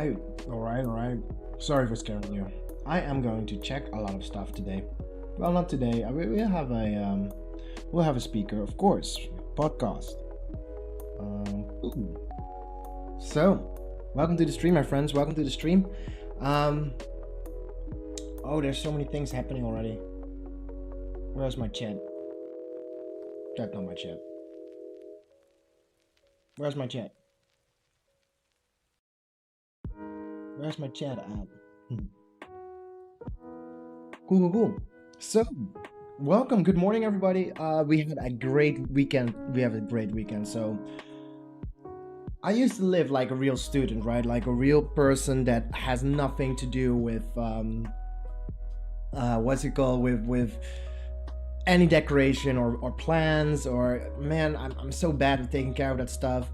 right, all right. Sorry for scaring you. I am going to check a lot of stuff today. Well, not today. We'll have a speaker, of course. Podcast. Ooh. So, welcome to the stream, my friends. Welcome to the stream. Um, oh, there's so many things happening already. Where's my chat? That's not my chat. Where's my chat? Where's my chat at? Cool. So, welcome. Good morning, everybody. We had a great weekend. We have a great weekend. So, I used to live like a real student, right? Like a real person that has nothing to do with what's it called? With any decoration or plans or man, I'm so bad at taking care of that stuff.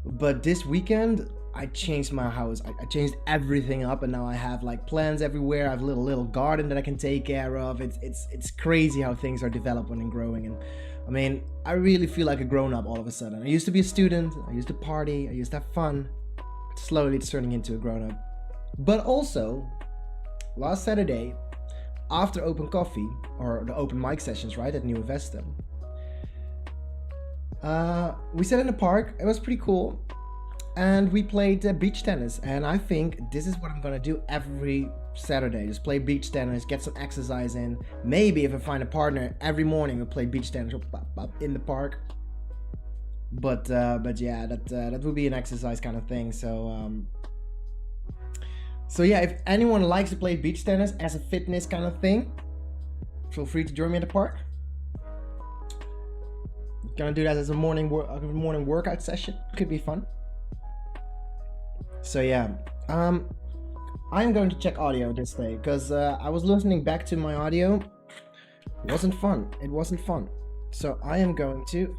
But this weekend I changed my house. I changed everything up, and now I have like plants everywhere. I have a little garden that I can take care of. It's crazy how things are developing and growing. And I mean, I really feel like a grown up all of a sudden. I used to be a student. I used to party. I used to have fun. Slowly, it's turning into a grown up. But also, last Saturday, after open coffee or the open mic sessions, right at New Vesta, we sat in the park. It was pretty cool. And we played beach tennis, and I think this is what I'm gonna do every Saturday. Just play beach tennis, get some exercise in. Maybe if I find a partner, every morning we'll play beach tennis in the park. But yeah, that would be an exercise kind of thing. So yeah, if anyone likes to play beach tennis as a fitness kind of thing, feel free to join me in the park. Gonna do that as a morning workout session. Could be fun. So yeah, I am going to check audio this day because I was listening back to my audio. It wasn't fun. So I am going to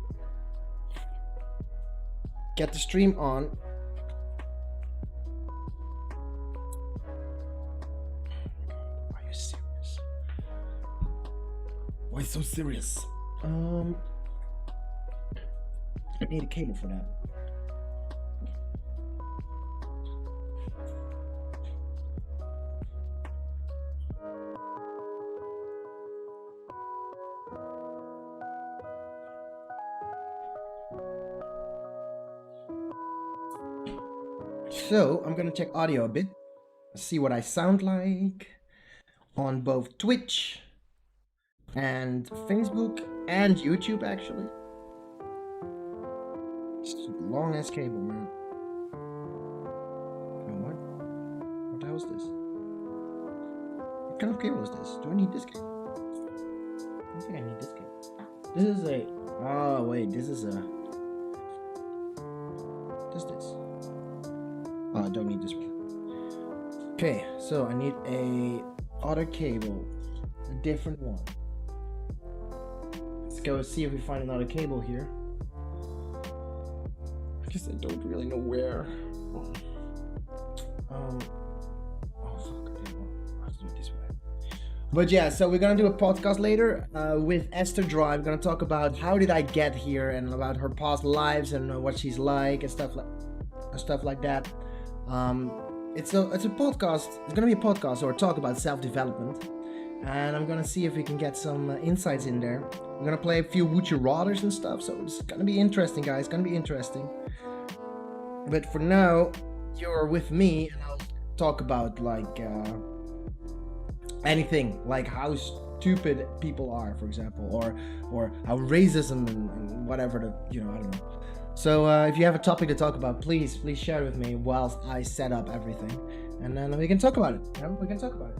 get the stream on. Are you serious? Why so serious? I need a cable for that. So I'm gonna check audio a bit, see what I sound like on both Twitch and Facebook and YouTube actually. It's a long ass cable, man. Oh, what the hell is this? What kind of cable is this? Do I need this cable? I don't think I need this cable. This is a... Oh wait, this is a... What is this? Oh, I don't need this one. Okay, so I need a other cable, a different one. Let's go see if we find another cable here. Because I don't really know where. Oh fuck, okay, well, let's do it this way. But yeah, so we're gonna do a podcast later with Esther Drive. We're gonna talk about how did I get here and about her past lives and what she's like and stuff like that. It's a podcast. It's gonna be a podcast or talk about self-development, and I'm gonna see if we can get some insights in there. We're gonna play a few Would You Rathers and stuff, so it's gonna be interesting, guys. It's gonna be interesting. But for now, you're with me, and I'll talk about like anything, like how stupid people are, for example, or how racism and whatever I don't know. So if you have a topic to talk about, please share it with me whilst I set up everything, and then we can talk about it. Yeah, we can talk about it.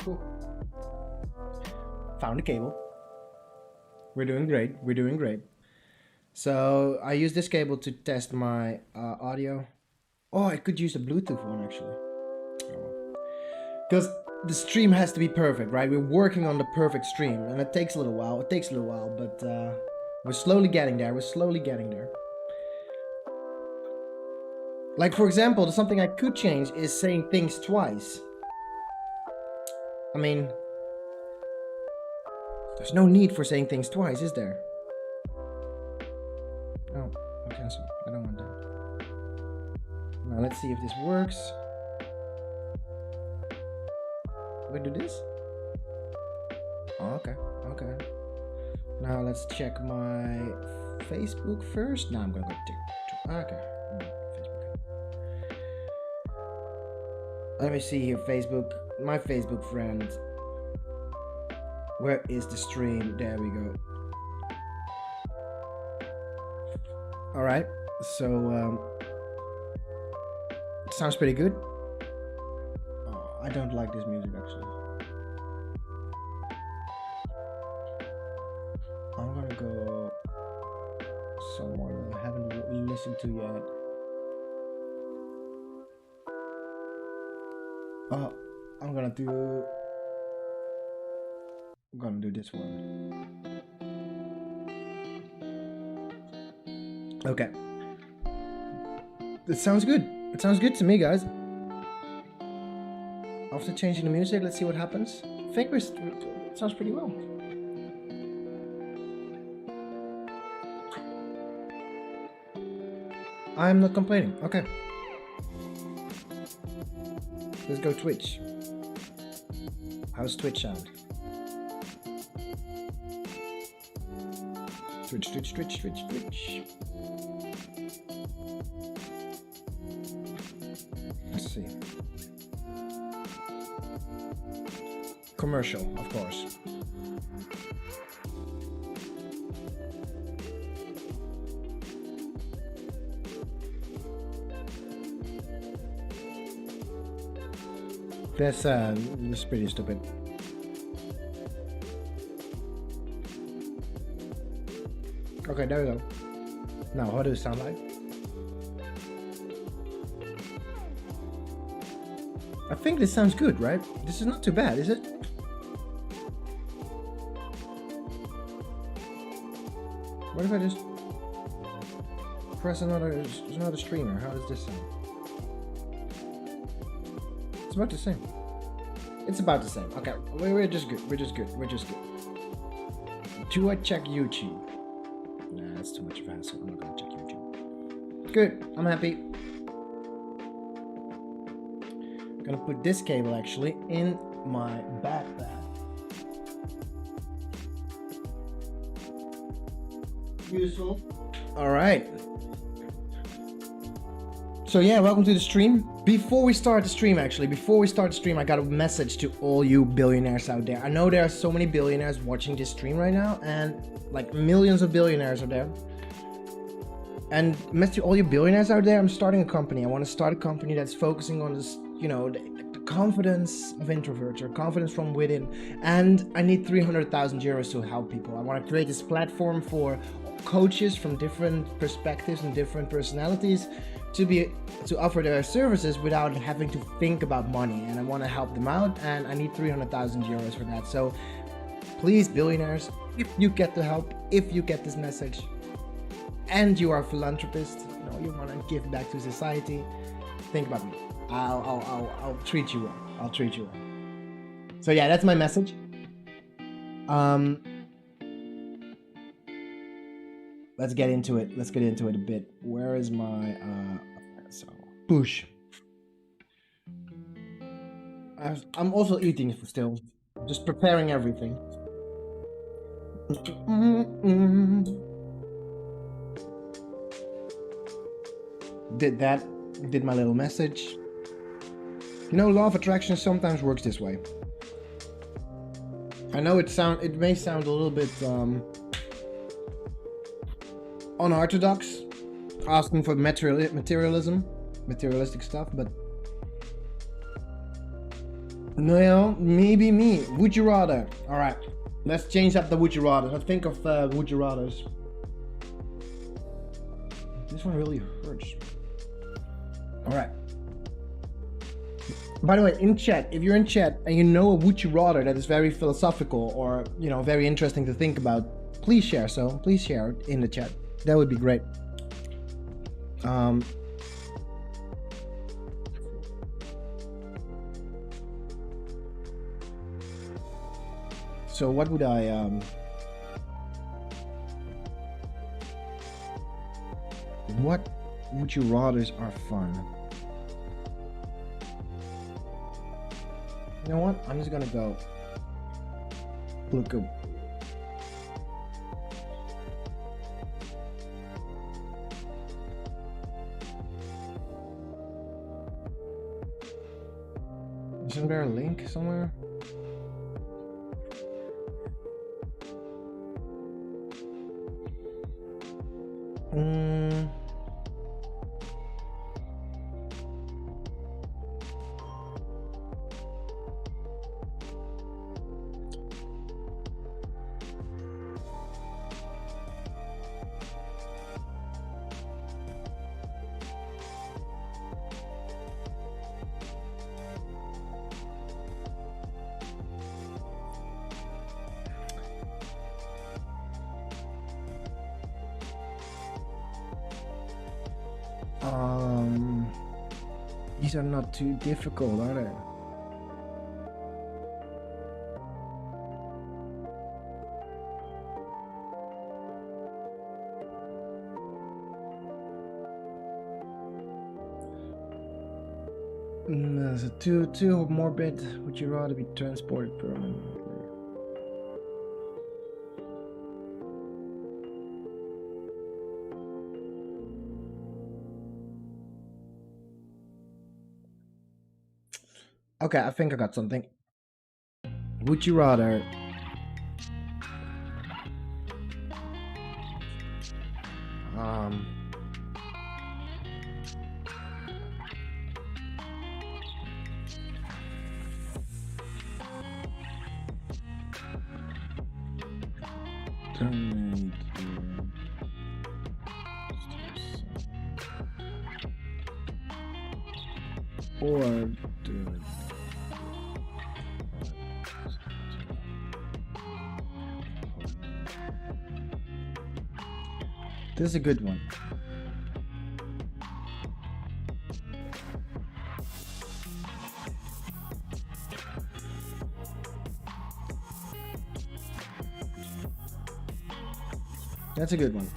Cool. Found a cable. We're doing great. So I use this cable to test my audio. Oh, I could use a Bluetooth one actually. Because the stream has to be perfect, right? We're working on the perfect stream, and it takes a little while. But we're slowly getting there. Like, for example, something I could change is saying things twice. I mean, there's no need for saying things twice, is there? Oh, cancel. I don't want that. Now let's see if this works. We do this? Oh, okay. Now let's check my Facebook first. Now I'm gonna go to okay. Facebook. Let me see here. Facebook. My Facebook friends. Where is the stream? There we go. All right. So it sounds pretty good. Oh, I don't like this music actually. I'm gonna go somewhere that I haven't listened to yet. Oh, I'm gonna do this one. Okay. It sounds good. It sounds good to me, guys. After changing the music, let's see what happens. I think it sounds pretty well. I'm not complaining. Okay. Let's go Twitch. How's Twitch sound? Twitch. Let's see. Commercial, of course. That's pretty stupid. Okay, there we go. Now, how does it sound like? I think this sounds good, right? This is not too bad, is it? What if I just press another streamer? How does this sound? It's about the same. It's about the same. Okay, we're just good. Do I check YouTube? Nah, that's too much of a hassle. I'm not gonna check YouTube. Good, I'm happy. I'm gonna put this cable actually in my backpack. Useful. All right. So yeah, welcome to the stream. Before we start the stream, I got a message to all you billionaires out there. I know there are so many billionaires watching this stream right now, and like millions of billionaires are there. And message to all you billionaires out there, I'm starting a company. I want to start a company that's focusing on this, you know, the confidence of introverts or confidence from within. And I need 300,000 euros to help people. I want to create this platform for coaches from different perspectives and different personalities to offer their services without having to think about money. And I want to help them out, and I need 300,000 euros for that. So please, billionaires, if you get the help, if you get this message, and you are a philanthropist, you know, you want to give back to society, think about me. I'll treat you well. So yeah, that's my message. Let's get into it. A bit. Where is my push? I'm also eating still, just preparing everything. Did my little message. You know, law of attraction sometimes works this way. I know it may sound a little bit unorthodox, asking for materialistic stuff, but no, maybe me. Would you rather? All right, let's change up the would you rather. Let's think of would you rathers. This one really hurts. All right. By the way, in chat, if you're in chat and you know a would you rather that is very philosophical or, you know, very interesting to think about, please share. So please share it in the chat. That would be great. So what would I what would you rather's are fun? You know what? I'm just gonna go look up. Isn't there a link somewhere? These are not too difficult, are they? So too morbid. Would you rather be transported permanently? Okay, I think I got something. Would you rather or this is a good one. That's a good one.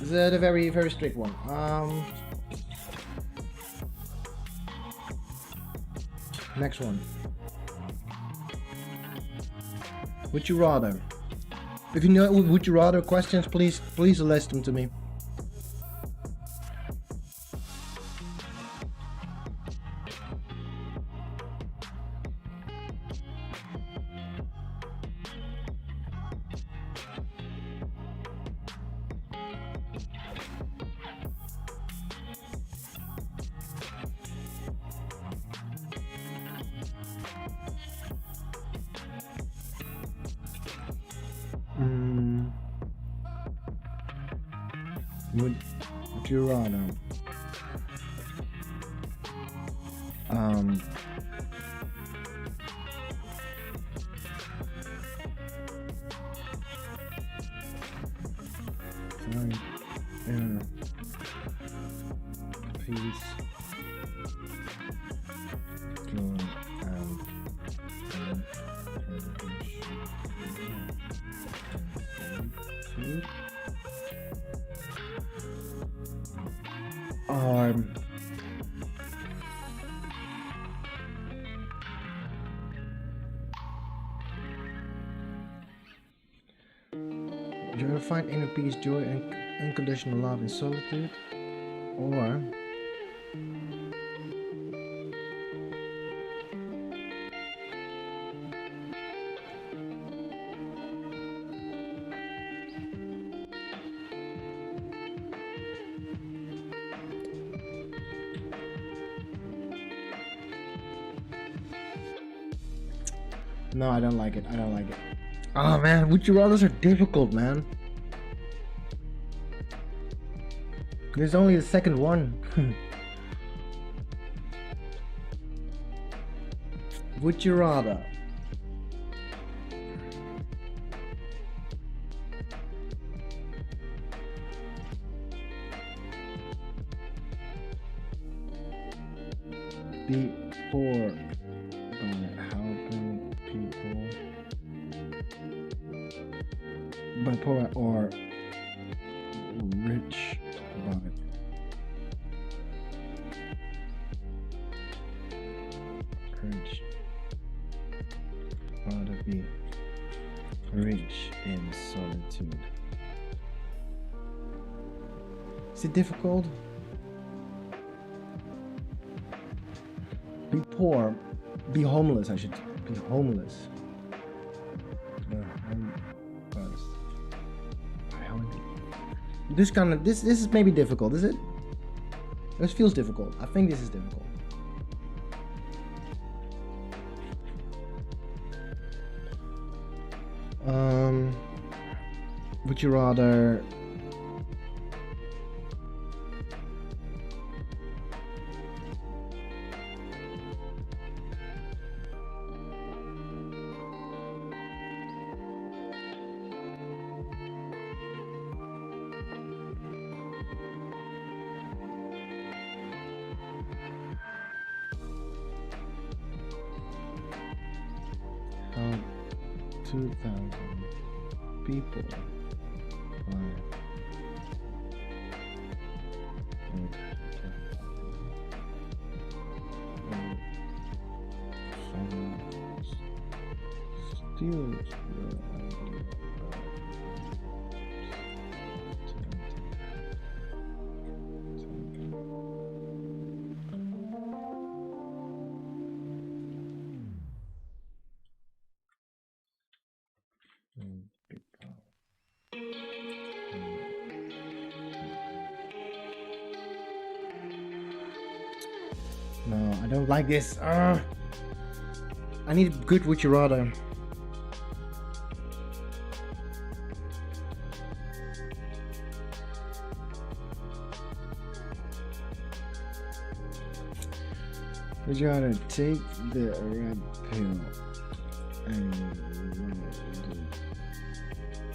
This is a very, very strict one. Next one. Would you rather? If you know would you rather questions, please list them to me. Would you rather please go you ever find inner peace, joy, and unconditional love in solitude, or no, I don't like it. I don't like it. Oh man, would you rather's are difficult, man. There's only the second one. Would you rather be poor by helping people, by poor, or rich by rich? Rather be rich in solitude. Is it difficult? Be poor, be homeless. I should be homeless. This is maybe difficult, is it? This feels difficult. I think this is difficult. Would you rather help 2,000 people by steals your idea No, I don't like this. I need good would you rather. Would you rather take the red pill and the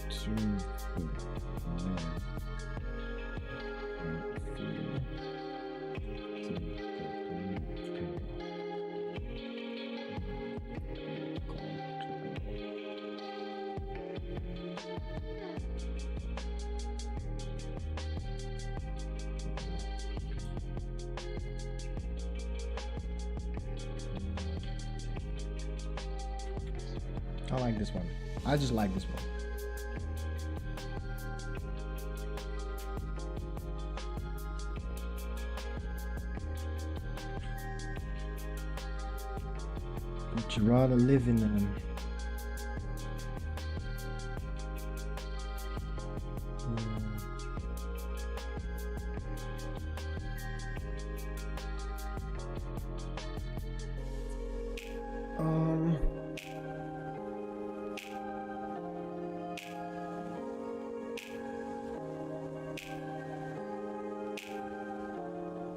truth I like this one. I just like this one. Would you rather live in them?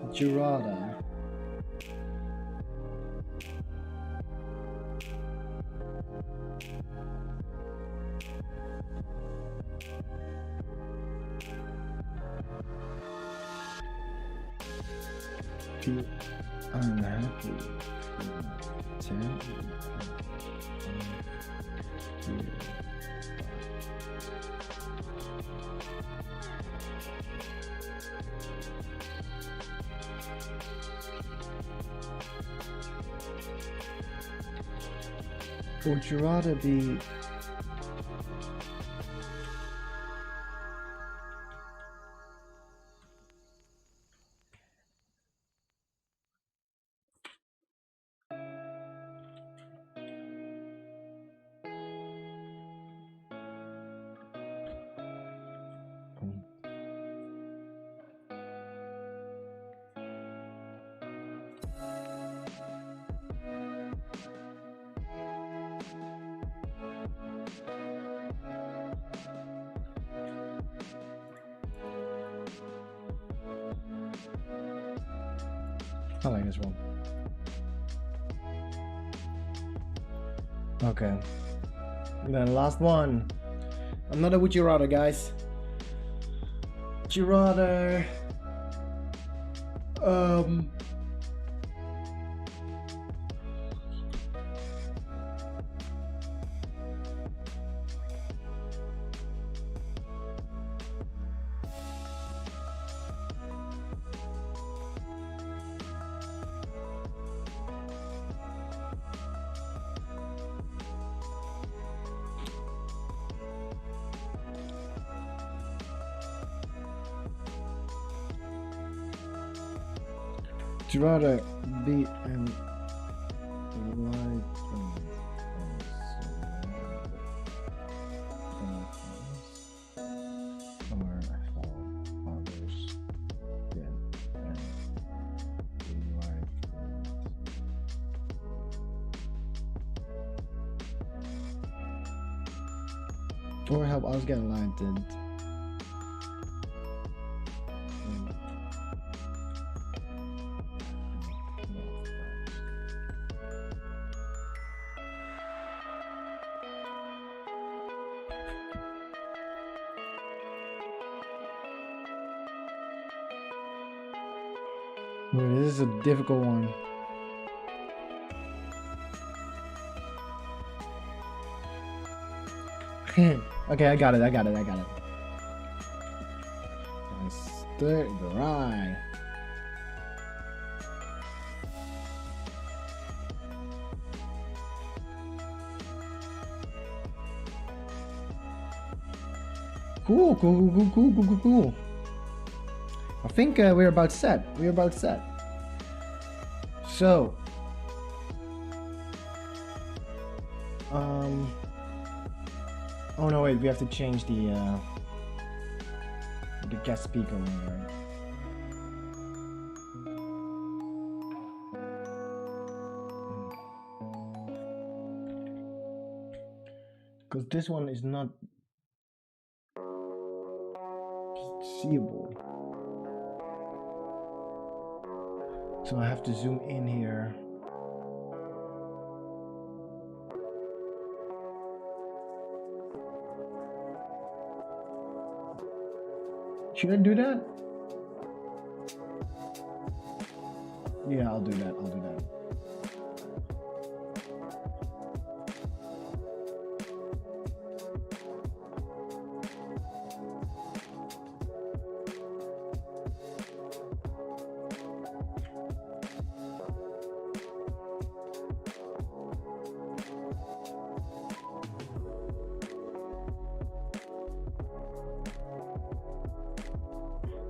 Would you rather be unhappy for 10 years? Would you rather be I like this one. Okay. And then last one. Another would you rather, guys. Would you rather um would you rather be an light somewhere others get and light or help others get enlightened. Ooh, this is a difficult one. Okay, I got it. Esther, right. Cool. I think we're about set. So, oh no, wait, we have to change the guest speaker one, right? Because this one is not seeable. So I have to zoom in here. Should I do that? Yeah, I'll do that.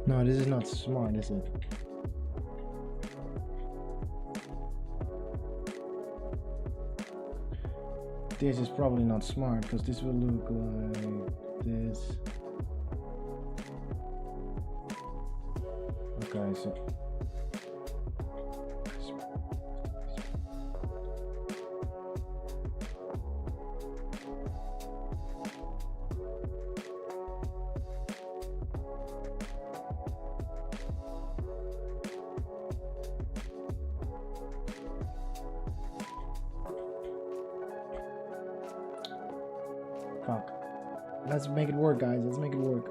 No, this is not smart, is it? This is probably not smart because this will look like this. Okay, so fuck. Let's make it work, guys. Let's make it work.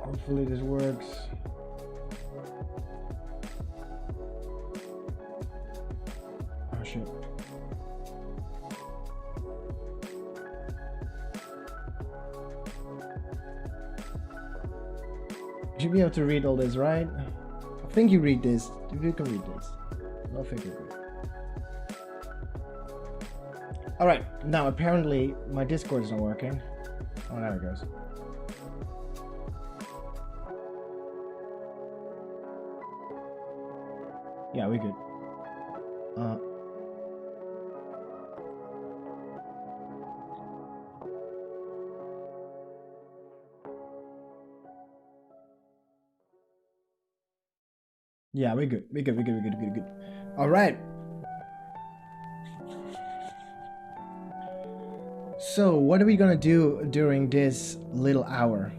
Hopefully this works. Oh shit. You should be able to read all this, right? I think you read this. You can read this. No figure. Alright, now apparently my Discord is not working. Oh, there it goes. Yeah, we good. Yeah, we're good. We're good. We're good. We're good. We're good. We're good. All right. So, what are we gonna do during this little hour?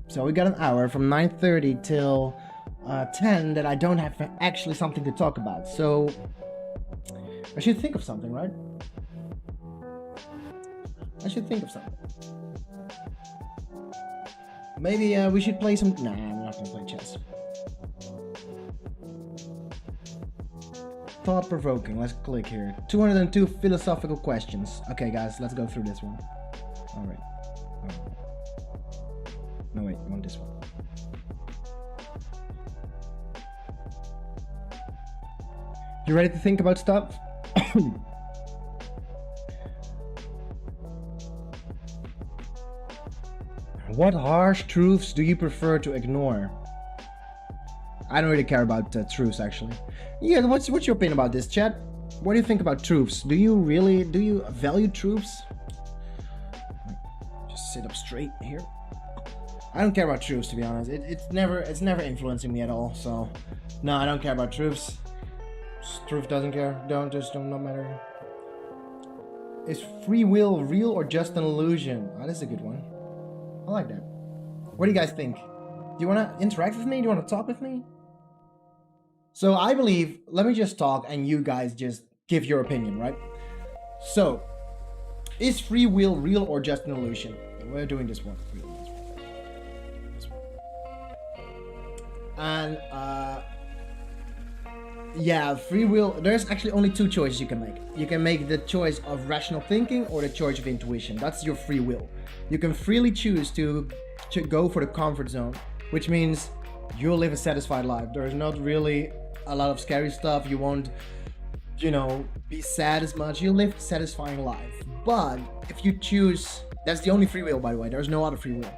So we got an hour from 9:30 till 10 that I don't have actually something to talk about. So I should think of something, right? I should think of something. Maybe we should play some. Nah, I'm not gonna play chess. Thought provoking. Let's click here. 202 philosophical questions. Okay, guys, let's go through this one. All right. No, wait, I want this one. You ready to think about stuff? What harsh truths do you prefer to ignore? I don't really care about truths, actually. Yeah, what's your opinion about this, chat? What do you think about truths? Do you value truths? Just sit up straight here. I don't care about truths, to be honest. It's never influencing me at all. So, no, I don't care about truths. Truth doesn't care. Don't matter. Is free will real or just an illusion? Oh, that's a good one. I like that. What do you guys think? Do you want to interact with me? Do you want to talk with me? So I believe, let me just talk and you guys just give your opinion, right? So, is free will real or just an illusion? We're doing this one. And yeah, free will, there's actually only two choices you can make. You can make the choice of rational thinking or the choice of intuition. That's your free will. You can freely choose to go for the comfort zone, which means you'll live a satisfied life. There's not really a lot of scary stuff. You won't, be sad as much. You'll live a satisfying life. But if you choose, that's the only free will, by the way. There's no other free will.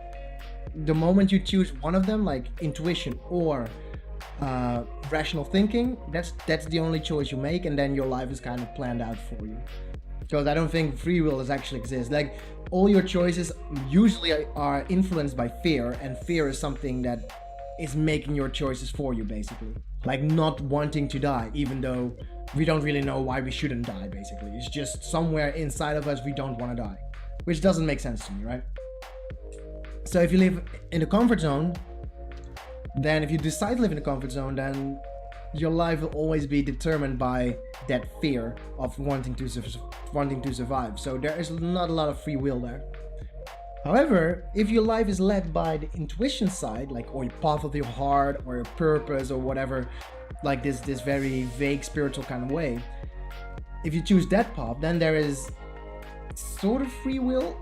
The moment you choose one of them, like intuition or rational thinking, that's the only choice you make, and then your life is kind of planned out for you. Because I don't think free will does actually exist. Like, all your choices usually are influenced by fear, and fear is something that is making your choices for you, basically. Like not wanting to die, even though we don't really know why we shouldn't die, basically. It's just somewhere inside of us we don't want to die, which doesn't make sense to me, right? So if you live in the comfort zone, then if you decide to live in the comfort zone, then your life will always be determined by that fear of wanting to survive. So there is not a lot of free will there. However, if your life is led by the intuition side, like, or your path of your heart, or your purpose, or whatever, like this very vague spiritual kind of way, if you choose that path, then there is sort of free will.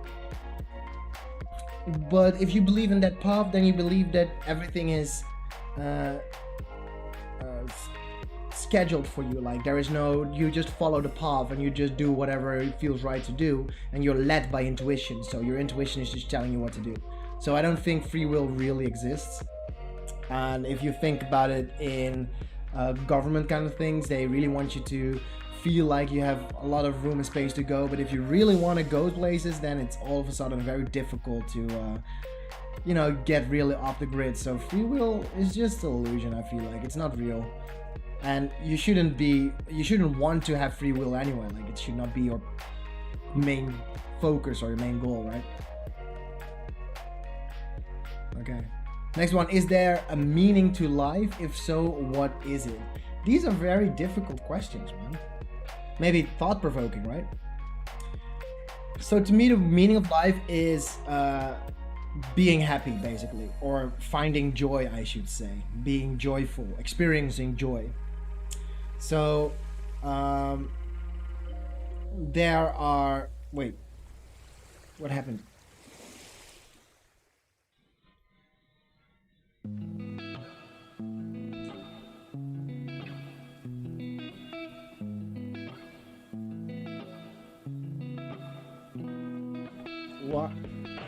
But if you believe in that path, then you believe that everything is scheduled for you. Like, there is no, you just follow the path and you just do whatever it feels right to do, and you're led by intuition. So your intuition is just telling you what to do. So I don't think free will really exists. And if you think about it in government kind of things, they really want you to feel like you have a lot of room and space to go. But if you really want to go places, then it's all of a sudden very difficult to get really off the grid. So free will is just an illusion. I feel like it's not real, and you shouldn't want to have free will anyway. Like, it should not be your main focus or your main goal, right? Okay, next one. Is there a meaning to life? If so, what is it? These are very difficult questions, man. Maybe thought-provoking, right? So to me, the meaning of life is being happy, basically, or finding joy, I should say. Being joyful, experiencing joy. So there are, wait, what happened?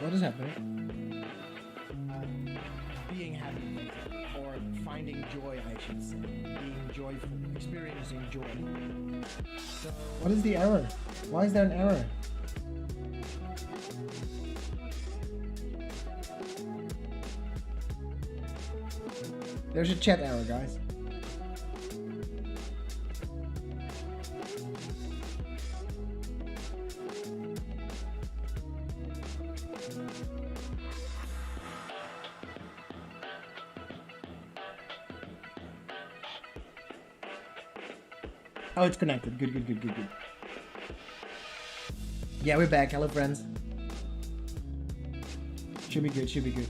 What is happening? Being happy, or finding joy, I should say. Being joyful, experiencing joy. So, what is the error? Why is there an error? There's a chat error, guys. Oh, it's connected. Good, good, good, good, good. Yeah, we're back. Hello, friends. Should be good, should be good.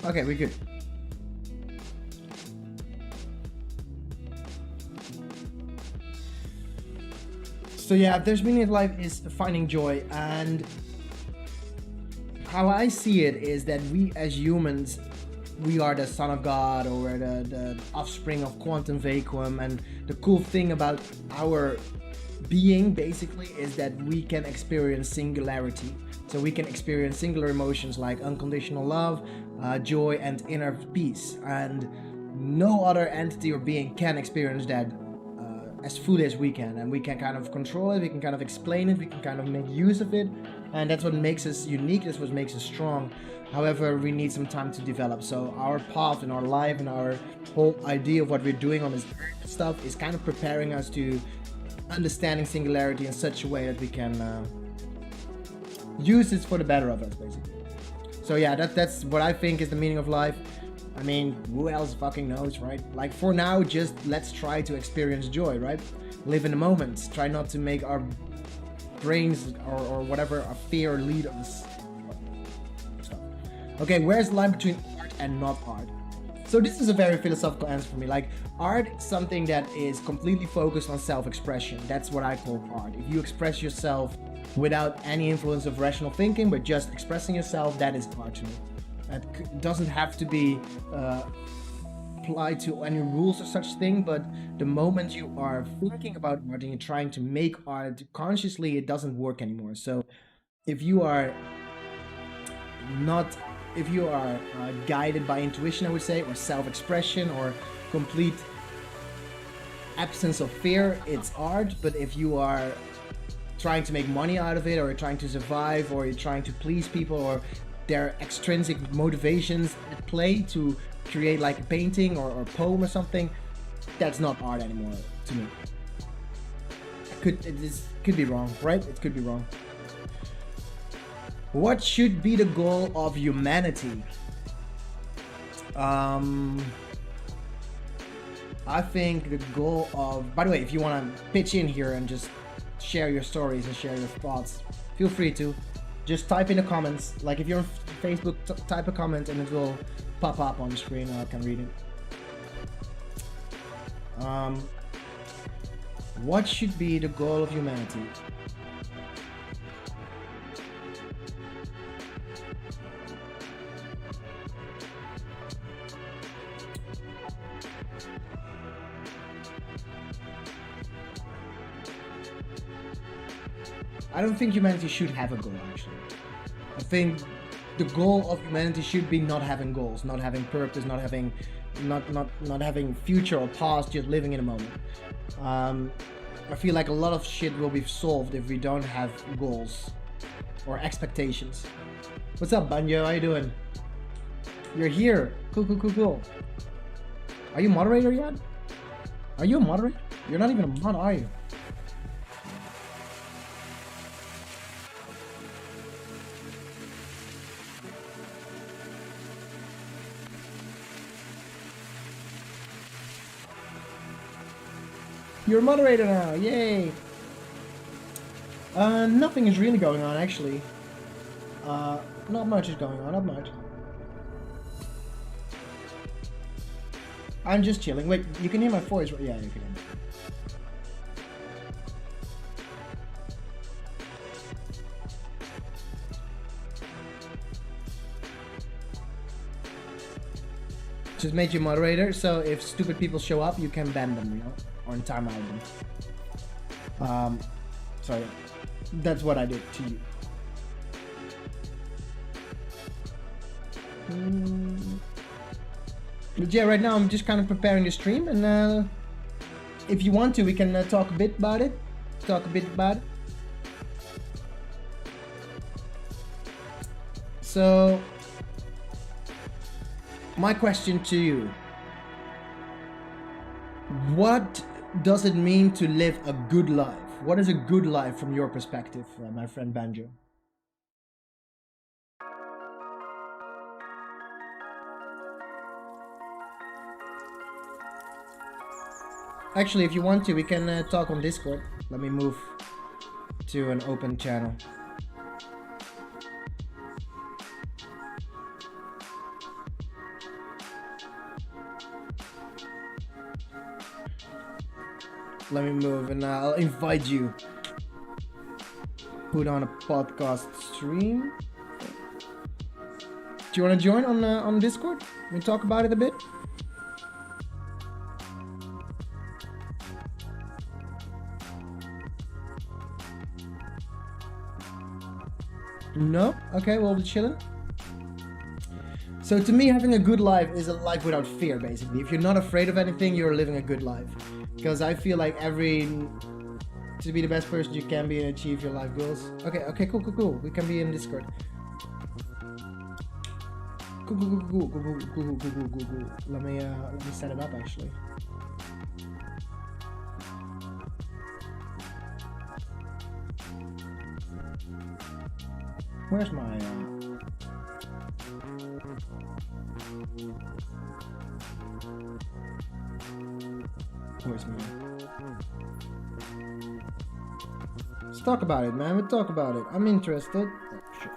Okay, we're good. So yeah, there's meaning of life is finding joy, and how I see it is that we as humans, we are the son of God, or we're the offspring of quantum vacuum, and the cool thing about our being basically is that we can experience singularity. So we can experience singular emotions like unconditional love, joy, and inner peace, and no other entity or being can experience that as fully as we can. And we can kind of control it, we can kind of explain it, we can kind of make use of it, and that's what makes us unique, that's what makes us strong. However, we need some time to develop. So our path in our life and our whole idea of what we're doing on this stuff is kind of preparing us to understanding singularity in such a way that we can use it for the better of us, basically. So yeah, that's what I think is the meaning of life. I mean, who else fucking knows, right? Like, for now, just let's try to experience joy, right? Live in the moment. Try not to make our brains or whatever, our fear lead us. Okay, where's the line between art and not art? So this is a very philosophical answer for me. Like, art is something that is completely focused on self-expression. That's what I call art. If you express yourself without any influence of rational thinking, but just expressing yourself, that is art to me. It doesn't have to be applied to any rules or such thing, but the moment you are thinking about art and you're trying to make art consciously, it doesn't work anymore. So if you are not if you are guided by intuition, I would say, or self-expression, or complete absence of fear, it's art. But if you are trying to make money out of it, or you're trying to survive, or you're trying to please people, or their extrinsic motivations at play to create like a painting or poem or something, that's not art anymore to me. It could be wrong, right? It could be wrong. What should be the goal of humanity? I think the goal of... By the way, if you want to pitch in here and just share your stories and share your thoughts, feel free to. Just type in the comments. Like, if you're on Facebook, type a comment and it will pop up on the screen and I can read it. What should be the goal of humanity? I don't think humanity should have a goal, actually. I think the goal of humanity should be not having goals, not having purpose, not having future or past, just living in a moment. I feel like a lot of shit will be solved if we don't have goals or expectations. What's up, Banjo? How you doing? You're here. Cool, cool, cool, cool. Are you a moderator yet? Are you a moderator? You're not even a mod, are you? You're a moderator now, yay! Nothing is really going on, actually. Not much is going on, not much. I'm just chilling. Wait, you can hear my voice, right? Yeah, you can hear me. Just made you moderator, so if stupid people show up, you can ban them, you know? Or time out them. So yeah, that's what I did to you. But yeah, right now I'm just kind of preparing the stream, and if you want to, we can talk a bit about it. So, my question to you: what does it mean to live a good life? What is a good life from your perspective, my friend Banjo? Actually, if you want to, we can talk on Discord. Let me move to an open channel. Let me move and I'll invite you. Put on a podcast stream. Do you want to join on Discord? We talk about it a bit. No? Okay, we'll be chilling. So to me, having a good life is a life without fear, basically. If you're not afraid of anything, you're living a good life. Because I feel like to be the best person you can be and achieve your life goals. Okay, cool. We can be in Discord. Cool. Let me set it up actually. Where's my Let's talk about it, man. We'll talk about it. I'm interested. Oh, shit.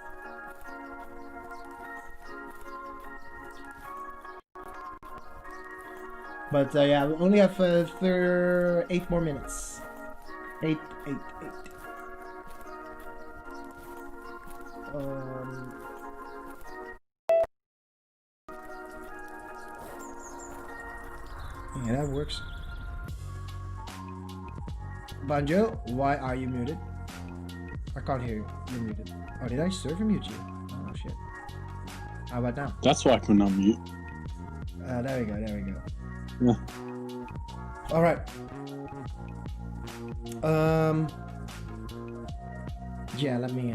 But yeah, we only have 8 more minutes. 8. Yeah, that works. Banjo, why are you muted? I can't hear you. You're muted. Oh, did I server mute you? Oh shit. How about now? That's why I couldn't unmute. There we go. Yeah. All right. Yeah, let me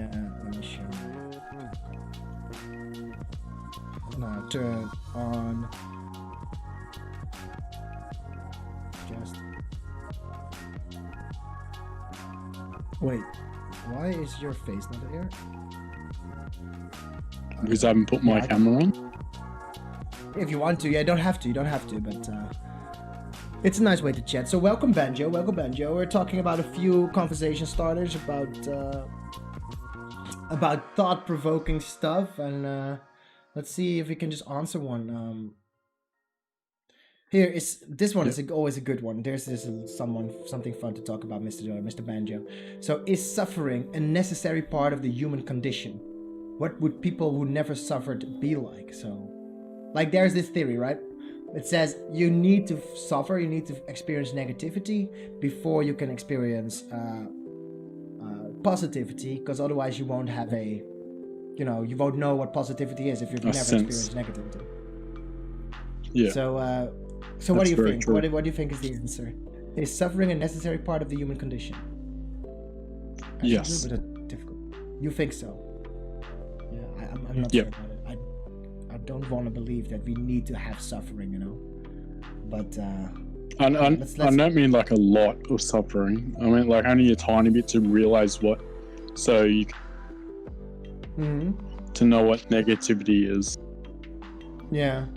show you. Now turn on. Just wait. Why is your face not there? Because I haven't put my camera on. If you want to, yeah, you don't have to, but it's a nice way to chat. So welcome Banjo. We're talking about a few conversation starters about thought-provoking stuff, and let's see if we can just answer one. Here is this one is always a good one. There's something fun to talk about, Mr. Banjo. So, is suffering a necessary part of the human condition? What would people who never suffered be like? So, like there's this theory, right? It says you need to suffer, you need to experience negativity before you can experience positivity, because otherwise you won't have you won't know what positivity is if you've never experienced negativity. Yeah. So what do you think? What do you think is the answer? Is suffering a necessary part of the human condition? Yes. A little bit difficult. You think so? Yeah, I'm not sure about it. I don't want to believe that we need to have suffering, But I don't mean like a lot of suffering. I mean like only a tiny bit to realize what, so you to know what negativity is. Yeah.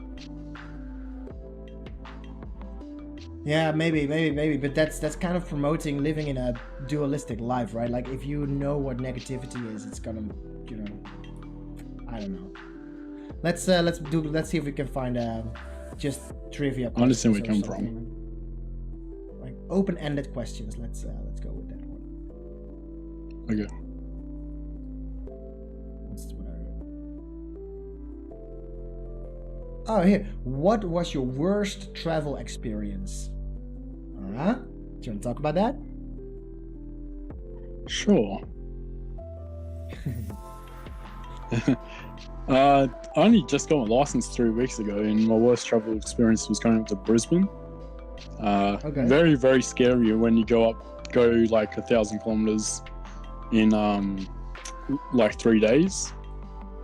Yeah, maybe, but that's kind of promoting living in a dualistic life, right? Like if you know what negativity is, it's gonna, I don't know. Let's see if we can find just trivia. I understand where you come from. Like open-ended questions. Let's go with that one. Okay. Oh, here. What was your worst travel experience? Do you want to talk about that? Sure. I only just got my license 3 weeks ago, and my worst travel experience was going up to Brisbane. Okay. Very, very scary when you go like 1,000 kilometers in like 3 days.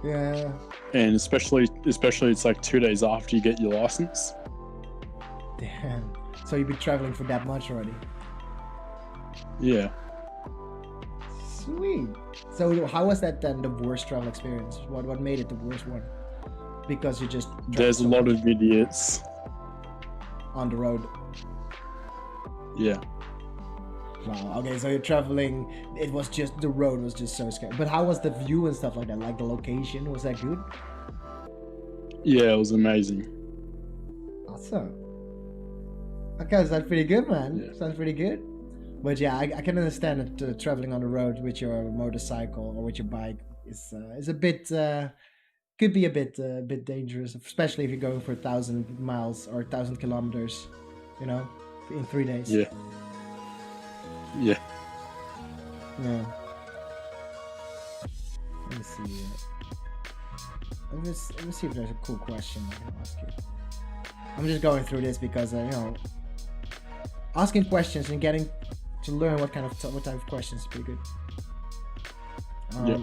Yeah. And especially it's like 2 days after you get your license. Damn. So you've been traveling for that much already? Yeah. Sweet. So how was that then the worst travel experience? What made it the worst one? Because you just there's a lot of idiots on the road. Yeah. Wow. Okay, so you're traveling. It was just the road was just so scary. But how was the view and stuff like that? Like the location, was that good? Yeah, it was amazing. Awesome. Okay, sounds pretty good, man. Yeah. Sounds pretty good. But yeah, I can understand that traveling on the road with your motorcycle or with your bike is a bit could be a bit dangerous, especially if you're going for 1,000 miles or 1,000 kilometers, you know, in 3 days. Yeah. Yeah. Yeah. Let me see. Let me see if there's a cool question I can ask you. I'm just going through this because you know, asking questions and getting to learn what type of questions is pretty good. Yeah.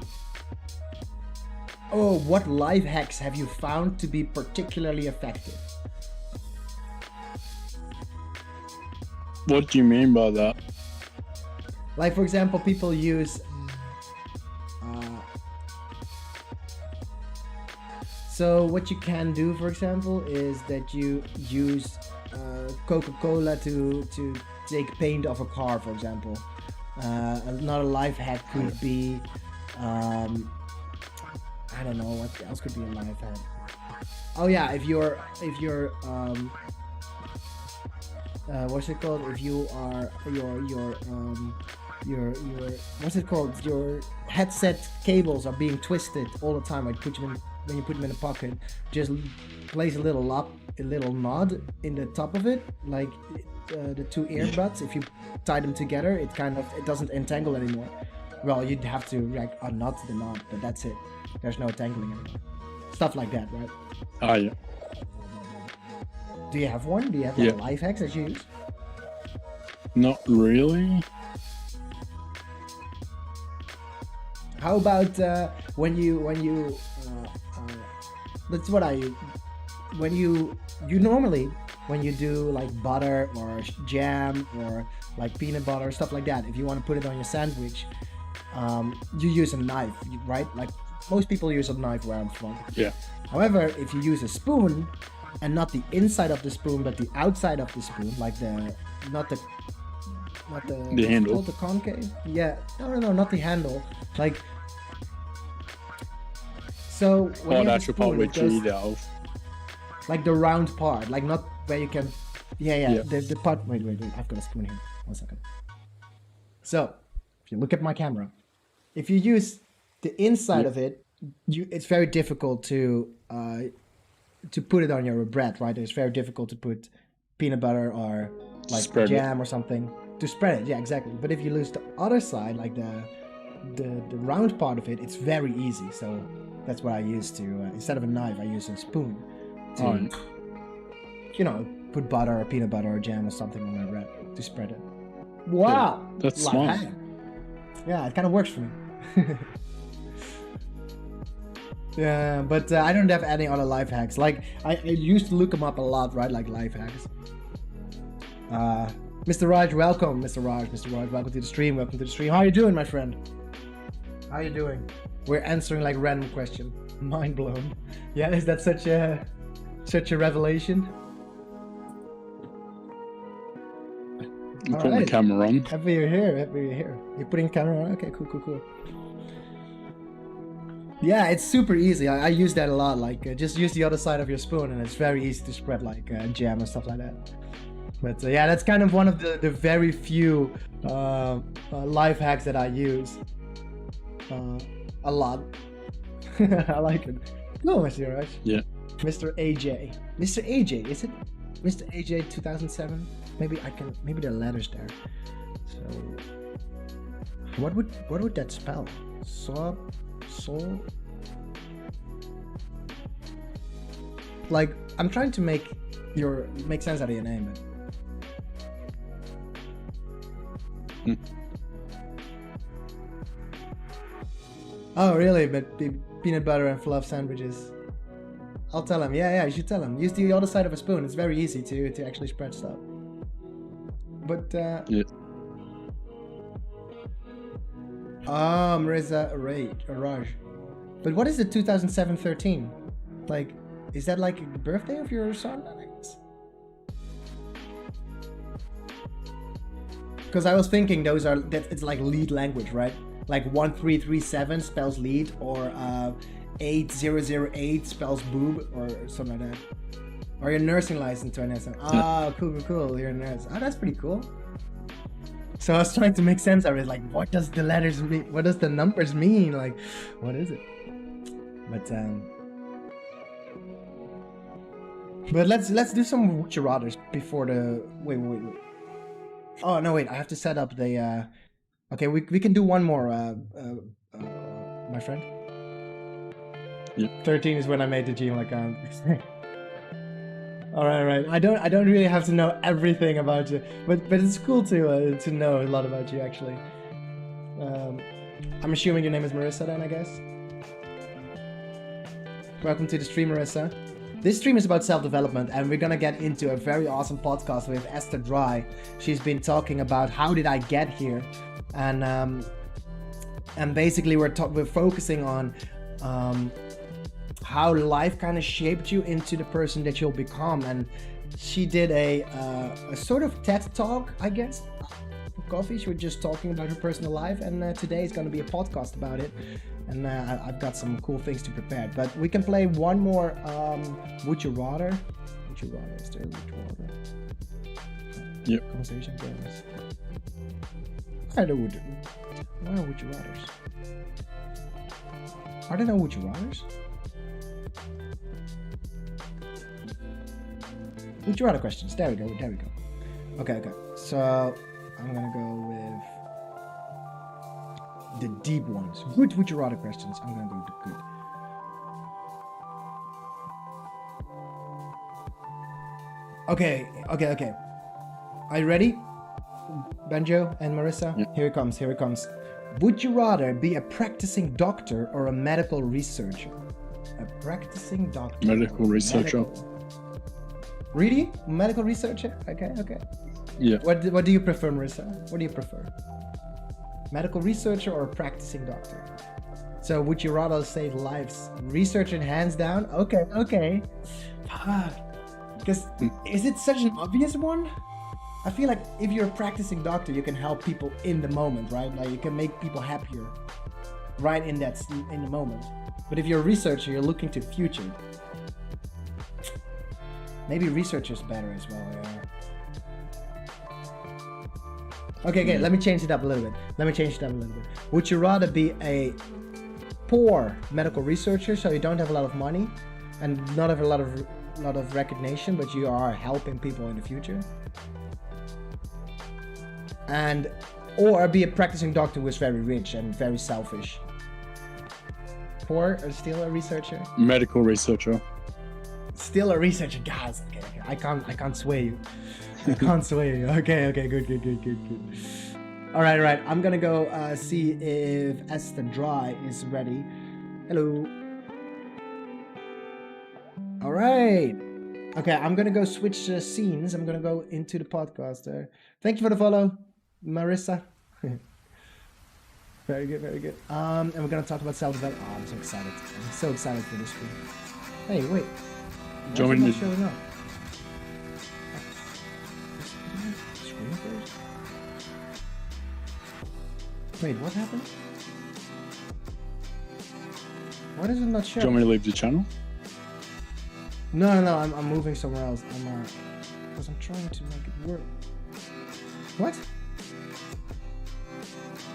Oh, what life hacks have you found to be particularly effective? What do you mean by that? Like, for example, people use so what you can do, for example, is that you use Coca-Cola to take paint off a car, for example. Another life hack could be I don't know what else could be a life hack. Oh yeah, if you're what's it called? If you are your what's it called? Your headset cables are being twisted all the time. Like when you put them in a pocket, just place a little knot in the top of it, like the two earbuds. If you tie them together, it doesn't entangle anymore. Well, you'd have to like unknot the knot, but that's it. There's no tangling anymore. Stuff like that, right? Oh yeah. Do you have one? Do you have Yeah. life hacks that you use? Not really. How about when you that's what when you normally when you do like butter or jam or like peanut butter, stuff like that, if you want to put it on your sandwich, you use a knife, right? Like most people use a knife where I'm from. Yeah. However, if you use a spoon and not the inside of the spoon but the outside of the spoon, like not the handle. called the concave. Yeah, no, not the handle. Like, so when you have That's a the part spoon, where it you goes, eat out of. like the round part, like not where you can. Yeah. Yeah. The part. Wait. I've got a spoon here. 1 second. So, if you look at my camera, if you use the inside of it, it's very difficult to put it on your bread, right? It's very difficult to put peanut butter or like Spread jam or something to spread it. Yeah, exactly. But if you lose the other side, like the round part of it, it's very easy. So that's what I use to instead of a knife, I use a spoon to you know, put butter or peanut butter or jam or something on my bread to spread it. Wow, That's life smart. hack. Yeah, it kind of works for me. Yeah, but I don't have any other life hacks. Like I used to look them up a lot, right? Like life hacks. Mr. Raj, welcome, Mr. Raj, welcome to the stream. Welcome to the stream. How are you doing, my friend? How are you doing? We're answering like random question. Mind blown. Yeah, is that such a revelation? You All put my right. camera on. Happy you're here. You're putting camera on? Okay, cool. Yeah, it's super easy. I use that a lot. Like, just use the other side of your spoon, and it's very easy to spread like jam and stuff like that. But yeah, that's kind of one of the very few life hacks that I use a lot. I like it. No, Mr. Raj. Yeah. Mr. AJ. Mr. AJ, is it Mr. AJ 2007? Maybe there are letters there. So what would that spell? Soul? Like, I'm trying to make sense out of your name, but oh really? But peanut butter and fluff sandwiches. I'll tell him. Yeah, you should tell him. Use the other side of a spoon. It's very easy to actually spread stuff. But Yeah. Marissa Raj. But what is the 2007-13? Like, is that like the birthday of your son? I guess. Because I was thinking it's like lead language, right? Like 1337 spells lead, or 8008 spells boob, or something like that. Or your nursing license to an SM. Ah, cool. You're a nurse. Oh, that's pretty cool. So I was trying to make sense of it. Like, what does the letters mean? What does the numbers mean? Like, what is it? But let's do some would you rathers before the wait. Oh no, wait! I have to set up the. Okay, we can do one more. My friend. Yep. 13 is when I made the Gmail account. All right. I don't really have to know everything about you, but it's cool to know a lot about you actually. I'm assuming your name is Marissa then, I guess. Welcome to the stream, Marissa. This stream is about self-development, and we're gonna get into a very awesome podcast with Esther Dry. She's been talking about how did I get here, and basically we're focusing on how life kind of shaped you into the person that you'll become. And she did a sort of TED talk, I guess, for coffee. She was just talking about her personal life, and today is going to be a podcast about it. And I've got some cool things to prepare. But we can play one more Would You Rather? Would You Rather? Is there a Would You Rather? Yep. Conversation games. I don't would. Why are Would You Rathers? Are there no Would You Rathers? Would you rather questions? There we go. Okay. So I'm gonna go with the deep ones. Good would you rather questions. I'm gonna go with the good. Okay. Are you ready? Banjo and Marissa? Yeah. Here it comes. Would you rather be a practicing doctor or a medical researcher? A practicing doctor. Medical researcher. Really? Medical researcher? Okay. Yeah. What do you prefer, Marissa? What do you prefer? Medical researcher or practicing doctor? So would you rather save lives? Researcher hands down? Okay. Fuck. Because is it such an obvious one? I feel like if you're a practicing doctor, you can help people in the moment, right? Like you can make people happier right in the moment. But if you're a researcher, you're looking to the future. Maybe researcher's better as well, yeah. Okay, let me change it up a little bit. Would you rather be a poor medical researcher, so you don't have a lot of money and not have a lot of recognition, but you are helping people in the future? Or be a practicing doctor who is very rich and very selfish? Poor or still a researcher? Medical researcher. Still a researcher, guys. Okay. I can't sway you. Okay, good. All right. I'm gonna go see if Esther Dry is ready. Hello. All right. Okay, I'm gonna go switch scenes. I'm gonna go into the podcast. Thank you for the follow, Marissa. Very good. And we're gonna talk about self-development. Oh, I'm so excited for this stream. Hey, wait. Join not me. showing up. Wait, what happened? Why does it not show? Do you want me to leave the channel? No, I'm moving somewhere else. Because I'm trying to make it work. What?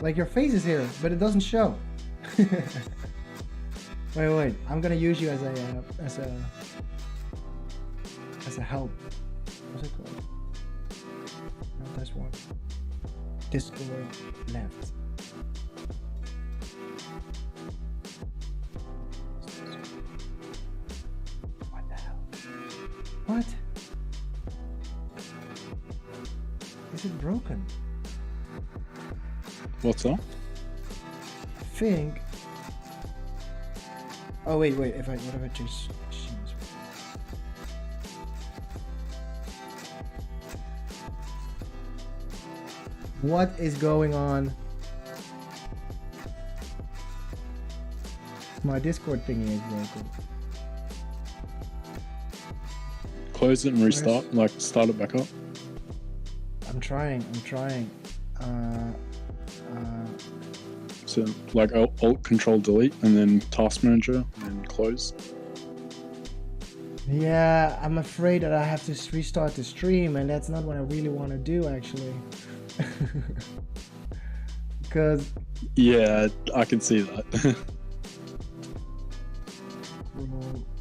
Like your face is here, but it doesn't show. Wait. I'm gonna use you as a help. What's it called? Not this one. Discord left. What the hell? What? Is it broken? What's up? I think. Oh wait. What if I just? What is going on? My Discord thingy is broken. Close it and restart. Like start it back up. I'm trying. So like Alt Control Delete and then Task Manager and close. Yeah, I'm afraid that I have to restart the stream, and that's not what I really want to do, actually. Because yeah, I can see that.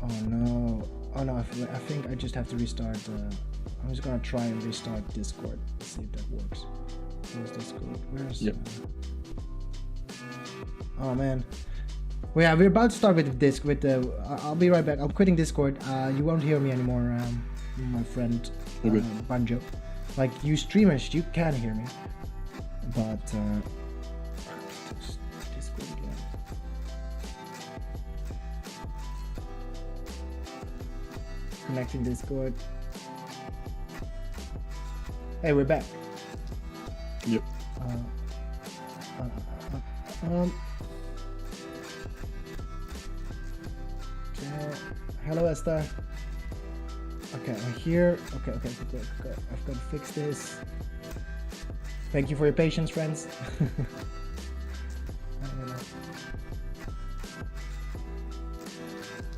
oh no, I think I just have to restart. I'm just gonna try and restart Discord. Let's see if that works. Where's Discord? Where's? Yep. Oh man. Well, yeah, we're about to start with the I'll be right back. I'm quitting Discord. You won't hear me anymore, my friend Banjo. Like, you streamers, you can hear me, but Discord again. Connecting Discord. Hey, we're back. Yep. Hello, Esther. Okay, I'm here. Okay, good. I've got to fix this. Thank you for your patience, friends.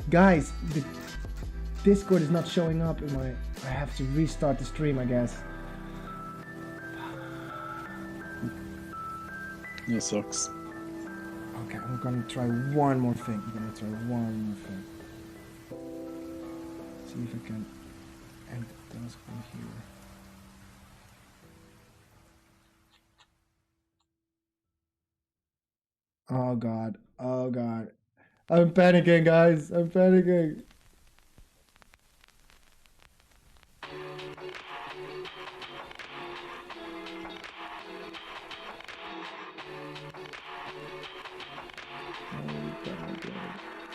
Guys, the Discord is not showing up in my... I have to restart the stream, I guess. That sucks. Okay, I'm gonna try one more thing. See if I can end the task from here. Oh god. I'm panicking, guys. I'm panicking.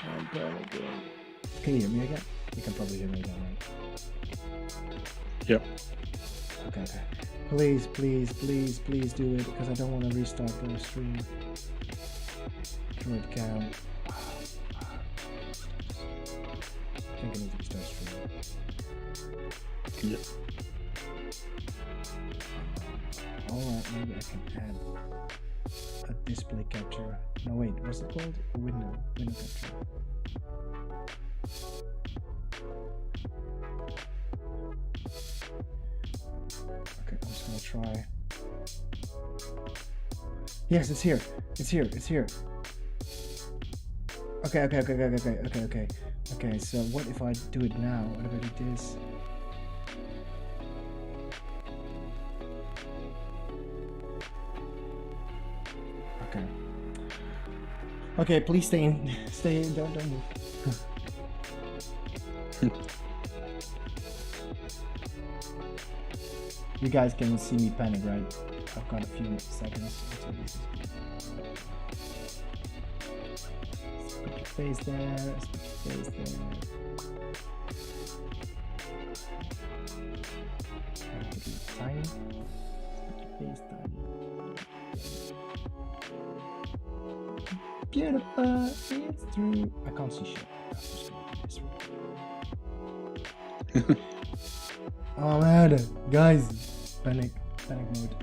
I'm panicking. Can you hear me again? You can probably hear me again, right? Yep. Okay. Please do it, because I don't want to restart the stream. Droid count. I think I need to restart stream. Yep. Alright, maybe I can add a display capture. No, wait, what's it called? A window capture. Okay, I'm just gonna try. Yes, it's here. Okay, so what if I do it now? What if I do this? Okay, please stay in, don't move. You guys can see me panic, right? I've got a few seconds until this is... Put your face there, Tiny. Put your face tiny. Beautiful, it's true. I can't see shit. Oh man, guys, panic mode.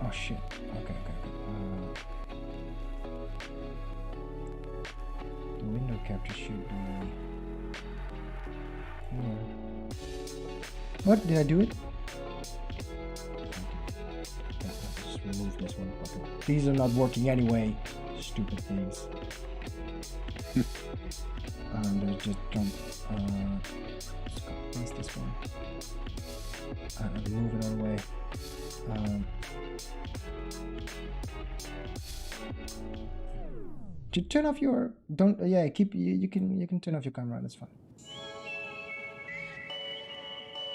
Oh shit. Okay. The window capture should be... What? Did I do it? Just remove this one. Okay. These are not working anyway. Stupid things. There's just jump. Just paste this one. Move it all the way. Turn off your... Don't... Yeah, keep... You can turn off your camera. That's fine.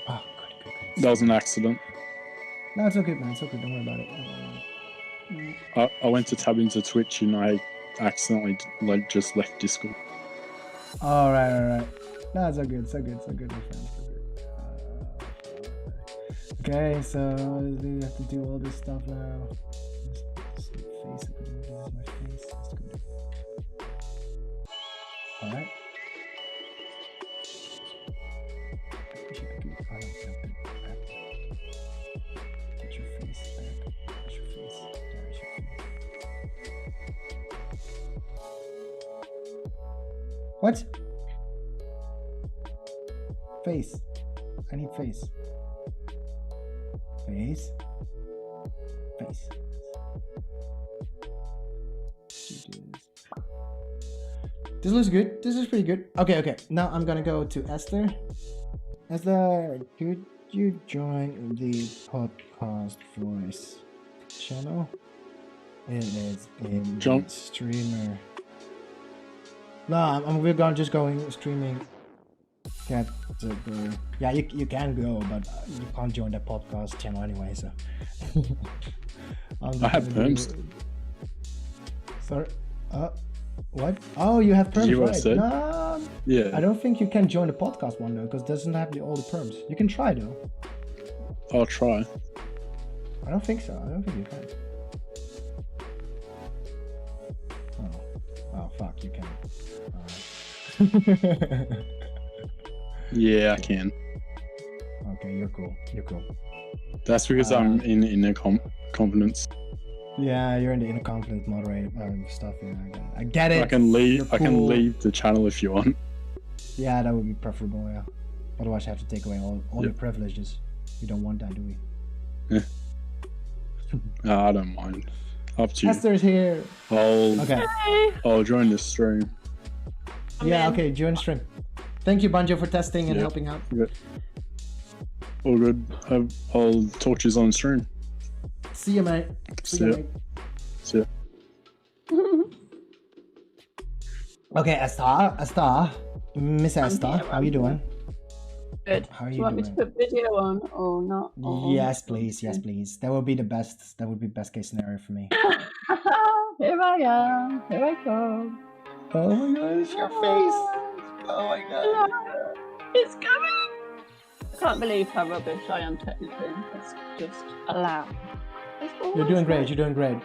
Oh, good. That was an accident. No, it's okay, man. It's okay. Don't worry about it. I went to tab into Twitch and I accidentally just left Discord. All right. No, it's all good. My friend. Okay, so we have to do all this stuff now. Just face it. This is my face. I don't know. Get your face back. There's your face. There's your face. What? Face. I need face. Face. Face. This looks good. This is pretty good. Okay. Now I'm gonna go to Esther. Esther, could you join the podcast voice channel? It is in Jump. streamer. No, we're gonna just going streaming. Yeah, you can go, but you can't join the podcast channel anyway. So I have perms. Sorry. What? Oh, you have perms, you what I right? said? No, Yeah. I don't think you can join the podcast one though, because it doesn't have all the perms. You can try though. I'll try. I don't think so. I don't think you can. Oh fuck, you can. Yeah, I can. Okay, you're cool. You're cool. That's because I'm in inner confidence. Yeah, you're in the inner-confident moderator stuff. Yeah, I get it. I can leave. You're I can cool. leave the channel if you want. Yeah, that would be preferable. Yeah. Otherwise, I have to take away all Yep. your privileges. We don't want that, do we? I don't mind. Up to you. Esther's here. Okay. I'll join this stream. Yeah. Okay. Join the stream. Thank you, Banjo, for testing and Yep. helping out. Good. All good. I'll talk to you on stream. See you, mate. See ya. mate. See ya. Okay, Esther, Miss Esther, here, how are you doing? Good. How are Do you you want me doing? to put video on or not? Or Yes, please. Yes, please. That would be the best. That would be best case scenario for me. Here I am. Here I come. Oh my gosh, your face. Oh my god. It's coming. I can't believe how rubbish I am technically. It's just allow. You're doing great. You're doing great.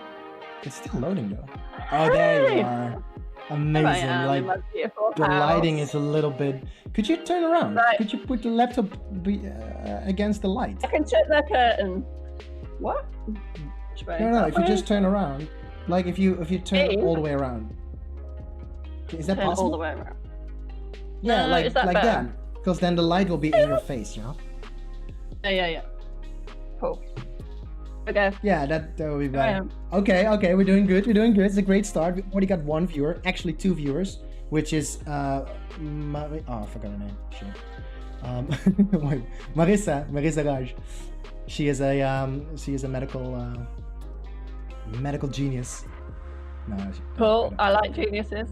It's still loading though. Oh, there you are. Amazing. I am Like in my beautiful the house. lighting is a little bit. Could you turn around? Right. Could you put the laptop against the light? I can check the curtain. What? No. If you just turn around, like if you turn Hey. all the way around. Is that turn possible? all the way around. Yeah, No, like is that like better? that. Because then the light will be in your face, you know? Yeah. Cool. Okay. Yeah, that will be Here I better. am. Okay, we're doing good. We're doing good. It's a great start. We already got one viewer, actually two viewers, which is I forgot her name. Shit. Marissa Raj. She is a medical genius. No. Cool. I like geniuses.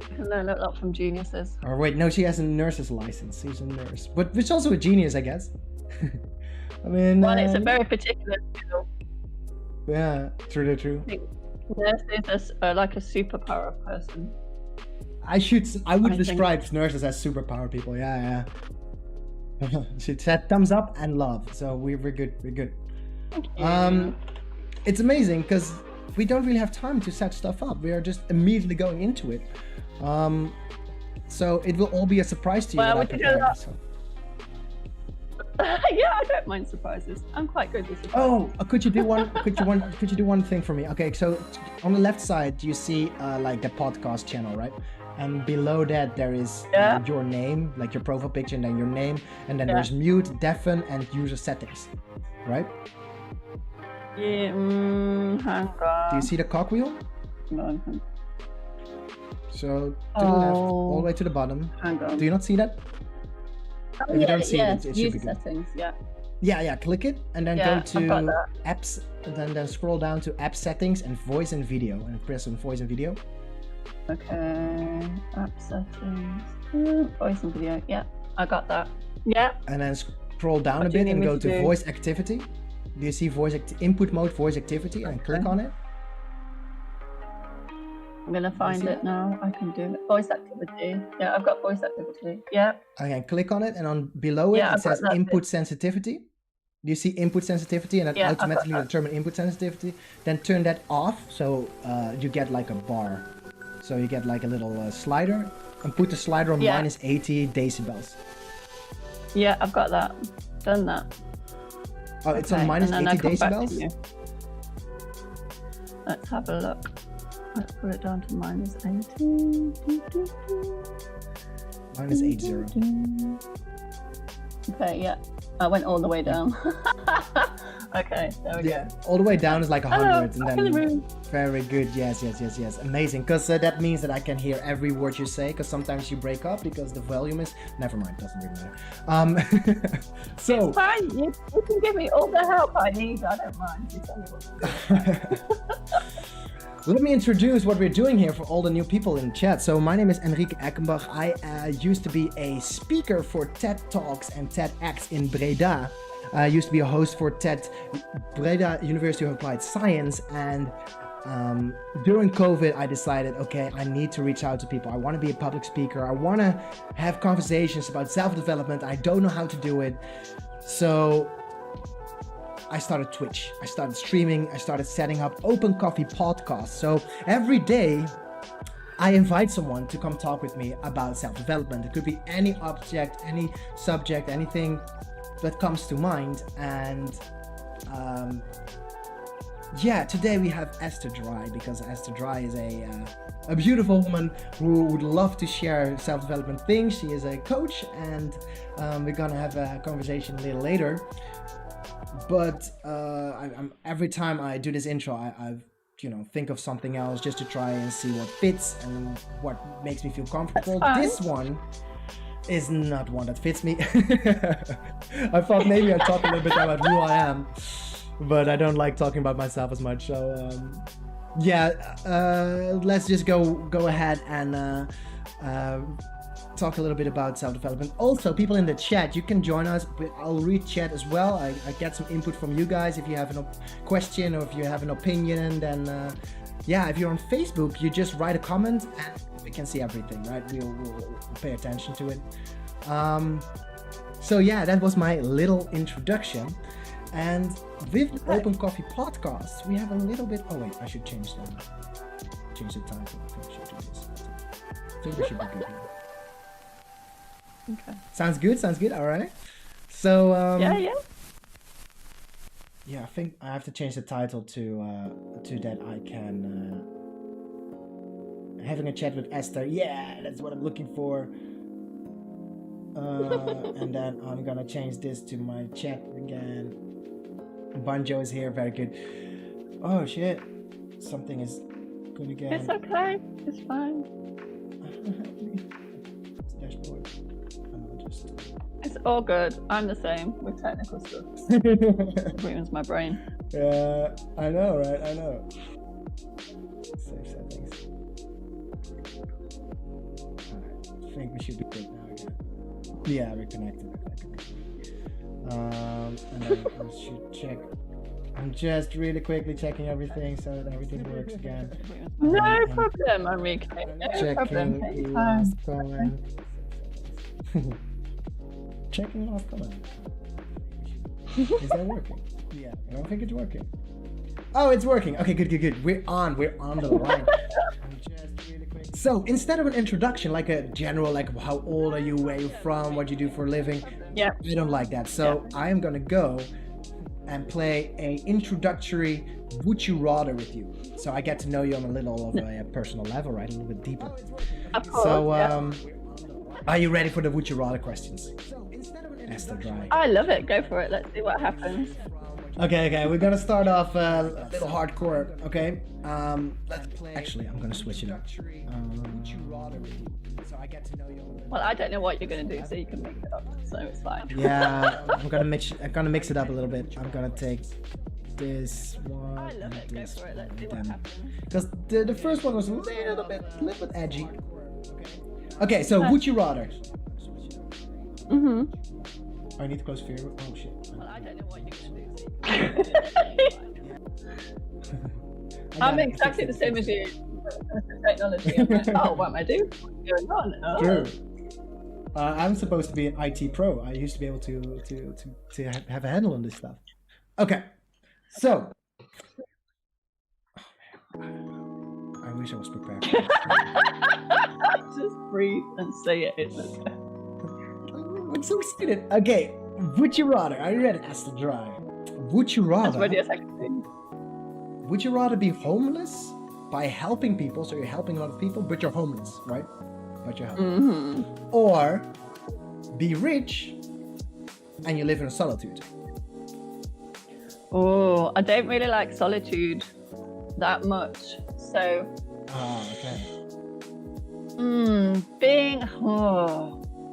I can learn a lot from geniuses. Or wait, no, she has a nurse's license. She's a nurse, but she's also a genius, I guess. I mean, Well, it's a very particular skill. yeah, true. Nurses are like a superpower person. I would I think- describe nurses as superpower people. Yeah. She said thumbs up and love, so we're good. We're good. Thank you. It's amazing because we don't really have time to set stuff up. We are just immediately going into it. So it will all be a surprise to you. Well, what I we could do prepared, that. so. Yeah, I don't mind surprises. I'm quite good with surprises. Oh, could you do one? Could you do one thing for me? Okay, so on the left side you see like the podcast channel, right? And below that there is Yeah. your name, like your profile picture, and then your name, and then Yeah. there's mute, deafen, and user settings, right? Yeah, hang on. Do you see the cogwheel? Hang on. So to the left, Oh. all the way to the bottom. Hang on. Do you not see that? Oh, if you yeah, don't see it, yeah. it should User be good. settings, yeah. Yeah, click it, and then Yeah, go I've got to that. apps, and then scroll down to app settings and voice and video, and press on voice and video. Okay. App settings. Voice and video. Yeah, I got that. Yeah. And then scroll down What a do you bit need and me go to to do? voice activity. Do you see input mode voice activity, and click Okay. on it? I'm gonna find see it now. I can do it. Voice activity. Yeah, I've got voice activity. Yeah. Again, click on it, and on below it Yeah, it I've got says that input sensitivity. Do you see input sensitivity, and that Yeah, I've got automatically that. determine input sensitivity? Then turn that off, so you get like a bar. So you get like a little slider, and put the slider on Yeah. minus 80 decibels. Yeah, I've got that. Done that. Oh, it's on minus and then 80 I come back to decibels? you. Let's have a look. Let's put it down to minus 80. Minus 80. Okay, yeah. I went all the way down. Okay, there we go. Yeah, all the way down is like 100, and I'm in the then room. very good. Yes, amazing. Because that means that I can hear every word you say. Because sometimes you break up because the volume is. Never mind, doesn't really matter. So It's fine. You can give me all the help I need. I don't mind. You tell me what to do. let me introduce what we're doing here for all the new people in chat. So my name is Enrique Eckenbach. I used to be a speaker for TED Talks and TEDx in Breda. I used to be a host for TED Breda University of Applied Science, and during COVID I decided, okay, I need to reach out to people. I want to be a public speaker. I want to have conversations about self-development. I don't know how to do it. So I started Twitch. I started streaming. I started setting up Open Coffee podcasts. So every day I invite someone to come talk with me about self-development. It could be any object, any subject, anything that comes to mind. And today we have Esther Dry, because Esther Dry is a beautiful woman who would love to share self-development things. She is a coach, and we're gonna have a conversation a little later. But I'm every time I do this intro, I think of something else just to try and see what fits and what makes me feel comfortable. This one is not one that fits me. I thought maybe I'd talk a little bit about who I am, but I don't like talking about myself as much. So let's just go ahead and talk a little bit about self-development. Also, people in the chat, you can join us. I'll read chat as well. I get some input from you guys. If you have a question or if you have an opinion, then if you're on Facebook, you just write a comment and we can see everything, right? We'll pay attention to it. That was my little introduction. And with Open Coffee Podcasts, we have a little bit. Oh wait, I should change the title. I think I should do this. I think we should be good here. Okay. Sounds good. All right. So I think I have to change the title to that I can having a chat with Esther. Yeah, that's what I'm looking for. And then I'm gonna change this to my chat again. Banjo is here. Very good. Oh shit! Something is good again. It's okay. It's fine. Dashboard. It's all good. I'm the same with technical stuff. It ruins my brain. Yeah, I know, right? I know. Save settings. Alright, I think we should be good now again. Yeah, we're connected. And then I should check. I'm just really quickly checking everything so that everything works again. No problem, Enrique. No problem. Take your time. Checking last comment. Is that working? Yeah, I don't think it's working. Oh, it's working. Okay, good. We're on the line. Just really quick. So instead of an introduction, like a general, like how old are you, where you're from, what you do for a living, yeah, I don't like that. So I am gonna go and play a introductory would you rather with you. So I get to know you on a little of a personal level, right? A little bit deeper. Of course, so are you ready for the would you rather questions? Esther Dry. I love it. Go for it. Let's see what happens. Okay. We're gonna start off a little hardcore. Okay. Let's play. Actually, I'm gonna switch it up. Well, I don't know what you're gonna do, so you can mix it up. So it's fine. Yeah, I'm gonna mix it up a little bit. I'm gonna take this one. I love it. Go for it. Let's see what happens. Because the first one was a little bit edgy. Okay, so would you rather? I need to close fear. Oh shit. Well, I don't know what you're gonna do. I'm exactly the same as you. Technology. I'm like, oh, what am I doing? What's going on? Oh. True. I'm supposed to be an IT pro. I used to be able to have a handle on this stuff. Okay, so. Oh, man. I wish I was prepared. Just breathe and say it. I'm so excited. Okay, would you rather? Are you ready, Esther Dry? Would you rather? As ready as I can be. Would you rather be homeless by helping people, so you're helping a lot of people, but you're homeless, right? But you're helping. Mm-hmm. Or be rich and you live in solitude. Oh, I don't really like solitude that much. So, Okay.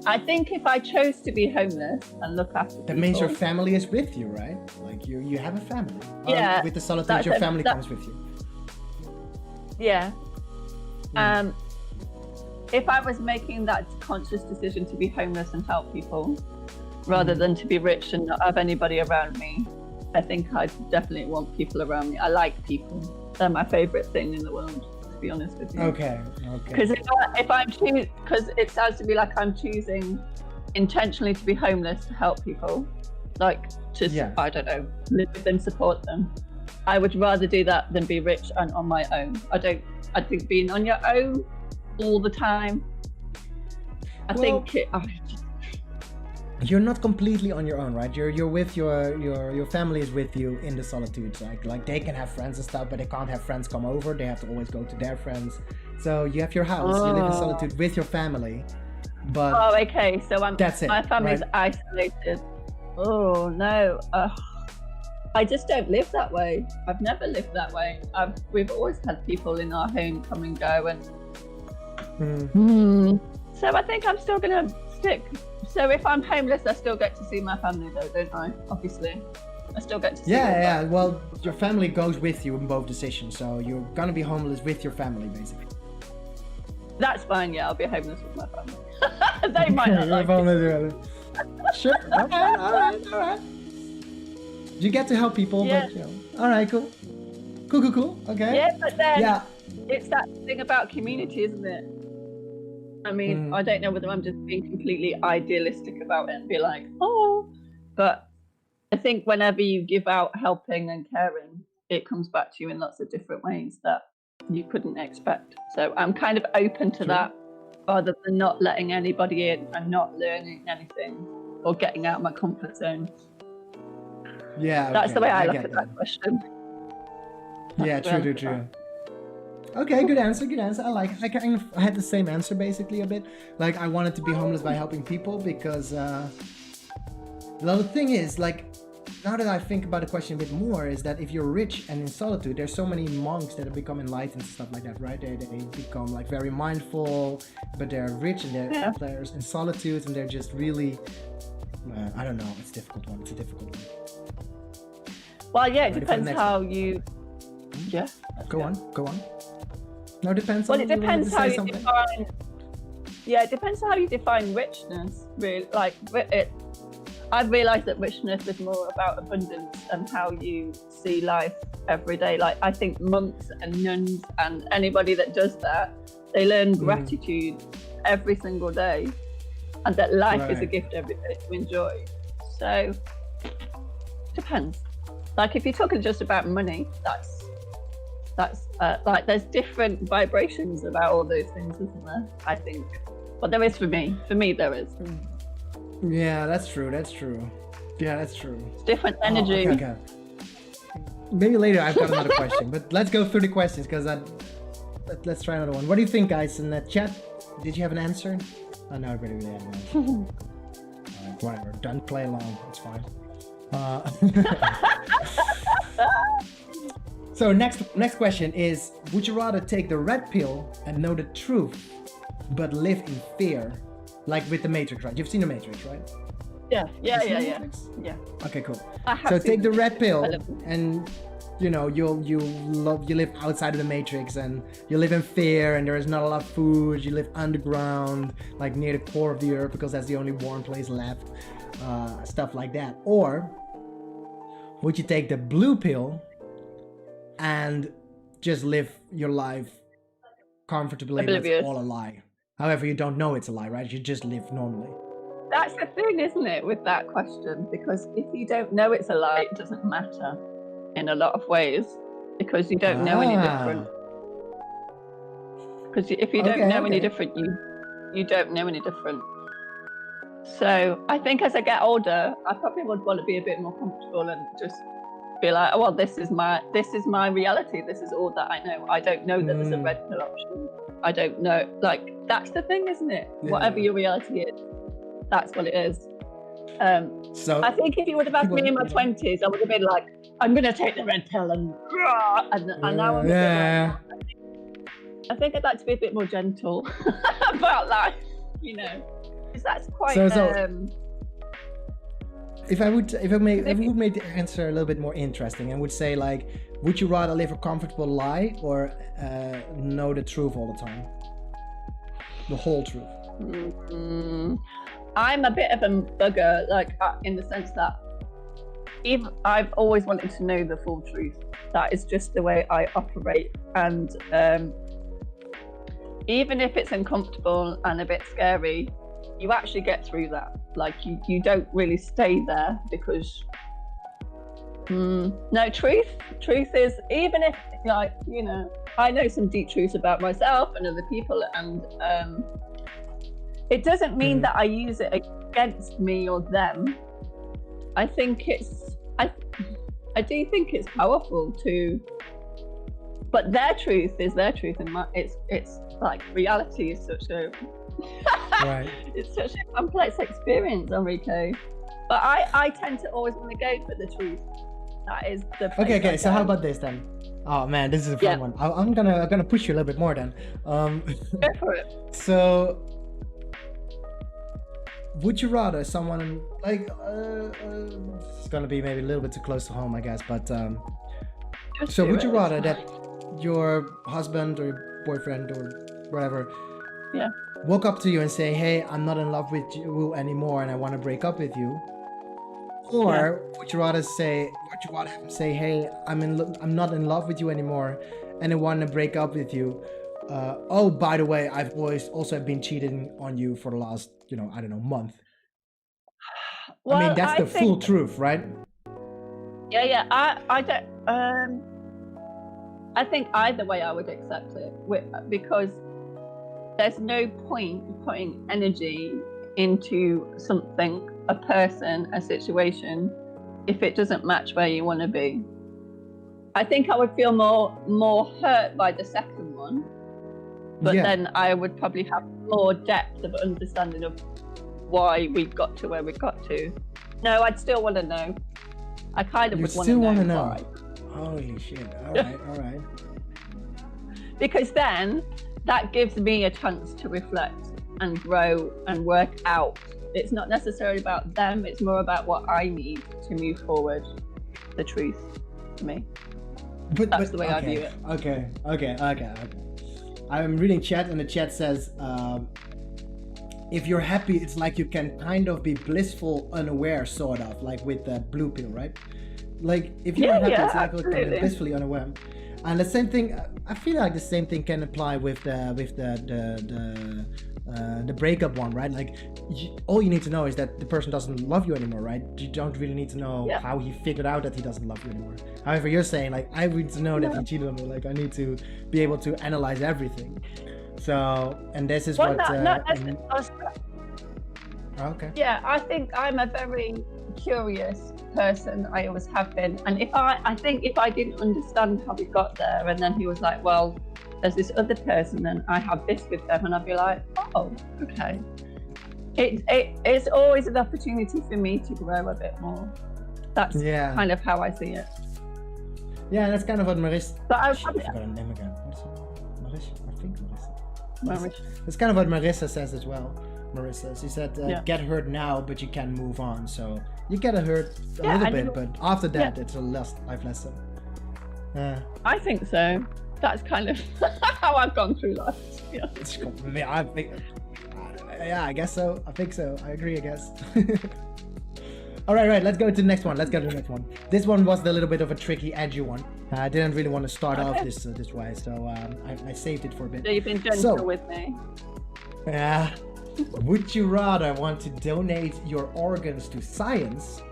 I think if I chose to be homeless and look after That people, means your family is with you, right? Like you have a family. Yeah, With the solitude, your family comes with you. yeah. If I was making that conscious decision to be homeless and help people, rather than to be rich and not have anybody around me, I think I definitely want people around me. I like people. They're my favorite thing in the world, to be honest with you. Okay. Because if I'm choosing, because it sounds to me like I'm choosing intentionally to be homeless to help people, like to, I don't know, live with them, support them. I would rather do that than be rich and on my own. I think being on your own all the time, you're not completely on your own, right? You're with your family is with you in the solitude. Like they can have friends and stuff, but they can't have friends come over. They have to always go to their friends. So you have your house. You live in solitude with your family. But okay. So that's it. My family's right? isolated. Oh no. I just don't live that way. I've never lived that way. We've always had people in our home come and go, and so I think I'm still gonna stick. So if I'm homeless, I still get to see my family, though, don't I? Obviously, I still get to see. Yeah. Well, your family goes with you in both decisions, so you're gonna be homeless with your family, basically. That's fine. Yeah, I'll be homeless with my family. They might not like it. Sure. Okay. All right. You get to help people, but all right, cool. Okay. Yeah, but then it's that thing about community, isn't it? I mean, I don't know whether I'm just being completely idealistic about it and be like, but I think whenever you give out helping and caring, it comes back to you in lots of different ways that you couldn't expect. So I'm kind of open to that, rather than not letting anybody in and not learning anything or getting out of my comfort zone. Yeah, that's the way I look at that question. True. Okay, good answer. I had the same answer basically a bit. Like I wanted to be homeless by helping people because the thing is, like, now that I think about the question a bit more, is that if you're rich and in solitude, there's so many monks that have become enlightened and stuff like that, right? They become like very mindful, but they're rich and they're in solitude and they're just really I don't know. It's a difficult one. Well, yeah, it depends how you. Yeah. Go on. No, it depends. Well, it depends how you define. Yeah, it depends how you define richness. Really, like I've realised that richness is more about abundance and how you see life every day. Like I think monks and nuns and anybody that does that, they learn gratitude every single day, and that life is a gift every day to enjoy. So depends. Like if you're talking just about money, that's like there's different vibrations about all those things, isn't there? I think. Well, there is for me. For me, there is. Yeah, that's true. Yeah, that's true. It's different energy. Okay. Maybe later I've got another question, but let's go through the questions because let's try another one. What do you think, guys, in the chat? Did you have an answer? Oh, no, everybody really had an answer. Alright, whatever. Don't play along. It's fine. So next question is: would you rather take the red pill and know the truth, but live in fear, like with the Matrix, right? You've seen the Matrix, right? Yeah. Okay, cool. So take the red pill, and you know you live outside of the Matrix, and you live in fear, and there is not a lot of food. You live underground, like near the core of the earth, because that's the only warm place left. Stuff like that. Or would you take the blue pill and just live your life comfortably? That's all a lie. However, you don't know it's a lie, right? You just live normally. That's the thing, isn't it, with that question? Because if you don't know it's a lie, it doesn't matter in a lot of ways, because you don't know any different. Because if you don't know any different, you don't know any different. So I think as I get older, I probably would want to be a bit more comfortable and just be like, oh, well, this is my reality. This is all that I know. I don't know that there's a red pill option. I don't know. Like, that's the thing, isn't it? Yeah. Whatever your reality is, that's what it is. So I think if you would have asked me in my 20s, I would have been like, I'm going to take the red pill and now I'm a bit like, I think I'd like to be a bit more gentle about life, you know, because that's quite. If I would make the answer a little bit more interesting and would say, like, would you rather live a comfortable lie or know the truth all the time, the whole truth? I'm a bit of a bugger, like in the sense that I've always wanted to know the full truth. That is just the way I operate, and even if it's uncomfortable and a bit scary, you actually get through that. Like you don't really stay there because no, truth is, even if, like, you know, I know some deep truths about myself and other people, and it doesn't mean that I use it against me or them. I think I do think it's powerful to, but their truth is their truth, and it's like reality is such a right. It's such a complex experience, Enrique. But I tend to always want to go for the truth. That is the okay. So how about this then? Oh man, this is a fun one. I'm gonna push you a little bit more then. Go for it. So, would you rather someone like it's gonna be maybe a little bit too close to home, I guess, but so would you rather that your husband or boyfriend or whatever walk up to you and say, hey, I'm not in love with you anymore and I want to break up with you? Or would you rather have him say, hey, I'm not in love with you anymore and I want to break up with you. Oh, by the way, I've always also been cheating on you for the last, I don't know, month. Well, I mean, that's the full truth, right? Yeah. I don't. I think either way I would accept it, because there's no point putting energy into something, a person, a situation, if it doesn't match where you want to be. I think I would feel more hurt by the second one, but then I would probably have more depth of understanding of why we got to where we got to. No, I'd still want to know. I kind of would want to know. You still want to know? Why. Holy shit! All right. Because then that gives me a chance to reflect and grow and work out. It's not necessarily about them, it's more about what I need to move forward. The truth to me. That's the way I view it. Okay. I'm reading chat and the chat says, if you're happy, it's like you can kind of be blissful, unaware, sort of, like with the blue pill, right? Like if you're happy, it's like you can be blissfully unaware. And the same thing, I feel like the same thing can apply with the breakup one, right? Like all you need to know is that the person doesn't love you anymore, right? You don't really need to know how he figured out that he doesn't love you anymore. However, you're saying, like, I need to know that he cheated on me. Like, I need to be able to analyze everything. So, and this is okay. Yeah, I think I'm a very curious person. I always have been. And I think if I didn't understand how we got there, and then he was like, well, there's this other person and I have this with them, and I'd be like, oh, okay. It's always an opportunity for me to grow a bit more. That's kind of how I see it. Yeah, that's kind of what Marissa. But I forgot her name again. Marissa? I think Marissa. That's kind of what Marissa says as well. Marissa, she said, get hurt now, but you can move on. So you get hurt a little bit, but after that, it's a life lesson. I think so. That's kind of how I've gone through life. Yeah. I guess so. I think so. I agree, I guess. All right. Let's go to the next one. This one was the little bit of a tricky, edgy one. I didn't really want to start off this way, so I saved it for a bit. So you've been gentle with me. Yeah. Would you rather want to donate your organs to science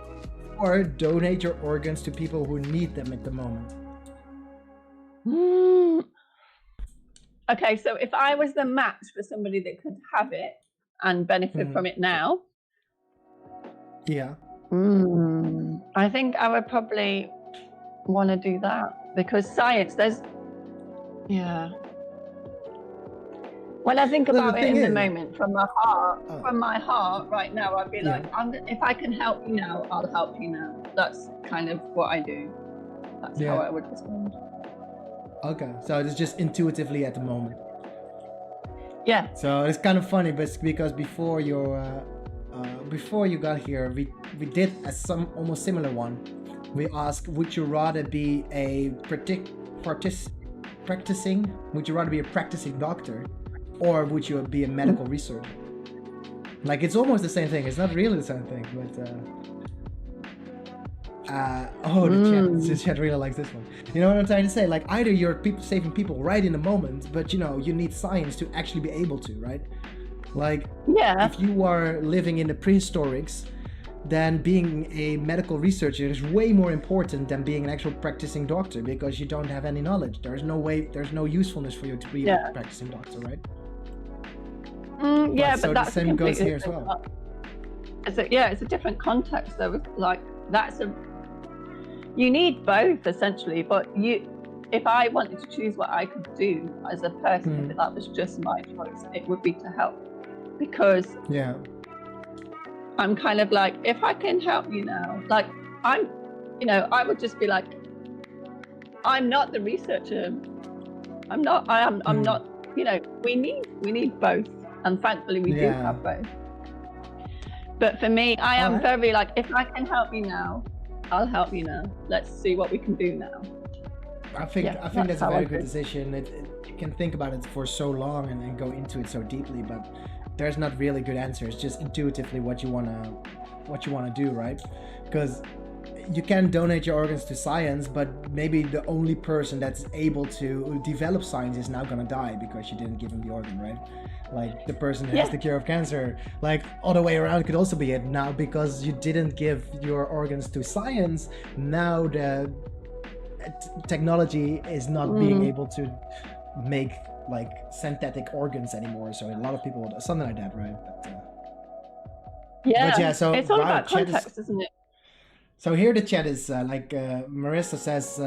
or donate your organs to people who need them at the moment? Okay, so if I was the match for somebody that could have it and benefit from it now, Yeah. I think I would probably want to do that because science, yeah. When I think Well, the about it thing in the is- moment, from my heart right now, I'd be like, if I can help you now, I'll help you now. That's kind of what I do. That's how I would respond. Okay, so it's just intuitively at the moment. Yeah. So it's kind of funny, but because before you got here, we did some almost similar one. We asked, would you rather be a practicing? Would you rather be a practicing doctor, or would you be a medical researcher? Like, it's almost the same thing. It's not really the same thing, but the chat really likes this one. You know what I'm trying to say? Like, either you're saving people right in the moment, but you need science to actually be able to, right? Like, if you are living in the prehistorics, then being a medical researcher is way more important than being an actual practicing doctor, because you don't have any knowledge. There's no usefulness for you to be a practicing doctor, right? But so that's the same goes here as well. It's a different context though. Like, you need both essentially, but if I wanted to choose what I could do as a person, if that was just my choice, it would be to help, because I'm kind of like, if I can help you now, like I would just be like, I'm not the researcher. I'm not. We need both, and thankfully we do have both. But for me, I am very like, if I can help you now, I'll help you now. Let's see what we can do now. I think that's a very good decision. You can think about it for so long and go into it so deeply, but there's not really good answers. Just intuitively what you wanna do, right? Because you can donate your organs to science, but maybe the only person that's able to develop science is now gonna die because you didn't give him the organ, right? Like, the person who has the cure of cancer, like, all the way around could also be it. Now, because you didn't give your organs to science, now the technology is not being able to make like synthetic organs anymore. So a lot of people, something like that, right? So it's all about context, isn't it? So here the chat is Marissa says,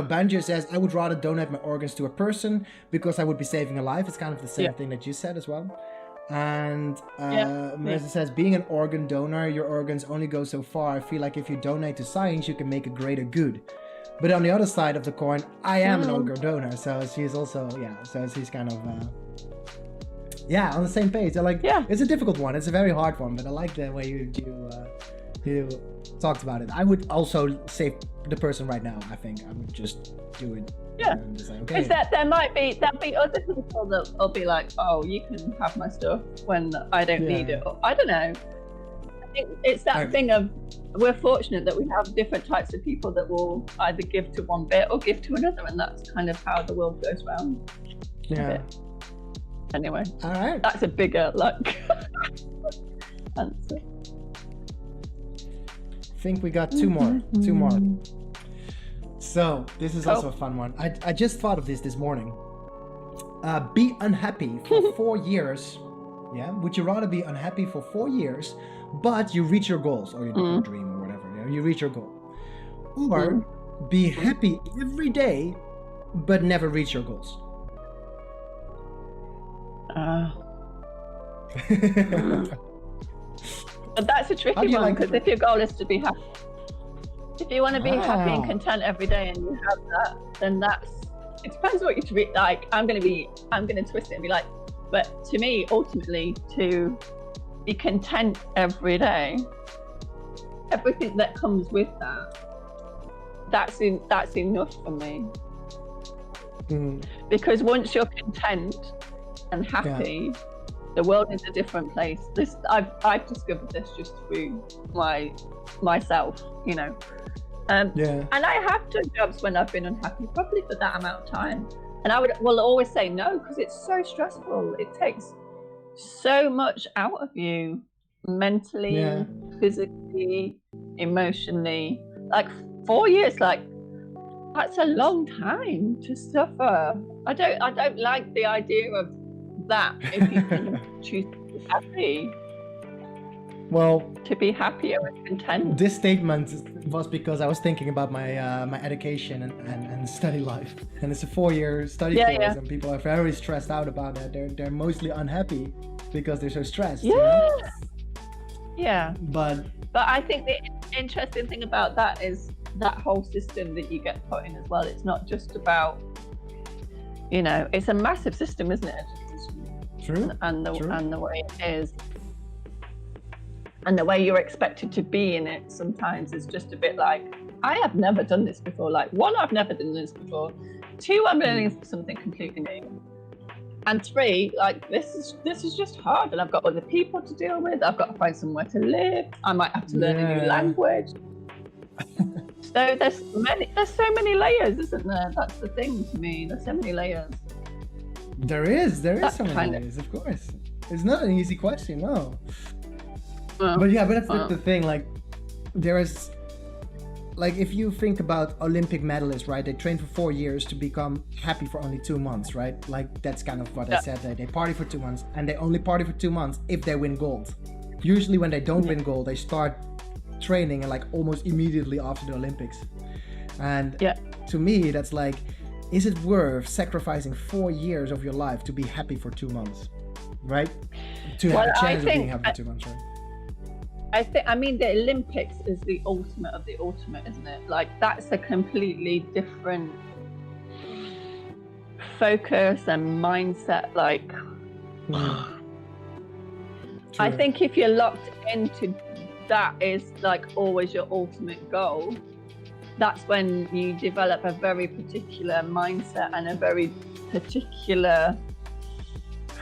Banjo says, I would rather donate my organs to a person because I would be saving a life. It's kind of the same thing that you said as well. And Marissa says, being an organ donor, your organs only go so far. I feel like if you donate to science, you can make a greater good. But on the other side of the coin, I am an organ donor. So she's also, so she's kind of, on the same page. It's a difficult one. It's a very hard one, but I like the way you talked about it. I would also save the person right now. I think I would just do it. And just say, okay. Is that there'll be other people that will be like, oh, you can have my stuff when I don't need it. Or, I don't know. I think it's that thing of, we're fortunate that we have different types of people that will either give to one bit or give to another, and that's kind of how the world goes round. Anyway, all right, that's a bigger answer. I think we got two more. So this is also a fun one. I just thought of this morning. Be unhappy for 4 years. Yeah, would you rather be unhappy for 4 years, but you reach your goals, or your dream, or whatever? You reach your goal, or be happy every day, but never reach your goals? But that's a tricky one, because if your goal is to be happy, if you want to be happy and content every day and you have that, then it depends what you treat. Like, I'm going to twist it and be like, but to me, ultimately, to be content every day, everything that comes with that's enough for me. Because once you're content and happy, the world is a different place. I've discovered this just through myself, and I have done jobs when I've been unhappy, probably for that amount of time, and I will always say no, because it's so stressful. It takes so much out of you, mentally, physically, emotionally. Like 4 years, that's a long time to suffer. I don't like the idea of that if you can choose to be happy. Well, to be happier and content. this statement was because I was thinking about my education and study life, and it's a 4-year study Yeah, course, yeah. and people are very stressed out about that. They're mostly unhappy because they're so stressed. Yeah. Yeah. But I think the interesting thing about that is that whole system that you get put in as well. It's not just about, it's a massive system, isn't it? Education. true. And the True. and the way it is, and the way you're expected to be in it sometimes is just a bit like, I have never done this before. Like, one, I've never done this before. 2, I'm learning something completely new. And 3, like, this is just hard, and I've got other people to deal with. I've got to find somewhere to live. I might have to learn a new language. So there's so many layers, isn't there? That's the thing to me. There's so many layers. There is That so many kind of- ways, of course. It's not an easy question, no. Well, But yeah, but that's the thing. Like, there is, like, if you think about Olympic medalists, right? They train for 4 years to become happy for only 2 months, right? Like, that's kind of what I said. They party for 2 months, and they only party for 2 months if they win gold. Usually, when they don't win gold, they start training and like almost immediately after the Olympics. And to me, that's like, is it worth sacrificing 4 years of your life to be happy for 2 months, right? To have a chance of being happy for 2 months, right? I mean, the Olympics is the ultimate of the ultimate, isn't it? Like, that's a completely different focus and mindset. Like, I think if you're locked into that is like always your ultimate goal, that's when you develop a very particular mindset and a very particular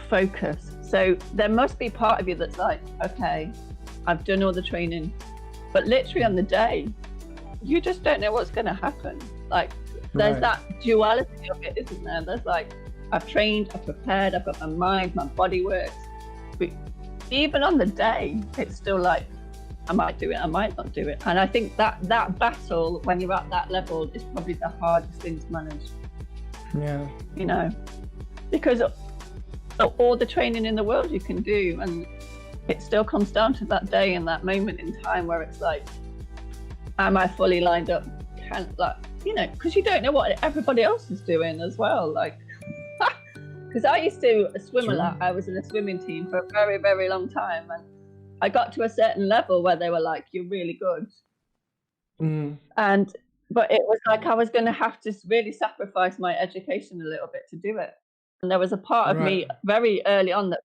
focus. So there must be part of you that's like, okay, I've done all the training, but literally on the day, you just don't know what's going to happen. Like, there's that duality of it, isn't there? There's like, I've trained, I've prepared, I've got my mind, my body works. But even on the day, it's still like, I might do it, I might not do it. And I think that battle, when you're at that level, is probably the hardest thing to manage. Yeah. You know, because all the training in the world you can do, and it still comes down to that day and that moment in time where it's like, am I fully lined up? Because you don't know what everybody else is doing as well. Like, because I used to swim a lot. I was in a swimming team for a very, very long time, and I got to a certain level where they were like, "You're really good," but it was like I was going to have to really sacrifice my education a little bit to do it. And there was a part of me very early on that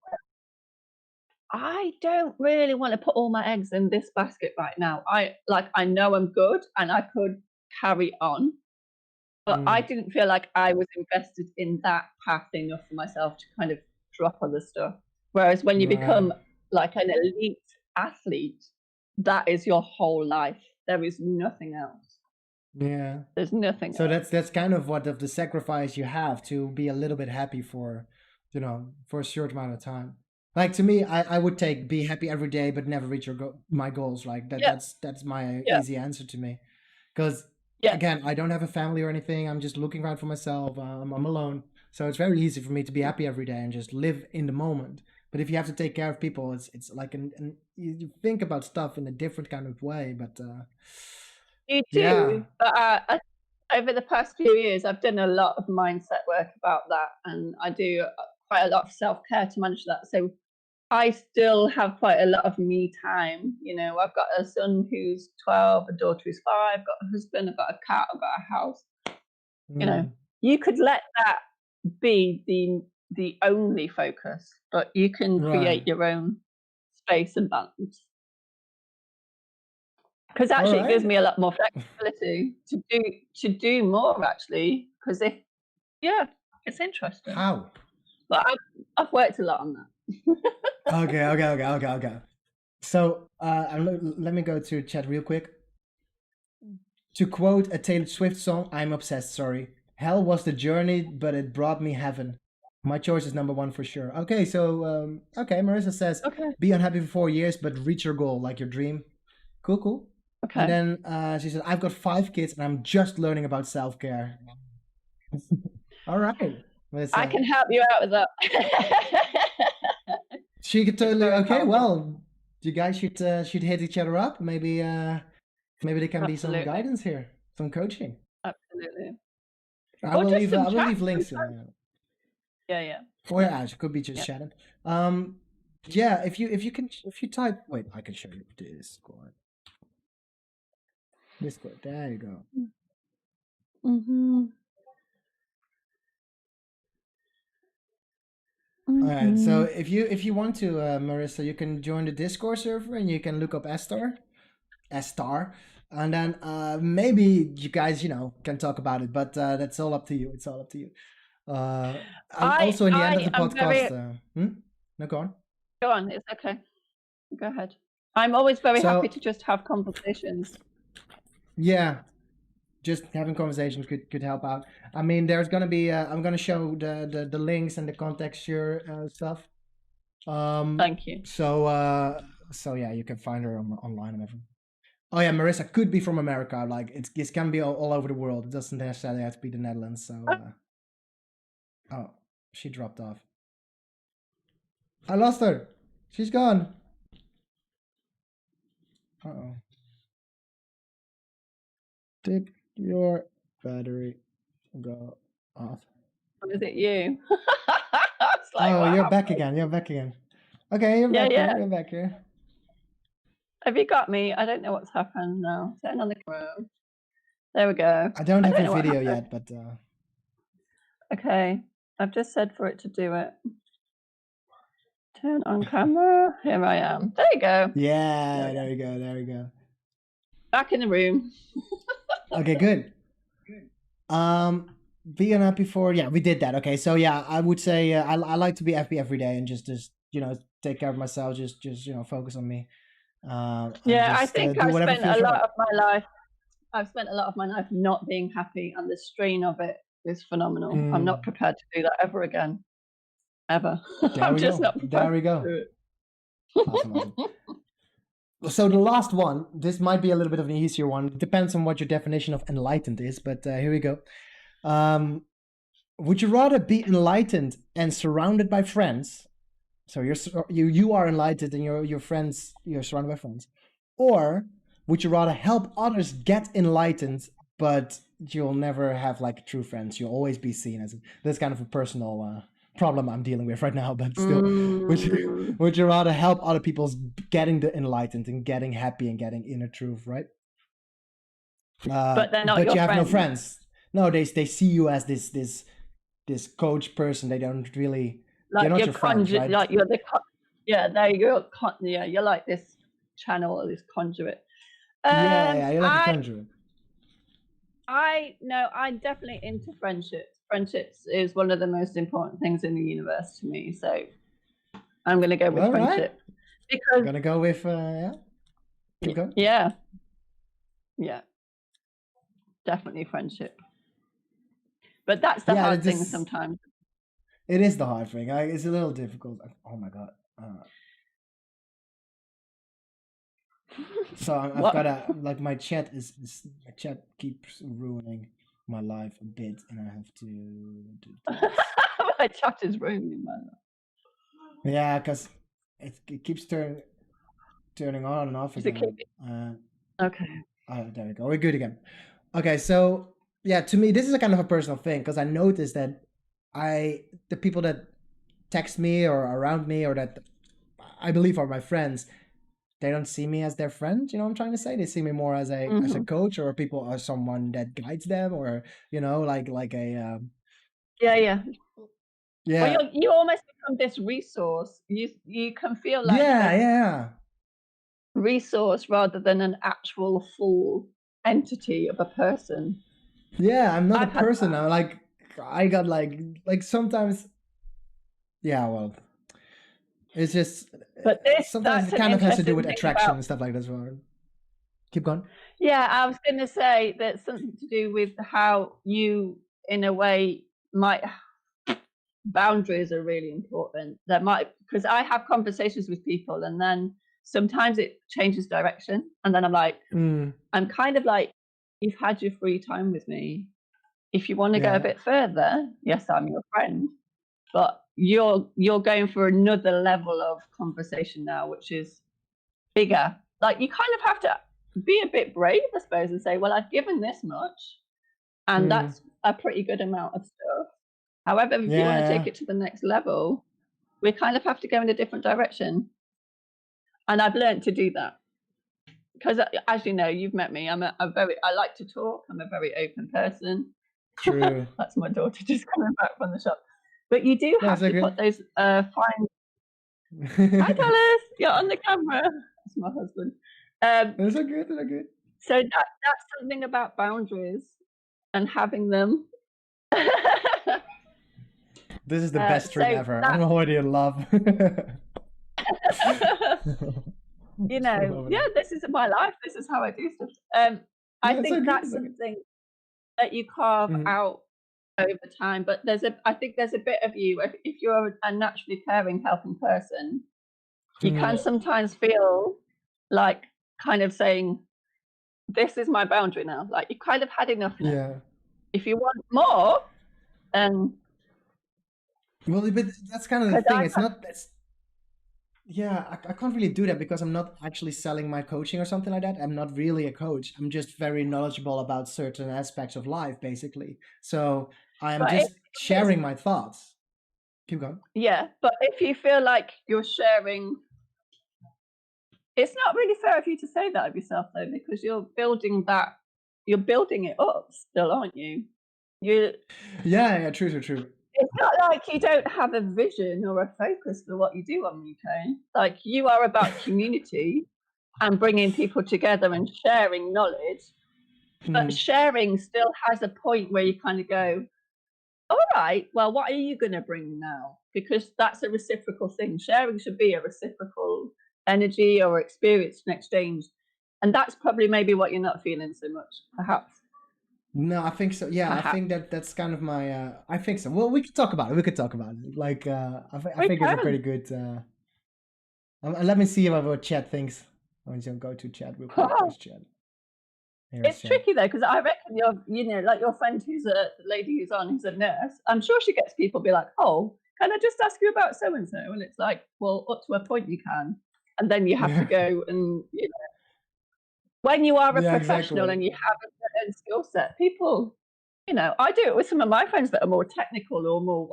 I don't really want to put all my eggs in this basket right now. I know I'm good and I could carry on, but I didn't feel like I was invested in that path enough for myself to kind of drop other stuff. Whereas when you become like an elite athlete, that is your whole life. There is nothing else. Yeah. There's nothing So else. that's kind of what of the sacrifice you have to be a little bit happy for, for a short amount of time. Like, to me, I would take be happy every day but never reach my goals. Like that's my easy answer to me. Because again, I don't have a family or anything. I'm just looking around for myself. I'm alone. So it's very easy for me to be happy every day and just live in the moment. But if you have to take care of people, it's like you think about stuff in a different kind of way. But you do. But over the past few years, I've done a lot of mindset work about that, and I do quite a lot of self-care to manage that. So I still have quite a lot of me time. I've got a son who's 12, a daughter who's 5, I've got a husband, I've got a cat, I've got a house. You could let that be the only focus, but you can create your own space and balance. Because actually, it gives me a lot more flexibility to do more. Actually, because it's interesting. How? But I've worked a lot on that. Okay. So let me go to chat real quick. To quote a Taylor Swift song, I'm obsessed, sorry. Hell was the journey, but it brought me heaven. My choice is number 1 for sure. Okay, so, Marissa says, be unhappy for 4 years, but reach your goal, like your dream. Cool. Okay. And then she said, I've got 5 kids and I'm just learning about self-care. All right. I can help you out with that. She could totally, well, you guys should hit each other up. Maybe maybe there can be some Absolutely. guidance here, some coaching. Absolutely. I Or will just leave some I will chat. leave links. Yeah, yeah. Or yeah, it could be just Yeah. chatting. Yeah, if you type, wait, I can show you Discord. Discord. There you go. Mm-hmm. All right. So if you want to, Marissa, you can join the Discord server and you can look up Esther, and then maybe you guys can talk about it. But that's all up to you. It's all up to you. And also in the end of the I'm podcast. very. No, go on. Go on. It's okay. Go ahead. I'm always very happy So to just have conversations. yeah, just having conversations could help out. I mean, there's gonna be I'm gonna show the links and the contexture stuff. Thank you. So yeah, you can find her online and everything. Oh yeah, Marissa could be from America. Like it can be all over the world. It doesn't necessarily have to be the Netherlands. So oh, she dropped off. I lost her. She's gone. Uh-oh. Did your battery go off? Or is it you? It's like, Oh, what you're back happened? again. You're back again. Okay, you're Yeah, back yeah. here. You're back here. Have you got me? I don't know what's happened now. Turn on the camera. There we go. I don't have know your what video happened. yet, but Okay. I've just said for it to do it. Turn on camera. Here I am. There you go. yeah, there you go. There you go. Back in the room. Okay, good. Being happy for we did that. Okay, so yeah, I would say I like to be happy every day and just take care of myself. Just focus on me. And Yeah, I just think do I've whatever spent feels a right. lot of my life. I've spent a lot of my life not being happy, and the strain of it is phenomenal. I'm not prepared to do that ever again. Ever. There I'm we just go. not prepared There we to go. do it. Awesome. So the last one, this might be a little bit of an easier one. It depends on what your definition of enlightened is, but here we go. Would you rather be enlightened and surrounded by friends? So you are enlightened and your friends, you're surrounded by friends, or would you rather help others get enlightened, but you'll never have like true friends? You'll always be seen as that's kind of a personal problem I'm dealing with right now. But still, would you rather help other people's getting the enlightened and getting happy and getting inner truth, right? But they're not but your you have no friends. friends. No, they see you as this coach person. They don't really. Like they're not you're your friends, right? like you're the yeah, there you go. Yeah, you're like this channel or this conduit. Yeah, you're like a conjurer. I'm definitely into friendships. Friendships is one of the most important things in the universe to me. So I'm going to go with friendship. Right. Because I'm gonna go with Keep going. Yeah, definitely friendship. But that's the hard thing sometimes. It is the hard thing. It's a little difficult. Oh my god. So I've got my chat my chat keeps ruining my life a bit, and I have to. My chat is ruining my life. Yeah, because it keeps turning on and off again. Okay. There we go. We're good again. Okay, so yeah, to me this is a kind of a personal thing because I noticed that the people that text me or around me or that I believe are my friends, they don't see me as their friend. You know what I'm trying to say? They see me more as a coach or people or someone that guides them or like a yeah. Well, you almost become this resource. You can feel like resource rather than an actual full entity of a person. Yeah, I'm not a person. I'm like I got like sometimes. Yeah, well, it's just. But sometimes it kind of has to do with attraction and stuff like that as well. Keep going. Yeah, I was going to say that's something to do with how you, in a way, might. Boundaries are really important. Because I have conversations with people and then sometimes it changes direction and then I'm like, I'm kind of like, you've had your free time with me. If you want to go a bit further, yes, I'm your friend, but you're going for another level of conversation now, which is bigger. Like you kind of have to be a bit brave, I suppose, and say, well, I've given this much, and that's a pretty good amount of stuff. However, if you want to take it to the next level, we kind of have to go in a different direction. And I've learned to do that. Because as you know, you've met me. I like to talk. I'm a very open person. True. That's my daughter just coming back from the shop. But you do have to put those fine. Hi, Dallas. You're on the camera. That's my husband. Those are good. Those are good. So that's something about boundaries and having them. This is the best trip ever. I'm already in love. You know, yeah, this is my life. This is how I do stuff. I think that's something that you carve out over time. But I think there's a bit of you, if you're a naturally caring, helping person, you can sometimes feel like kind of saying, this is my boundary now. Like you kind of had enough now. Yeah. If you want more, well, but that's kind of the thing. It's not. Yeah, I can't really do that because I'm not actually selling my coaching or something like that. I'm not really a coach. I'm just very knowledgeable about certain aspects of life, basically. So I am just sharing my thoughts. Keep going. Yeah, but if you feel like you're sharing, it's not really fair of you to say that of yourself, though, because you're building it up still, aren't you? Yeah, true. It's not like you don't have a vision or a focus for what you do on UK. Like you are about community and bringing people together and sharing knowledge. But sharing still has a point where you kind of go, all right, well, what are you going to bring now? Because that's a reciprocal thing. Sharing should be a reciprocal energy or experience and exchange. And that's probably maybe what you're not feeling so much, perhaps. No, I think so. Yeah, perhaps. I think that's kind of my. I think so. Well, we could talk about it. Like, I think it's a pretty good. Let me see what our chat thinks. I'm just gonna go to chat real quick. Chat. It's tricky though, because I reckon like your friend who's the lady who's a nurse. I'm sure she gets people be like, "Oh, can I just ask you about so and so?" And it's like, well, up to a point you can, and then you have to go and when you are a professional and you have a certain skill set, people, I do it with some of my friends that are more technical or more.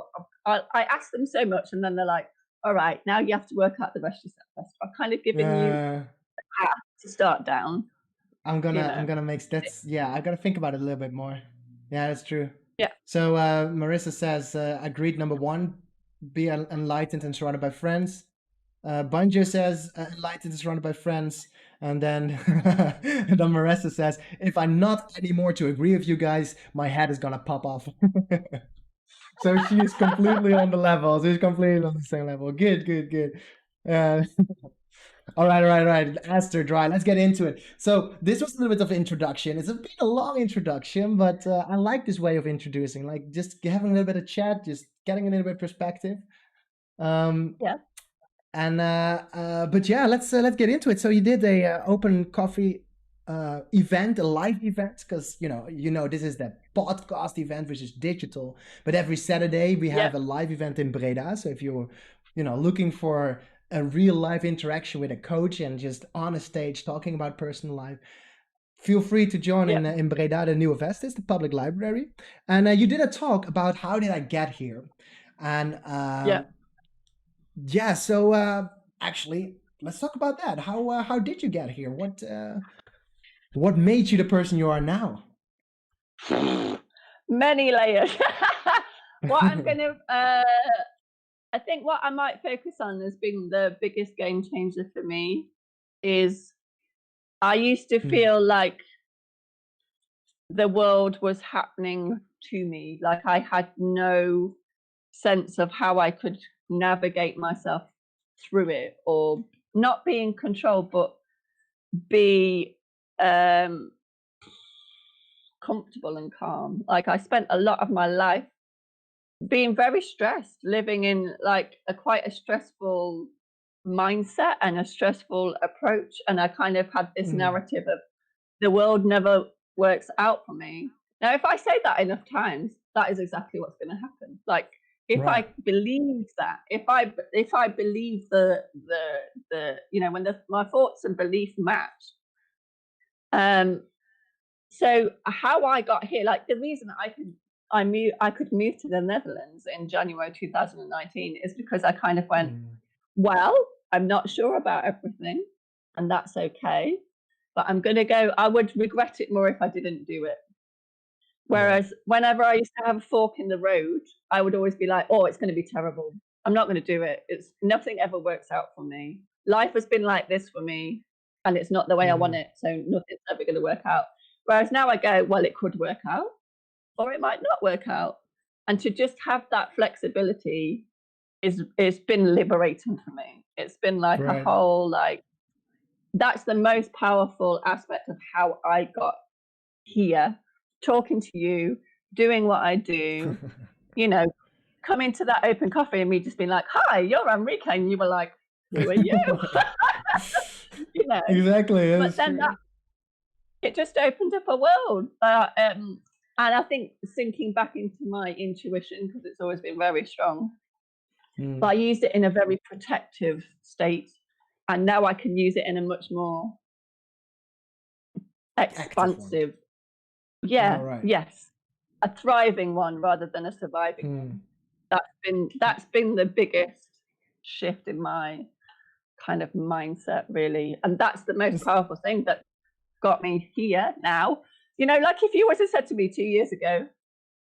I ask them so much, and then they're like, "All right, now you have to work out the rest yourself." I've kind of given you a path to start down. I'm gonna make that's I gotta think about it a little bit more. Yeah, that's true. Yeah. So Marissa says, agreed. Number 1, be enlightened and surrounded by friends. Banjo says, enlightened and surrounded by friends. And then and then Marissa says, if I'm not anymore to agree with you guys, my head is gonna pop off. So she is completely on the level. She's completely on the same level. Good. All right. Esther, dry. Let's get into it. So this was a little bit of introduction. It's been a long introduction, but I like this way of introducing, like just having a little bit of chat, just getting a little bit of perspective. Yeah. And but yeah, let's get into it. So you did a open coffee event, a live event, because you know this is the podcast event, which is digital. But every Saturday we have a live event in Breda. So if you're looking for a real life interaction with a coach and just on a stage talking about personal life, feel free to join in Breda, the Nieuwe Vestis, the public library. And you did a talk about how did I get here, and so actually let's talk about that. How did you get here? What made you the person you are now? Many layers. What I'm gonna I think what I might focus on as being the biggest game changer for me is I used to feel like the world was happening to me. Like I had no sense of how I could navigate myself through it, or not be in control, but be comfortable and calm. Like I spent a lot of my life being very stressed, living in like quite a stressful mindset and a stressful approach. And I kind of had this narrative of the world never works out for me. Now, if I say that enough times, that is exactly what's going to happen. Like if I Right. believe that, if I believe the when my thoughts and belief match. So how I got here, like the reason I could move to the Netherlands in January 2019 is because I kind of went, well, I'm not sure about everything, and that's okay, but I'm gonna go. I would regret it more if I didn't do it. Whereas whenever I used to have a fork in the road, I would always be like, oh, it's going to be terrible. I'm not going to do it. It's nothing ever works out for me. Life has been like this for me, and it's not the way I want it. So nothing's ever going to work out. Whereas now I go, well, it could work out, or it might not work out. And to just have that flexibility it's been liberating for me. It's been like a whole that's the most powerful aspect of how I got here, talking to you, doing what I do, coming to that open coffee and me just being like, hi, you're Enrique. And you were like, who are you? Exactly. But then it just opened up a world. And I think sinking back into my intuition, because it's always been very strong, but I used it in a very protective state. And now I can use it in a much more expansive. Yes. A thriving one rather than a surviving one. That's been the biggest shift in my kind of mindset, really. And that's the most powerful thing that got me here now. Like if you were to said to me 2 years ago,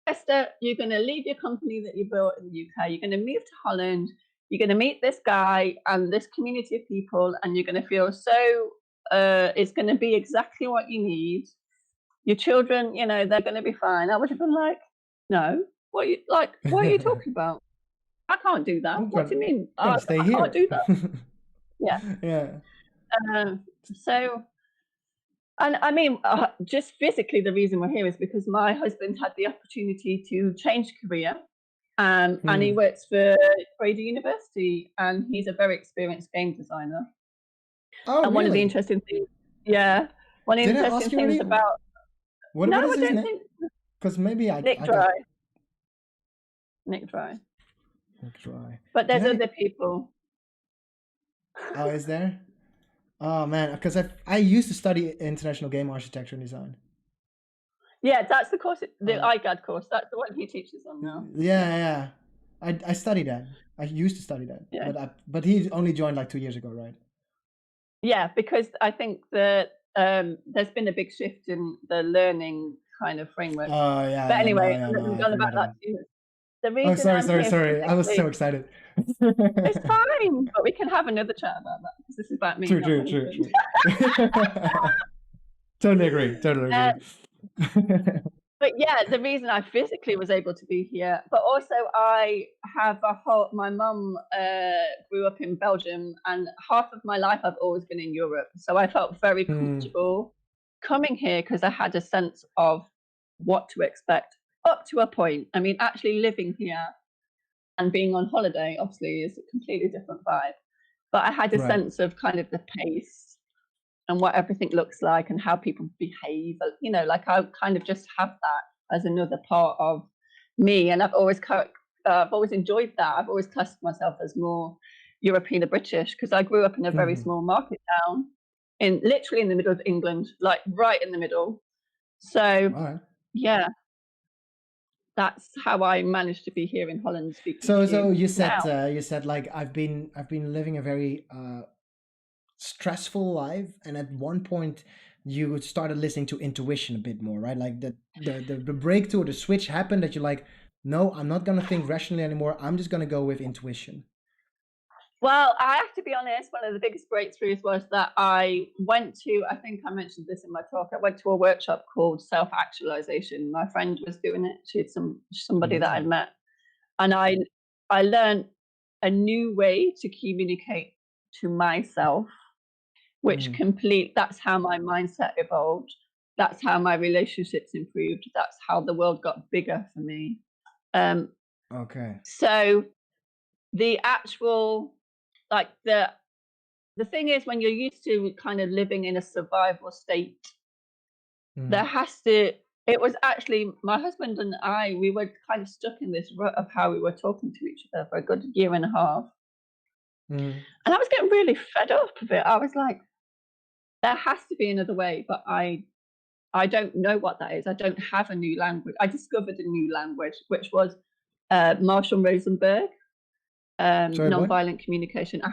Esther, you're going to leave your company that you built in the UK, you're going to move to Holland, you're going to meet this guy and this community of people, and you're going to feel so it's going to be exactly what you need. Your children, they're going to be fine. I would have been like, no, what are you talking about? I can't do that. What do you mean? I can't do that. Yeah. So, and I mean, just physically, the reason we're here is because my husband had the opportunity to change career, and he works for Prada University, and he's a very experienced game designer. Oh, and one of the interesting things, one of the interesting things about what is his name? Because maybe Nick Dry. But there's other people. Oh, is there? Oh man, because I used to study international game architecture and design. Yeah, that's the course, the IGAD course. That's the one he teaches on now. Yeah. I studied that. I used to study that. Yeah. But he only joined like 2 years ago, right? Yeah, because I think that there's been a big shift in the learning kind of framework. Oh yeah. But anyway, I'm gone about that too much. The reason sorry. I was so excited. It's fine, but we can have another chat about that because this is about me. True. Totally agree. But yeah, the reason I physically was able to be here, but also I have my mum grew up in Belgium, and half of my life I've always been in Europe. So I felt very comfortable coming here because I had a sense of what to expect up to a point. I mean, actually living here and being on holiday obviously is a completely different vibe. But I had a sense of kind of the pace and what everything looks like and how people behave. Like I kind of just have that as another part of me. And I've always enjoyed that. I've always classed myself as more European or British because I grew up in a very small market town literally in the middle of England, like right in the middle. So yeah, that's how I managed to be here in Holland speaking. So you said like I've been living a very stressful life, and at one point you started listening to intuition a bit more, right? Like the breakthrough, the switch happened that you're like, no, I'm not gonna think rationally anymore. I'm just gonna go with intuition. Well, I have to be honest, one of the biggest breakthroughs was that I think I mentioned this in my talk, I went to a workshop called Self-Actualization. My friend was doing it. She had somebody that I'd met. And I learned a new way to communicate to myself, which that's how my mindset evolved. That's how my relationships improved. That's how the world got bigger for me. Okay. So the actual, like the thing is, when you're used to kind of living in a survival state, there has to it was actually my husband and I, we were kind of stuck in this rut of how we were talking to each other for a good year and a half. Mm. And I was getting really fed up of it. I was like, there has to be another way, but I don't know what that is. I don't have a new language. I discovered a new language, which was Marshall Rosenberg, Sorry, what? nonviolent communication. I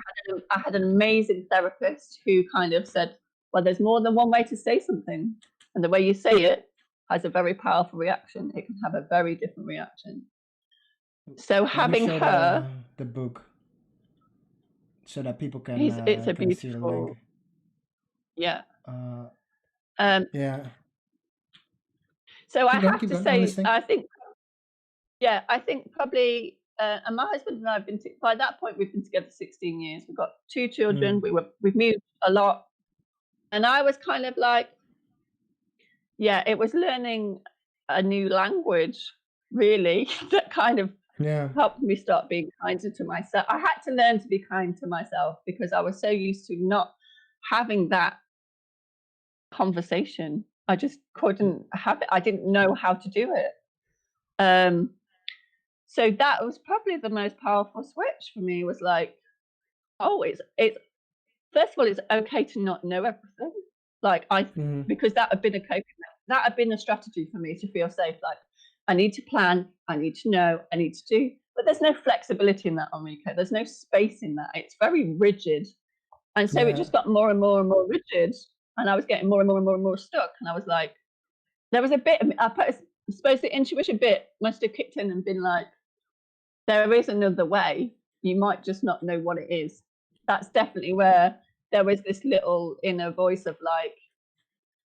had an amazing therapist who kind of said, well, there's more than one way to say something. And the way you say it has a very powerful reaction. It can have a very different reaction. So Let me having show her, the book so that people can it's a can see the link. beautiful, yeah. Yeah. So I have Keep to going. I'm say, listening. I think probably, and my husband and I have been, by that point, we've been together 16 years. We've got 2 children. We've moved a lot. And I was kind of like, yeah, it was learning a new language, really, that kind of helped me start being kinder to myself. I had to learn to be kind to myself because I was so used to not having that conversation. I just couldn't have it. I didn't know how to do it. So that was probably the most powerful switch for me, was like, oh, it's first of all, it's okay to not know everything. Like because that had been a strategy for me to feel safe. Like, I need to plan, I need to know, I need to do, but there's no flexibility in that, Enrico. There's no space in that. It's very rigid. And so it just got more and more and more rigid. And I was getting more and more and more and more stuck. And I was like, there was a bit, I suppose the intuition bit must have kicked in and been like, there is another way. You might just not know what it is. That's definitely where there was this little inner voice of like,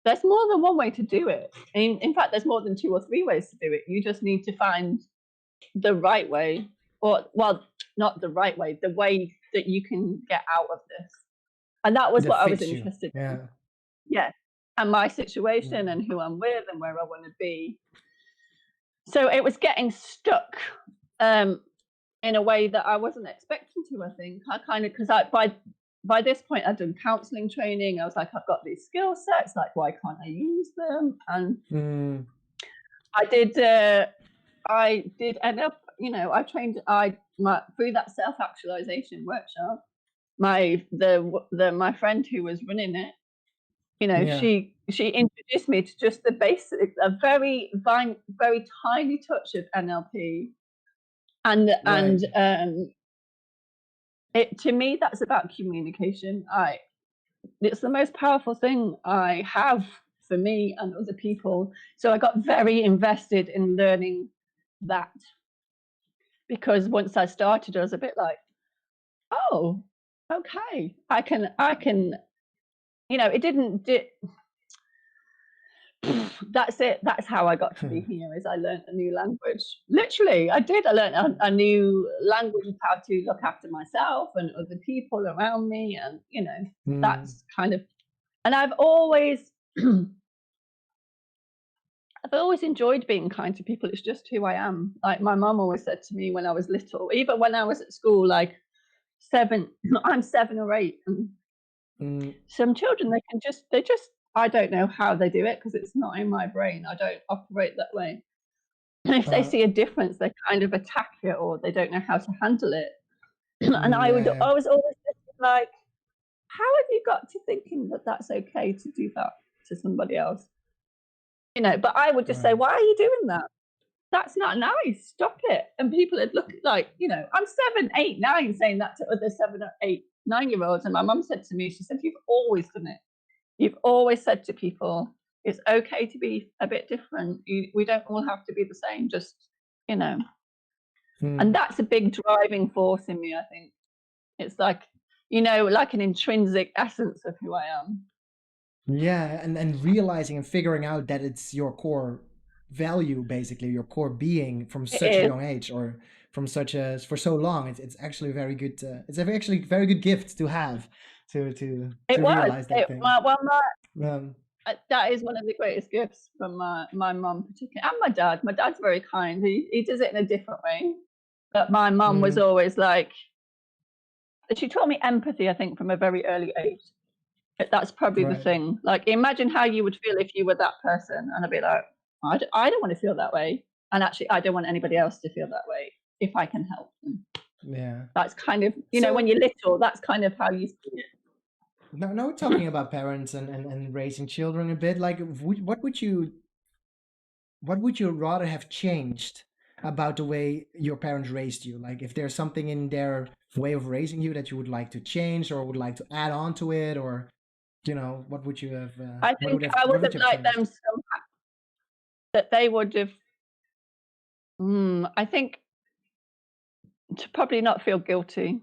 there's more than one way to do it. In fact, there's more than 2 or 3 ways to do it. You just need to find the right way, or, well, not the right way, the way that you can get out of this. And that was what I was interested in. Yeah. And my situation and who I'm with and where I want to be. So it was getting stuck in a way that I wasn't expecting to, I think. I kind of, because by this point I'd done counselling training. I was like, I've got these skill sets, like, why can't I use them? And I did end up, I trained, through that self-actualization workshop, my friend who was running it, she introduced me to just the basics, a very tiny touch of NLP. And it, to me, that's about communication. It's the most powerful thing I have for me and other people. So I got very invested in learning that, because once I started, I was a bit like, oh, okay, I can, it didn't. That's it. That's how I got to be here. Is I learned a new language. Literally, I did. I learned a new language of how to look after myself and other people around me, and that's kind of. And I've always enjoyed being kind to people. It's just who I am. Like my mum always said to me when I was little, even when I was at school, like I'm 7 or 8, and some children they just. I don't know how they do it because it's not in my brain. I don't operate that way. And if they see a difference, they kind of attack it, or they don't know how to handle it. And I was always like, how have you got to thinking that that's okay to do that to somebody else? But I would just say, why are you doing that? That's not nice. Stop it. And people would look like, I'm 7, 8, 9 saying that to other 7 or 8, 9-year-olds. And my mum said to me, she said, you've always done it. You've always said to people, it's okay to be a bit different. We don't all have to be the same, just, And that's a big driving force in me, I think. It's like, like an intrinsic essence of who I am. Yeah, and realizing and figuring out that it's your core value, basically, your core being from such a young age, or for so long. It's actually very good. It's actually a very good gift to have. To realize that thing. That is one of the greatest gifts from my mum, particularly, and my dad. My dad's very kind. He does it in a different way, but my mum was always like, she taught me empathy, I think, from a very early age. That's probably the thing. Like, imagine how you would feel if you were that person, and I'd be like, I don't want to feel that way. And actually, I don't want anybody else to feel that way if I can help them. Yeah. That's kind of, you know, when you're little, that's kind of how you see it. Now talking about parents and raising children a bit, like what would you rather have changed about the way your parents raised you? Like if there's something in their way of raising you that you would like to change or would like to add on to it, or what would you have I think I would have liked them somehow that they would have, I think, to probably not feel guilty,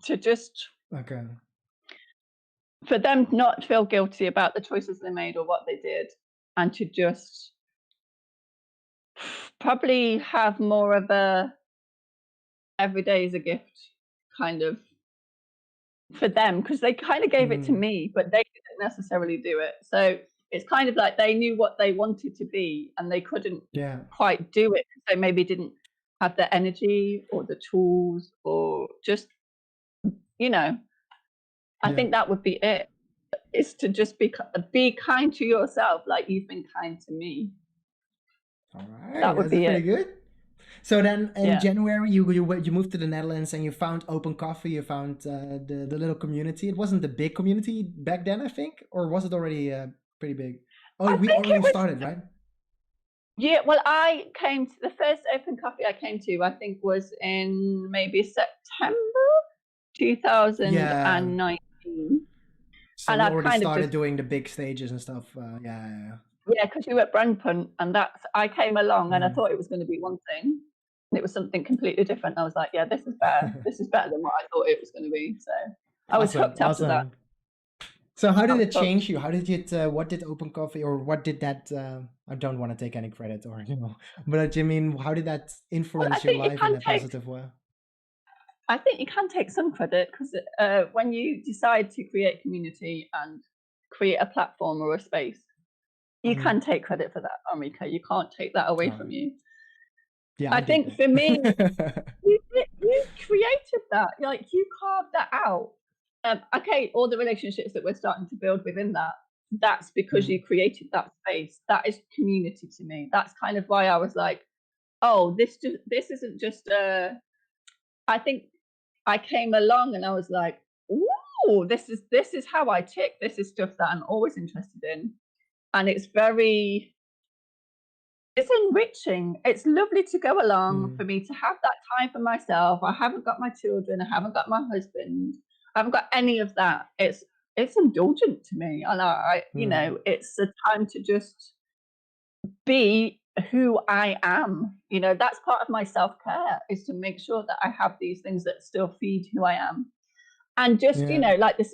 to just, Okay. for them not to feel guilty about the choices they made or what they did, and to just probably have more of a every day is a gift kind of for them, because they kind of gave it to me, but they didn't necessarily do it. So it's kind of like they knew what they wanted to be and they couldn't quite do it because they maybe didn't have the energy or the tools or just, I think that would be it. Is to just be kind to yourself like you've been kind to me. All right, that would be pretty good. So then in January you moved to the Netherlands and you found Open Coffee. You found the little community. It wasn't the big community back then, I think, or was it already pretty big? Oh, we already started, right? Yeah, well, I came to the first Open Coffee I came to, I think, was in maybe September 2019. So and we already started doing the big stages and stuff. Yeah, because we were at Brandpunt, and I came along and I thought it was going to be one thing. And it was something completely different. I was like, yeah, this is better. This is better than what I thought it was going to be. So I was hooked after that. So how did it change you? How did it, what did Open Coffee, or what did that, I don't want to take any credit or, but I mean, how did that influence your life in a positive way? I think you can take some credit because when you decide to create community and create a platform or a space, you can take credit for that, Amrika. You can't take that away from you. Yeah, I think for me, you created that. Like you carved that out. Okay, all the relationships that we're starting to build within that's because you created that space. That is community to me. That's kind of why I was like, oh, this isn't just I think I came along and I was like, ooh, this is how I tick. This is stuff that I'm always interested in. And it's enriching. It's lovely to go along, for me to have that time for myself. I haven't got my children. I haven't got my husband. I haven't got any of that. It's indulgent to me. And it's a time to just be who I am. That's part of my self-care, is to make sure that I have these things that still feed who I am. And just, like the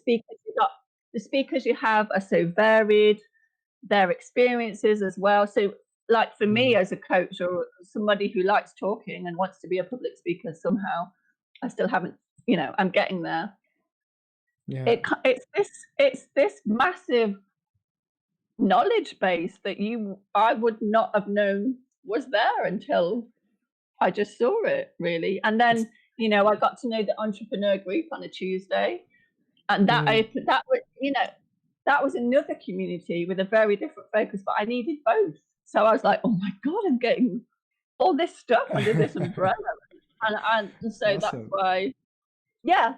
speakers you have are so varied, their experiences as well. So like for me as a coach or somebody who likes talking and wants to be a public speaker somehow, I still haven't, I'm getting there. Yeah. It's this massive knowledge base that I would not have known was there until I just saw it, really. And then I got to know the entrepreneur group on a Tuesday, and that was another community with a very different focus, but I needed both. So I was like, oh my god, I'm getting all this stuff under this umbrella. and so awesome.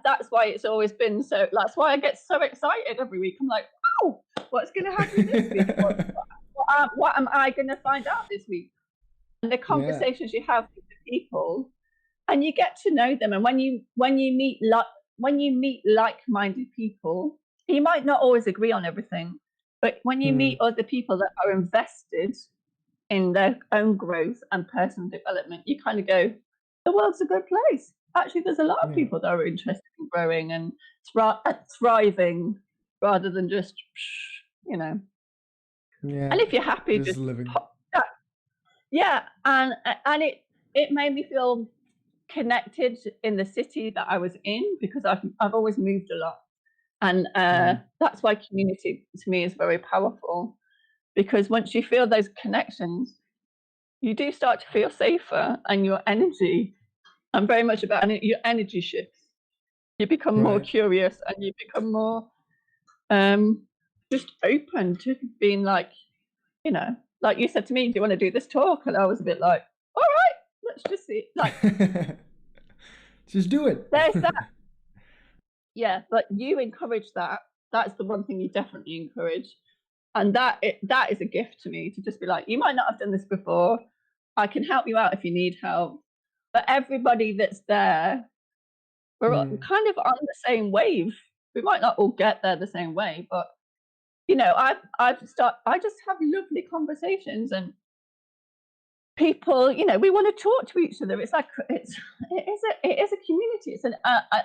That's why it's always been so. That's why I get so excited every week. I'm like, wow, what's going to happen this week? What am I going to find out this week? And the conversations you have with the people, and you get to know them. And when you meet like-minded people, you might not always agree on everything, but when you meet other people that are invested in their own growth and personal development, you kind of go, the world's a good place. Actually, there's a lot of people that are interested in growing and thriving rather than just, Yeah. And if you're happy, just living. And it made me feel connected in the city that I was in, because I've always moved a lot. And that's why community to me is very powerful, because once you feel those connections, you do start to feel safer, and your energy, I'm very much about your energy shifts. You become more curious, and you become more just open to being like, like you said to me, do you want to do this talk? And I was a bit like, all right, let's just see. Like, just do it. There's that. Yeah, but you encourage that. That's the one thing you definitely encourage. And that is a gift to me, to just be like, you might not have done this before. I can help you out if you need help. But everybody that's there, we're kind of on the same wave. We might not all get there the same way, but I just have lovely conversations, and people, we want to talk to each other. It's like it is a community. It's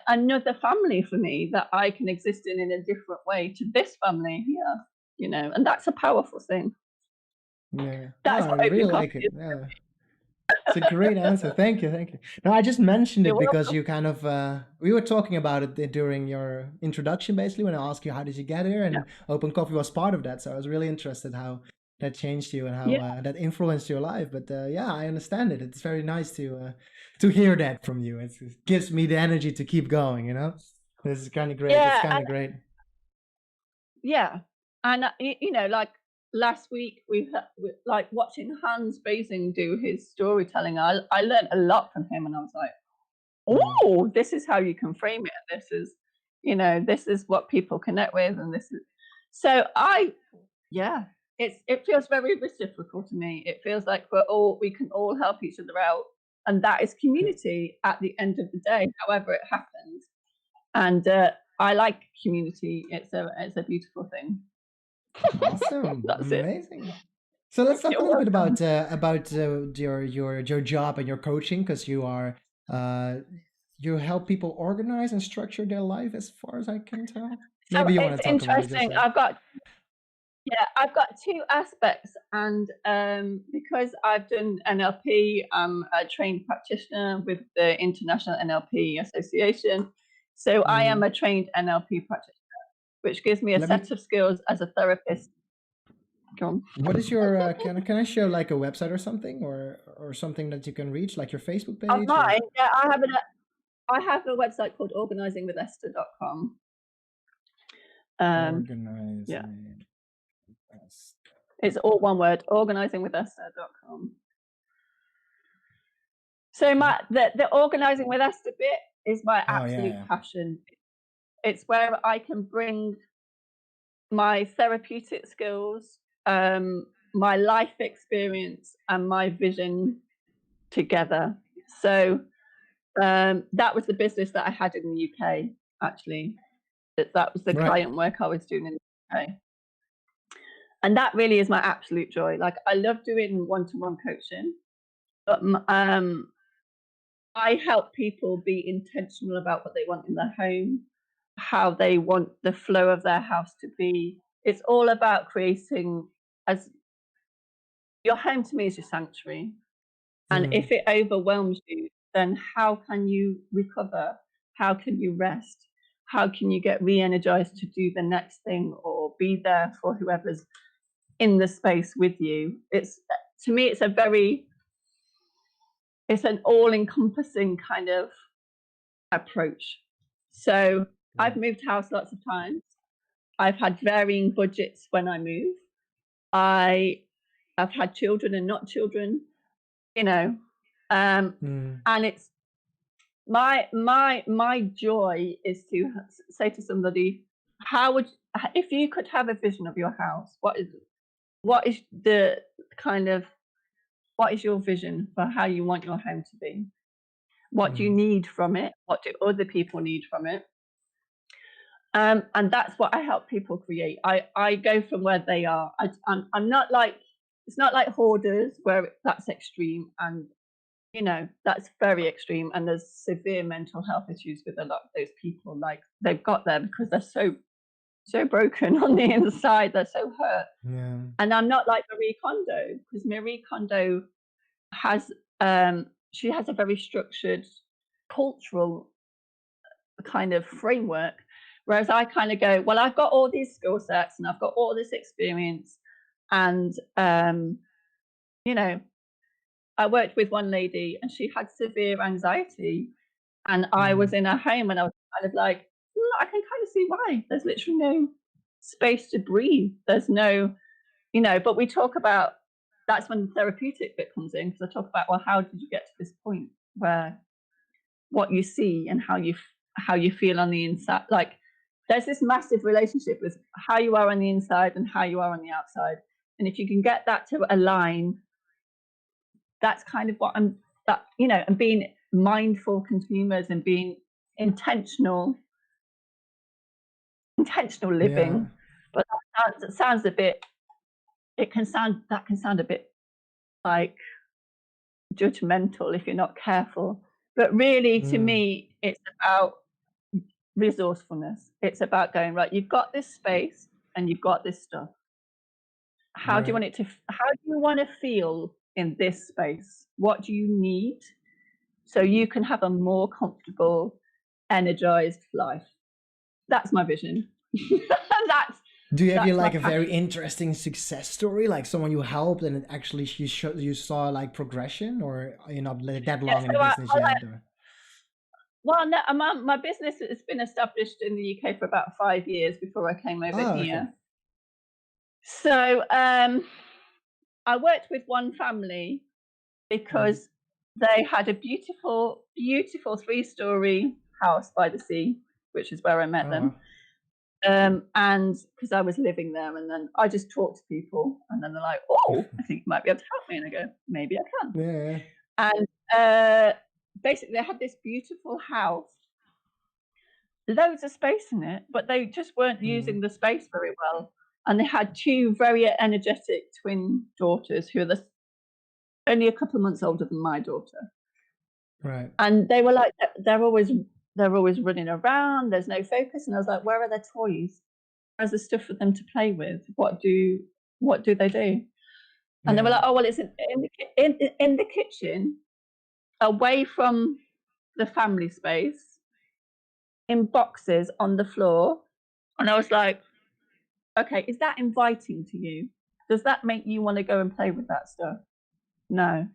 another family for me that I can exist in a different way to this family here. And that's a powerful thing. Yeah, That's I really like it. Yeah. It's a great answer. Thank you. No, I just mentioned it because you kind of we were talking about it during your introduction, basically, when I asked you how did you get here, and Open Coffee was part of that. So I was really interested how that changed you and how that influenced your life. But yeah, I understand it. It's very nice to hear that from you. It gives me the energy to keep going. This is kind of great. Yeah, it's kind of great. Yeah, and like last week we like watching Hans Basing do his storytelling. I learned a lot from him, and I was like, oh, this is how you can frame it. This is, this is what people connect with, and this is. So it feels very reciprocal to me. It feels like we can all help each other out, and that is community at the end of the day, however it happens. And I like community. It's a beautiful thing. Awesome. Amazing. So let's talk a little bit about your job and your coaching, because you help people organize and structure their life, as far as I can tell. Maybe you want to talk interesting. about it. I've got two aspects, and because I've done NLP, I'm a trained practitioner with the International NLP Association. So I am a trained NLP practitioner, which gives me a set of skills as a therapist. Go on. What is your can I show like a website or something, or something that you can reach, like your Facebook page? Mine, yeah, I have a website called organizingwithesther.com. Organizing. It's all one word, organizingwithesther.com. So the Organizing with Esther bit is my absolute passion. It's where I can bring my therapeutic skills, my life experience, and my vision together. So that was the business that I had in the UK, actually. That was the client work I was doing in the UK. And that really is my absolute joy. Like, I love doing one-to-one coaching, but I help people be intentional about what they want in their home, how they want the flow of their house to be. It's all about creating, as your home to me is your sanctuary. And if it overwhelms you, then how can you recover? How can you rest? How can you get re-energized to do the next thing, or be there for whoever's in the space with you? To me, it's an all-encompassing kind of approach. So I've moved house lots of times. I've had varying budgets when I move. I've had children and not children, and it's my joy is to say to somebody, if you could have a vision of your house, what is your vision for how you want your home to be? What do you need from it? What do other people need from it? And that's what I help people create. I go from where they are. I'm not like, it's not like hoarders where that's extreme, and that's very extreme, and there's severe mental health issues with a lot of those people. Like, they've got there because they're so broken on the inside, they're so hurt. And I'm not like Marie Kondo, because Marie Kondo has she has a very structured cultural kind of framework, whereas I kind of go, well, I've got all these skill sets and I've got all this experience, and I worked with one lady and she had severe anxiety, and I was in her home and I was kind of like, I can kind of see why. There's literally no space to breathe. There's no, but we talk about that's when the therapeutic bit comes in, because I talk about, well, how did you get to this point where what you see and how you feel on the inside, like there's this massive relationship with how you are on the inside and how you are on the outside, and if you can get that to align, that's kind of what and being mindful consumers and being intentional living. Yeah. But that sounds a bit, can sound a bit like judgmental if you're not careful, but really to me it's about resourcefulness. It's about going, right, you've got this space and you've got this stuff, how do you want to feel in this space? What do you need so you can have a more comfortable, energized life? That's my vision. Do you have like a very interesting success story, like someone you helped and actually you saw like progression, or you're not that long in the business yet? Well, no, my business has been established in the UK for about 5 years before I came over here. Okay. So I worked with one family because they had a beautiful, beautiful 3-story house by the sea, which is where I met them. Wow. And because I was living there, and then I just talked to people, and then they're like, "Oh, I think you might be able to help me," and I go, "Maybe I can." Yeah. And basically, they had this beautiful house, loads of space in it, but they just weren't using the space very well. And they had 2 very energetic twin daughters who are only a couple of months older than my daughter. Right. And they were like, they're always running around. There's no focus. And I was like, where are their toys? Where's the stuff for them to play with? What do they do? And they were like, oh, well, it's in the kitchen, away from the family space, in boxes on the floor. And I was like, okay, is that inviting to you? Does that make you want to go and play with that stuff? No.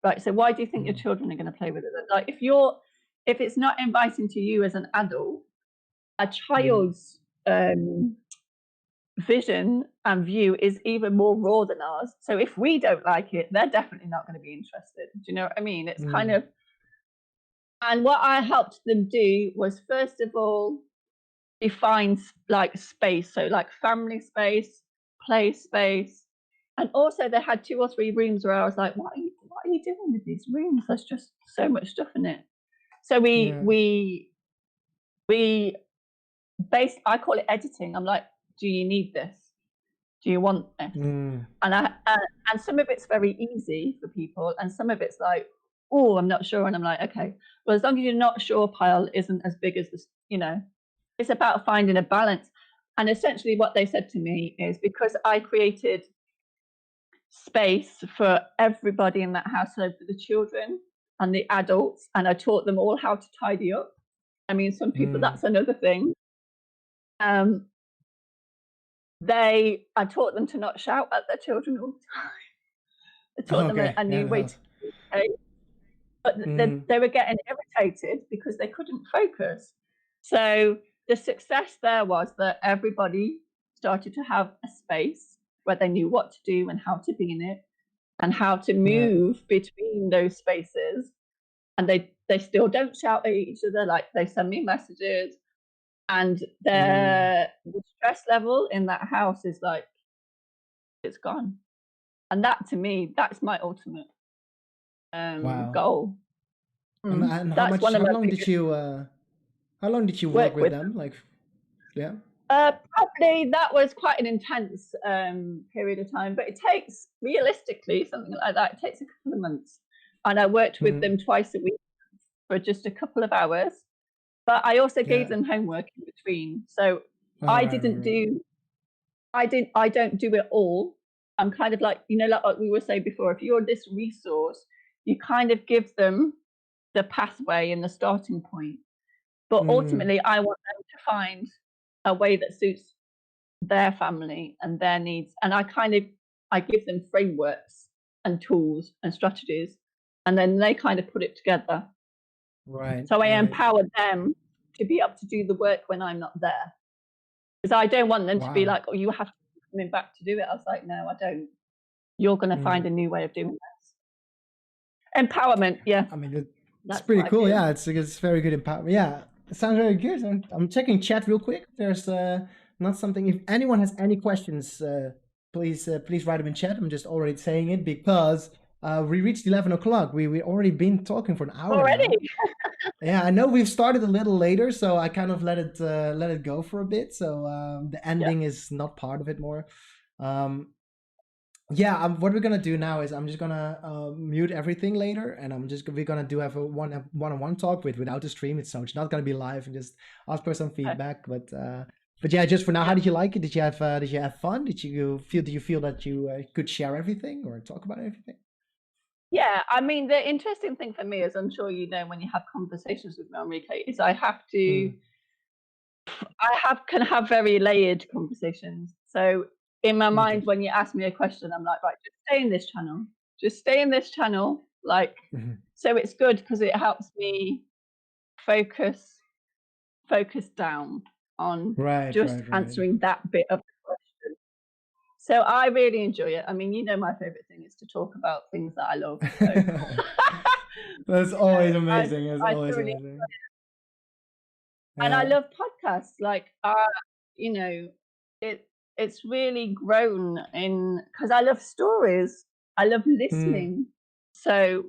Right. So why do you think your children are going to play with it? Like, if it's not inviting to you as an adult, a child's vision and view is even more raw than ours. So if we don't like it, they're definitely not going to be interested. Do you know what I mean? It's kind of, and what I helped them do was, first of all, define like space. So like family space, play space. And also they had 2 or 3 rooms where I was like, what are you doing with these rooms? There's just so much stuff in it. So we I call it editing. I'm like, do you need this? Do you want this? And some of it's very easy for people, and some of it's like, oh, I'm not sure. And I'm like, okay, well, as long as you're not sure, pile isn't as big as this, it's about finding a balance. And essentially what they said to me is, because I created space for everybody in that household, for the children and the adults, and I taught them all how to tidy up. I mean, some people, that's another thing. I taught them to not shout at their children all the time. I taught them a new way to communicate. But they were getting irritated because they couldn't focus. So the success there was that everybody started to have a space where they knew what to do and how to be in it and how to move between those spaces. And they still don't shout at each other. Like, they send me messages, and the stress level in that house is like, it's gone. And that, to me, that's my ultimate goal. And how long did you work with them? Like, probably that was quite an intense period of time, but it takes, realistically, something like that, it takes a couple of months. And I worked with them twice a week for just a couple of hours, but I also gave them homework in between. So I don't do it all. I'm kind of like, like we were saying before, if you're this resource, you kind of give them the pathway and the starting point. But ultimately, I want them to find a way that suits their family and their needs. And I give them frameworks and tools and strategies, and then they kind of put it together. Right. So I empower them to be able to do the work when I'm not there. Because I don't want them to be like, oh, you have to be coming back to do it. I was like, no, I don't. you're going to find a new way of doing this. Empowerment, yeah. I mean, it's That's pretty what I cool. feel. Yeah, it's very good empowerment. Yeah, it sounds very good. I'm checking chat real quick. There's not something. If anyone has any questions, please write them in chat. I'm just already saying it because we reached 11 o'clock. We already been talking for an hour now. Already? Yeah, I know we've started a little later, so I kind of let it go for a bit. So the ending is not part of it more. Yeah, what we're gonna do now is I'm just gonna mute everything later, and we're gonna do have a one-on-one talk without the stream. It's not gonna be live and just ask for some feedback. But yeah, just for now, how did you like it? Did you have fun? Did you feel that you could share everything or talk about everything? Yeah, I mean, the interesting thing for me, as I'm sure you know, when you have conversations with me, Enrique, is I can have very layered conversations. So in my mind, when you ask me a question, I'm like, right, just stay in this channel. Just stay in this channel. Like, so it's good because it helps me focus down on just answering that bit of the question. So I really enjoy it. I mean, you know, my favorite thing is to talk about things that I love. So. That's always amazing. It's always amazing. And I love podcasts. Like, you know, it's really grown in because I love stories. I love listening. So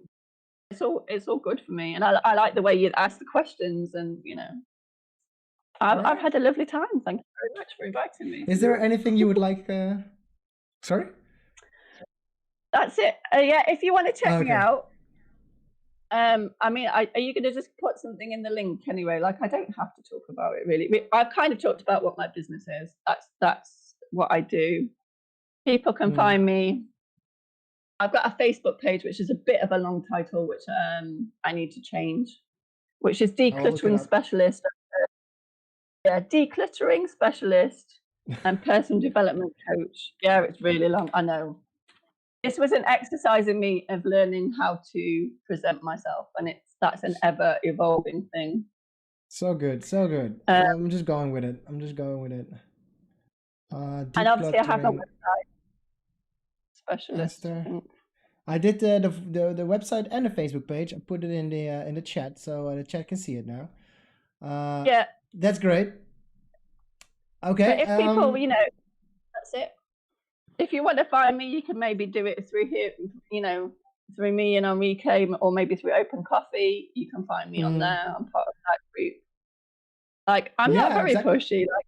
it's all good for me. And I like the way you ask the questions, and you know, I've had a lovely time. Thank you very much for inviting me. Is there anything you would like? Sorry. That's it. Yeah, if you want to check me out. I mean, are you going to just put something in the link anyway? Like, I don't have to talk about it really. I've kind of talked about what my business is. That's what I do. People can find me. I've got a Facebook page, which is a bit of a long title, which I need to change, which is Decluttering Specialist. Yeah, Decluttering Specialist and Personal Development Coach. Yeah, it's really long. I know. This was an exercise in me of learning how to present myself, and that's an ever evolving thing. So good, so good. I'm just going with it. And obviously, I have a website. Specialist. Esther. I did the website and the Facebook page. I put it in the chat, so the chat can see it now. Yeah, that's great. Okay. But if people, you know, that's it. If you want to find me, you can maybe do it through here, you know, through me and Enrique, or maybe through Open Coffee. You can find me on there. I'm part of that group. Like, I'm not very pushy. Like,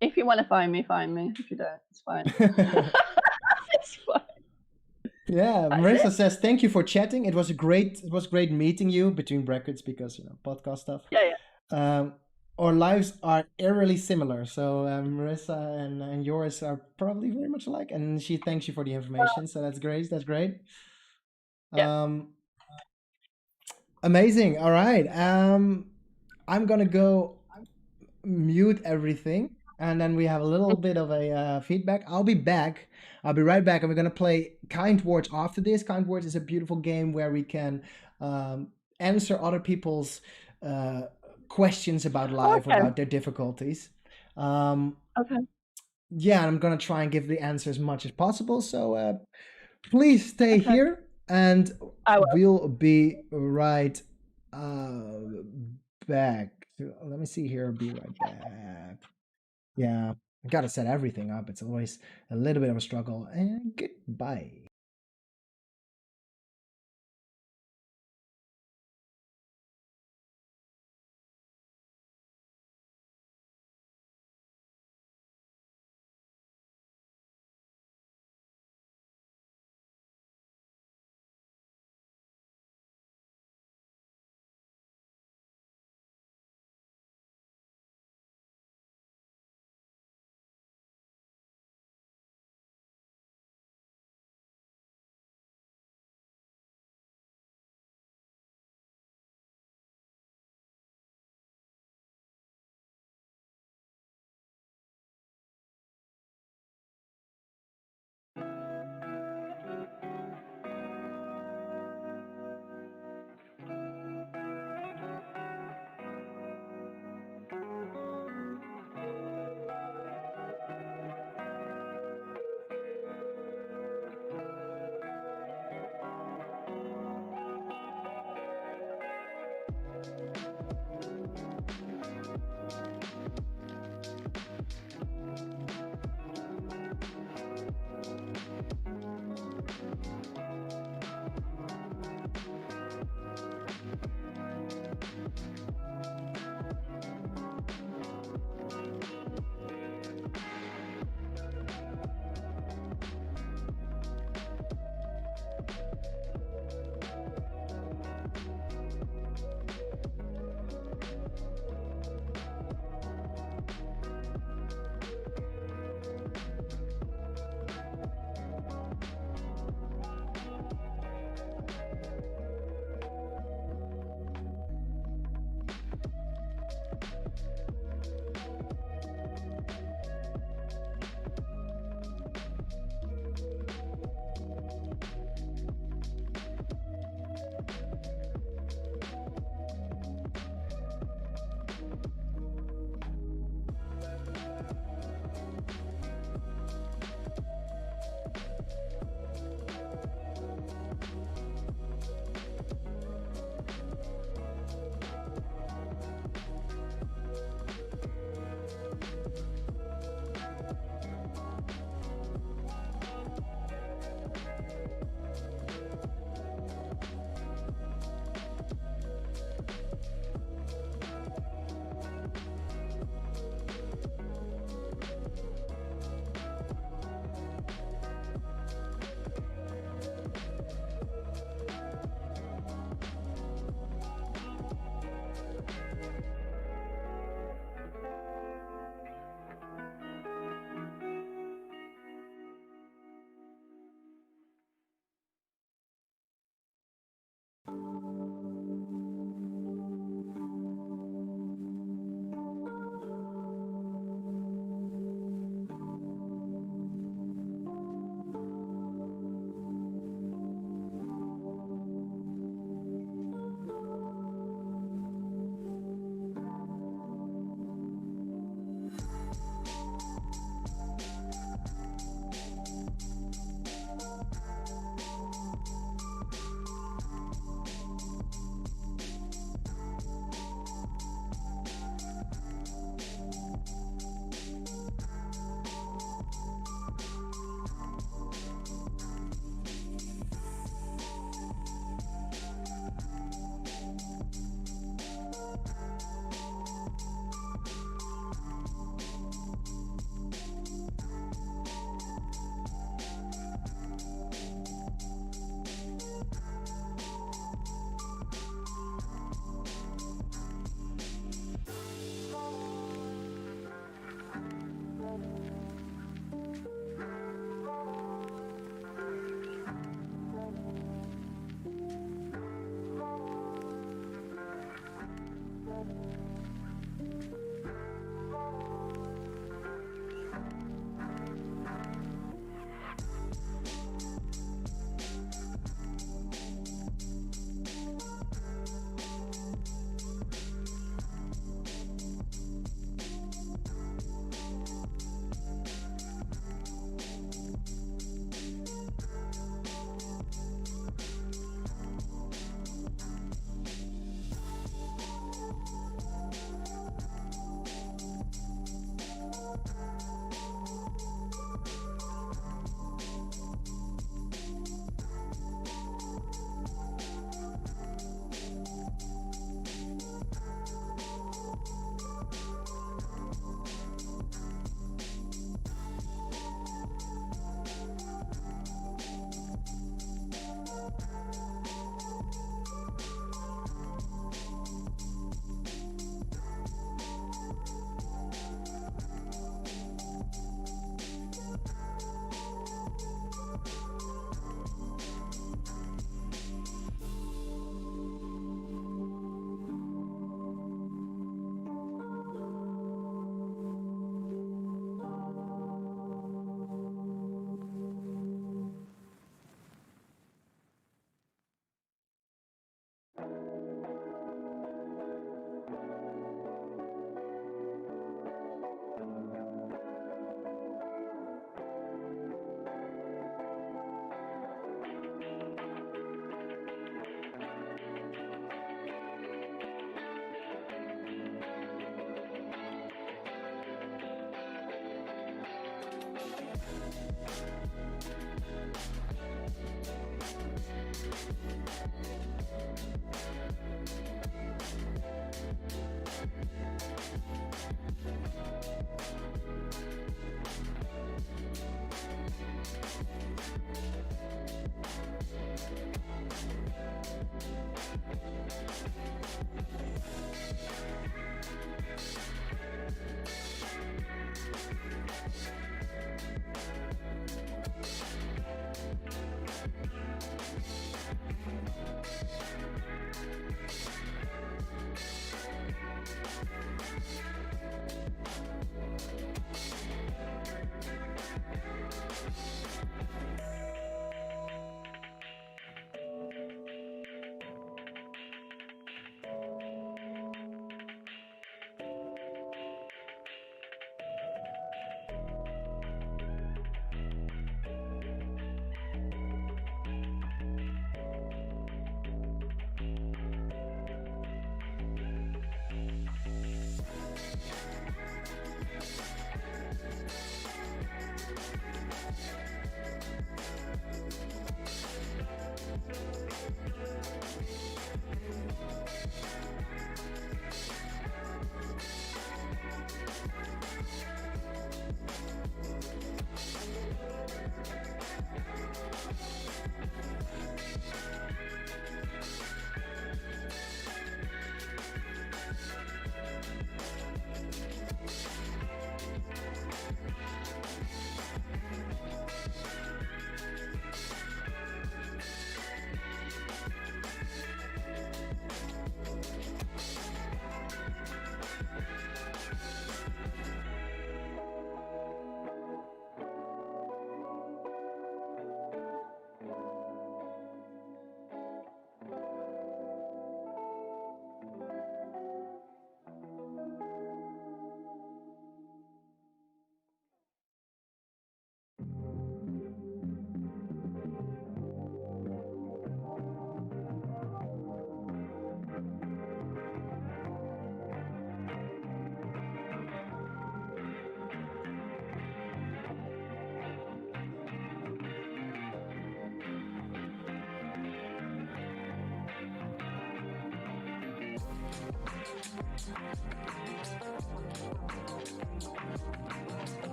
if you want to find me, find me. If you don't, it's fine. It's fine. Yeah, Marissa says thank you for chatting. It was great meeting you, between brackets, because you know, podcast stuff. Yeah. Our lives are eerily similar, so Marissa and yours are probably very much alike, and she thanks you for the information. So that's great. Amazing. All right. I'm gonna go mute everything, and then we have a little bit of a feedback. I'll be back. I'll be right back, and we're gonna play Kind Words after this. Kind Words is a beautiful game where we can answer other people's questions about life, about their difficulties. Yeah, I'm gonna try and give the answer as much as possible. So please stay here, and we'll be right back. Let me see here. I'll be right back. Yeah, I gotta set everything up. It's always a little bit of a struggle. And goodbye.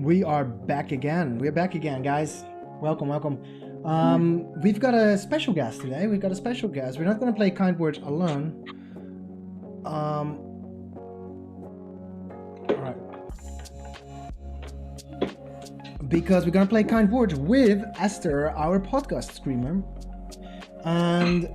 We are back again. We're back again, guys. Welcome, welcome. We've got a special guest today. We've got a special guest. We're not going to play Kind Words alone. All right. Because we're going to play Kind Words with Esther, our podcast streamer. And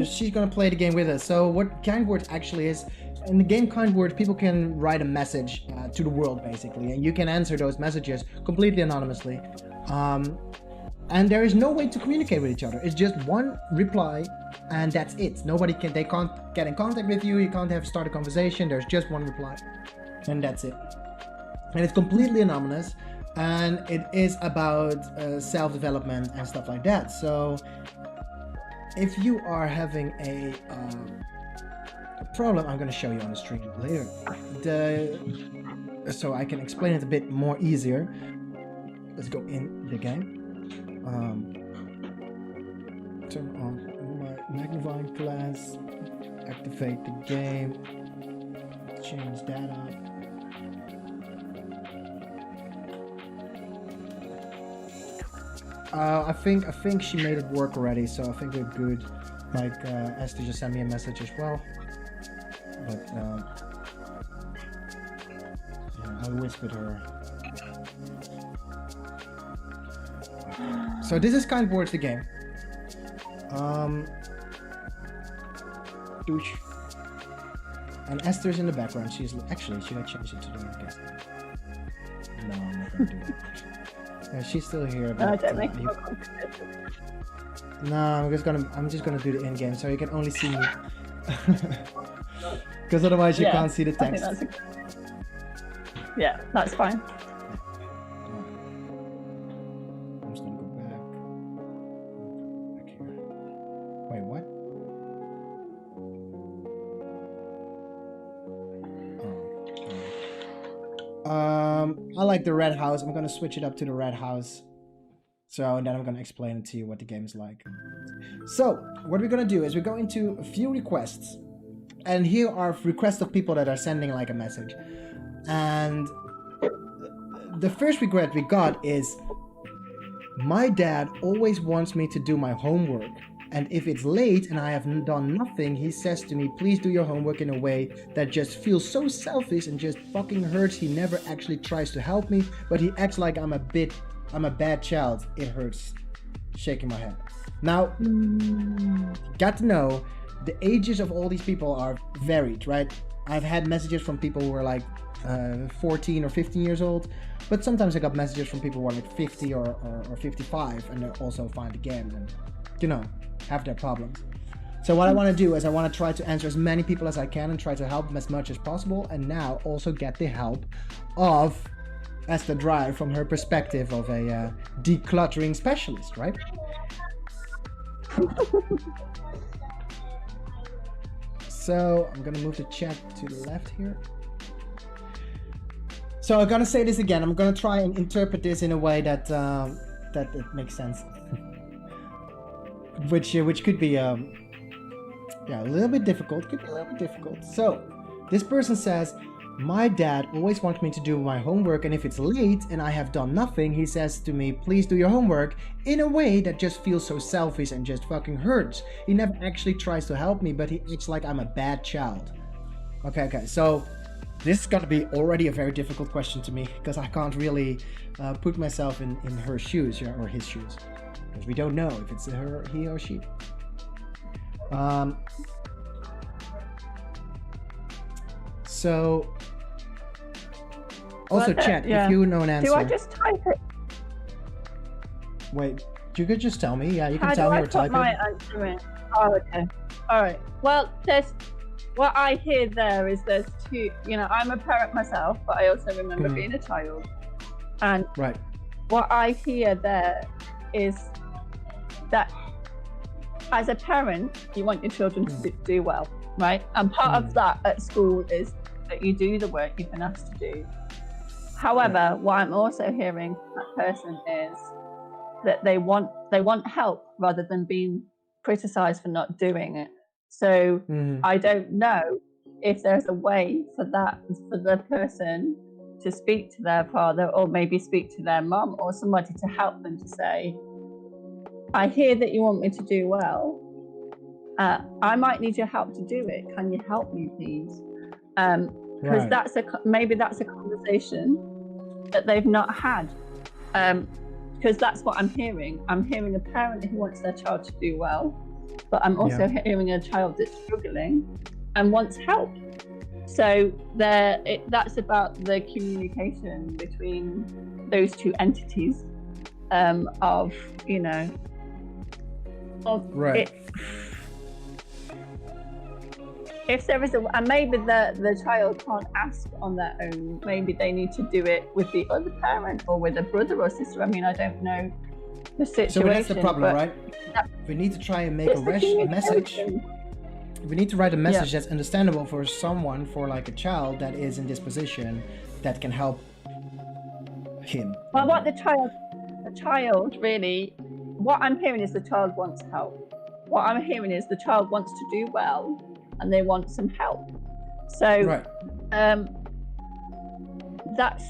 she's going to play the game with us. So what Kind Words actually is, in the game Kind Words, people can write a message to the world, basically, and you can answer those messages completely anonymously. And there is no way to communicate with each other. It's just one reply, and that's it. They can't get in contact with you. You can't start a conversation. There's just one reply, and that's it. And it's completely anonymous, and it is about self-development and stuff like that. So if you are having a problem, I'm going to show you on the screen later, so I can explain it a bit more easier. let's go in the game. Turn on my magnifying glass. Activate the game. Change that up. I think she made it work already, so I think we're good. Like Esther just sent me a message as well. But yeah, I whispered her. So this is kind of towards the game. Douche. And Esther's in the background. She's actually, should I change it to the guest? No, I'm not gonna do it. Yeah, she's still here. But, don't make it more complicated. no, I'm just gonna do the in game, so you can only see me. Because otherwise you can't see the text. Yeah, that's fine. I'm just gonna go back. Back here. Wait, what? I like the red house. I'm gonna switch it up to the red house. So, and then I'm gonna explain to you what the game is like. So, what we're gonna do is we're going to a few requests. And here are requests of people that are sending like a message. And the first request we got is, my dad always wants me to do my homework. And if it's late and I have done nothing, he says to me, please do your homework in a way that just feels so selfish and just fucking hurts. He never actually tries to help me, but he acts like I'm a bad child. It hurts. Shaking my head. Now, got to know, the ages of all these people are varied, right? I've had messages from people who are like 14 or 15 years old, but sometimes I got messages from people who are like 50 or 55, and they're also fine again, and you know, have their problems. So what I want to do is I want to try to answer as many people as I can and try to help them as much as possible, and now also get the help of Esther Drive from her perspective of a decluttering specialist, right? So I'm gonna move the chat to the left here. So I'm gonna say this again. I'm gonna try and interpret this in a way that that it makes sense, which could be yeah, a little bit difficult. Could be a little bit difficult. So this person says, my dad always wants me to do my homework, and if it's late and I have done nothing, he says to me, please do your homework, in a way that just feels so selfish and just fucking hurts. He never actually tries to help me, but he acts like I'm a bad child. Okay, so this is gonna be already a very difficult question to me, because I can't really put myself in her shoes, or his shoes, because we don't know if it's her, he or she. So, also chat, if you know an answer. Do I just type it? Wait, you could just tell me. Yeah, you can How tell do me I or type put my it. answer in? Oh, okay. All right. Well, there's what I hear there is there's two. You know, I'm a parent myself, but I also remember being a child. And right. What I hear there is that as a parent, you want your children to do well, right? And part of that at school is that you do the work you've been asked to do. However, what I'm also hearing from that person is that they want help rather than being criticized for not doing it. So I don't know if there's a way for the person to speak to their father, or maybe speak to their mum or somebody to help them to say, I hear that you want me to do well. I might need your help to do it. Can you help me, please? Because maybe that's a conversation that they've not had. Because that's what I'm hearing. I'm hearing a parent who wants their child to do well, but I'm also hearing a child that's struggling and wants help. So that's about the communication between those two entities of, you know, of right. If there is and maybe the child can't ask on their own, maybe they need to do it with the other parent or with a brother or sister. I mean, I don't know the situation. So that's the problem, right? We need to try and make a message. We need to write a message that's understandable for someone, for like a child that is in this position, that can help him. Well, what the child the child really, what I'm hearing is the child wants help. What I'm hearing is the child wants to do well and they want some help. So Right. that's,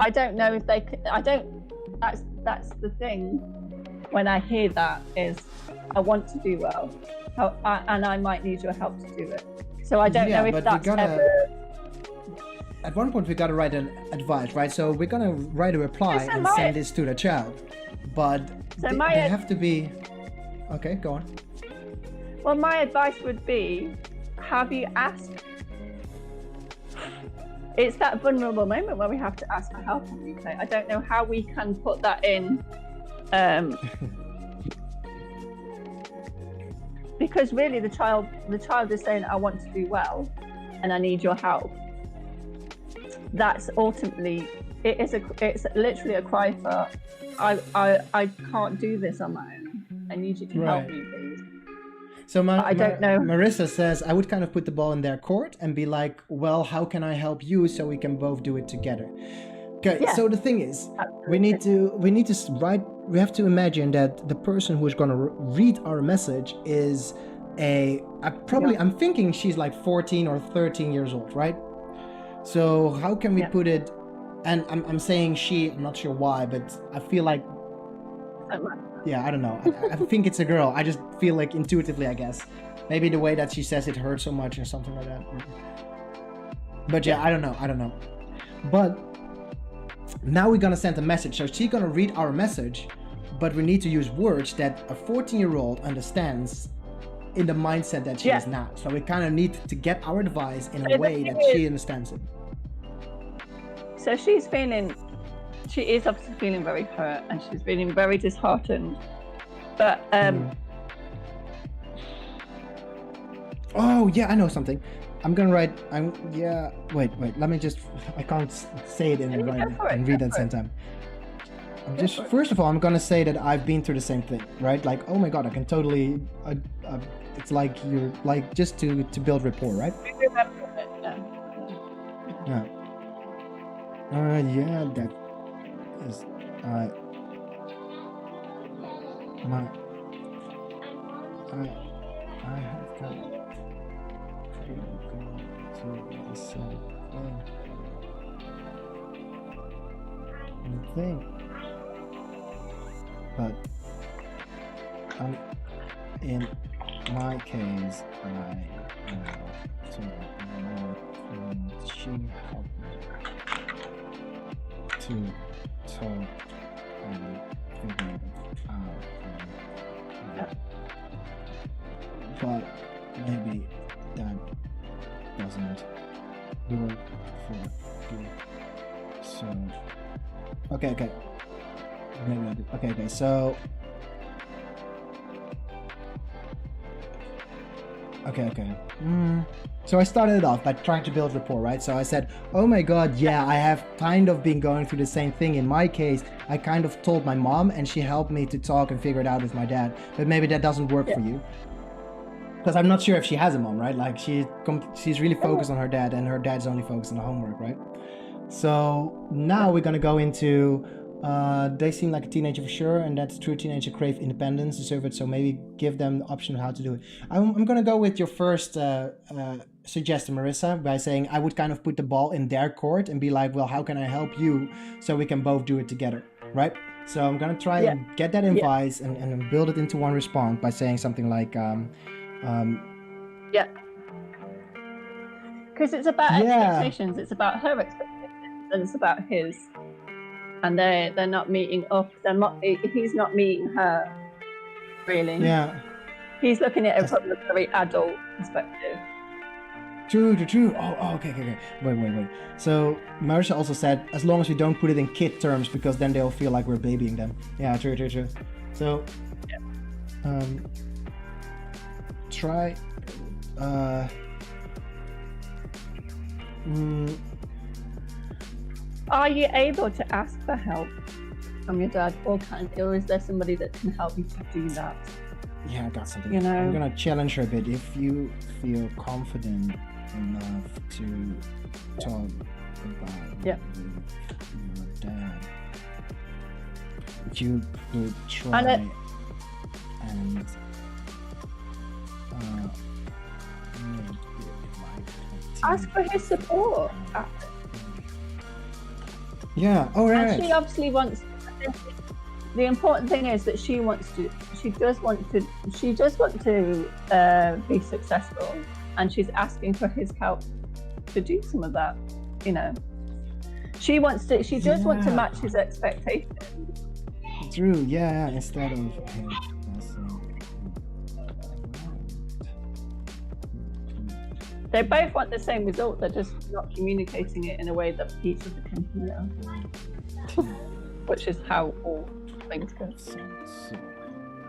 I don't know if they could, that's the thing when I hear that is I want to do well and I might need your help to do it. So I don't know if that's ever... At one point we gotta write an advice, right? So we're gonna write a reply and send this to the child, but they have to be... Okay, go on. Well, my advice would be, have you asked? It's that vulnerable moment where we have to ask for help. I don't know how we can put that in, because really the child is saying, I want to do well and I need your help. That's ultimately, it's literally a cry for, I can't do this on my own. I need you to help me, please. So I don't know. Marissa says, I would kind of put the ball in their court and be like, well, how can I help you so we can both do it together? Okay, yeah. So the thing is, we have to imagine that the person who's going to read our message is I'm thinking she's like 14 or 13 years old, right? So how can we put it, and I'm saying she, I'm not sure why, but I feel like, yeah, I don't know. I think it's a girl. I just feel like intuitively, I guess. Maybe the way that she says it hurts so much or something like that. But yeah, I don't know. But now we're gonna send a message. So she's gonna read our message, but we need to use words that a 14-year-old understands in the mindset that she is now. So we kind of need to get our advice in a way that she understands it. So she is obviously feeling very hurt and she's feeling very disheartened. But oh yeah, I know something. I'm gonna write. Wait. Let me just. I can't say it and read at the same time. First of all, I'm gonna say that I've been through the same thing, right? Like, oh my god, I can totally. It's like you're like just to build rapport, right? Yeah. Yeah, that is I have got to the same thing, but in my case, she helped me to talk and figure it out. But maybe that doesn't work for you. So, okay. Maybe I do. Okay. So, okay. So I started it off by trying to build rapport, right? So I said, oh my god, yeah, I have kind of been going through the same thing. In my case, I kind of told my mom and she helped me to talk and figure it out with my dad. But maybe that doesn't work for you. Because I'm not sure if she has a mom, right? Like she's really focused on her dad and her dad's only focused on the homework, right? So now we're going to go into... they seem like a teenager for sure, and that's true. Teenager crave independence, deserve it. So maybe give them the option of how to do it. I'm gonna go with your first suggestion, Marissa, by saying I would kind of put the ball in their court and be like, well, how can I help you so we can both do it together, right? So I'm gonna try and get that advice and build it into one response by saying something like, because it's about expectations. It's about her expectations, and it's about his. And they're not meeting up. He's not meeting her, really. Yeah. He's looking at it from a very adult perspective. True. Oh, okay. Wait. So Marissa also said, as long as we don't put it in kid terms, because then they'll feel like we're babying them. Yeah, true. So, try. Are you able to ask for help from your dad, or is there somebody that can help you to do that? Yeah, I got something. You know, I'm gonna challenge her a bit. If you feel confident enough to talk about with your dad, you could try And and make it like a ask for his support. Yeah. All right. And she obviously wants. The important thing is that she does want to be successful, and she's asking for his help to do some of that. You know, she does want to match his expectations. True. Yeah. Instead of They both want the same result. They're just not communicating it in a way that each of them can know, which is how all things go.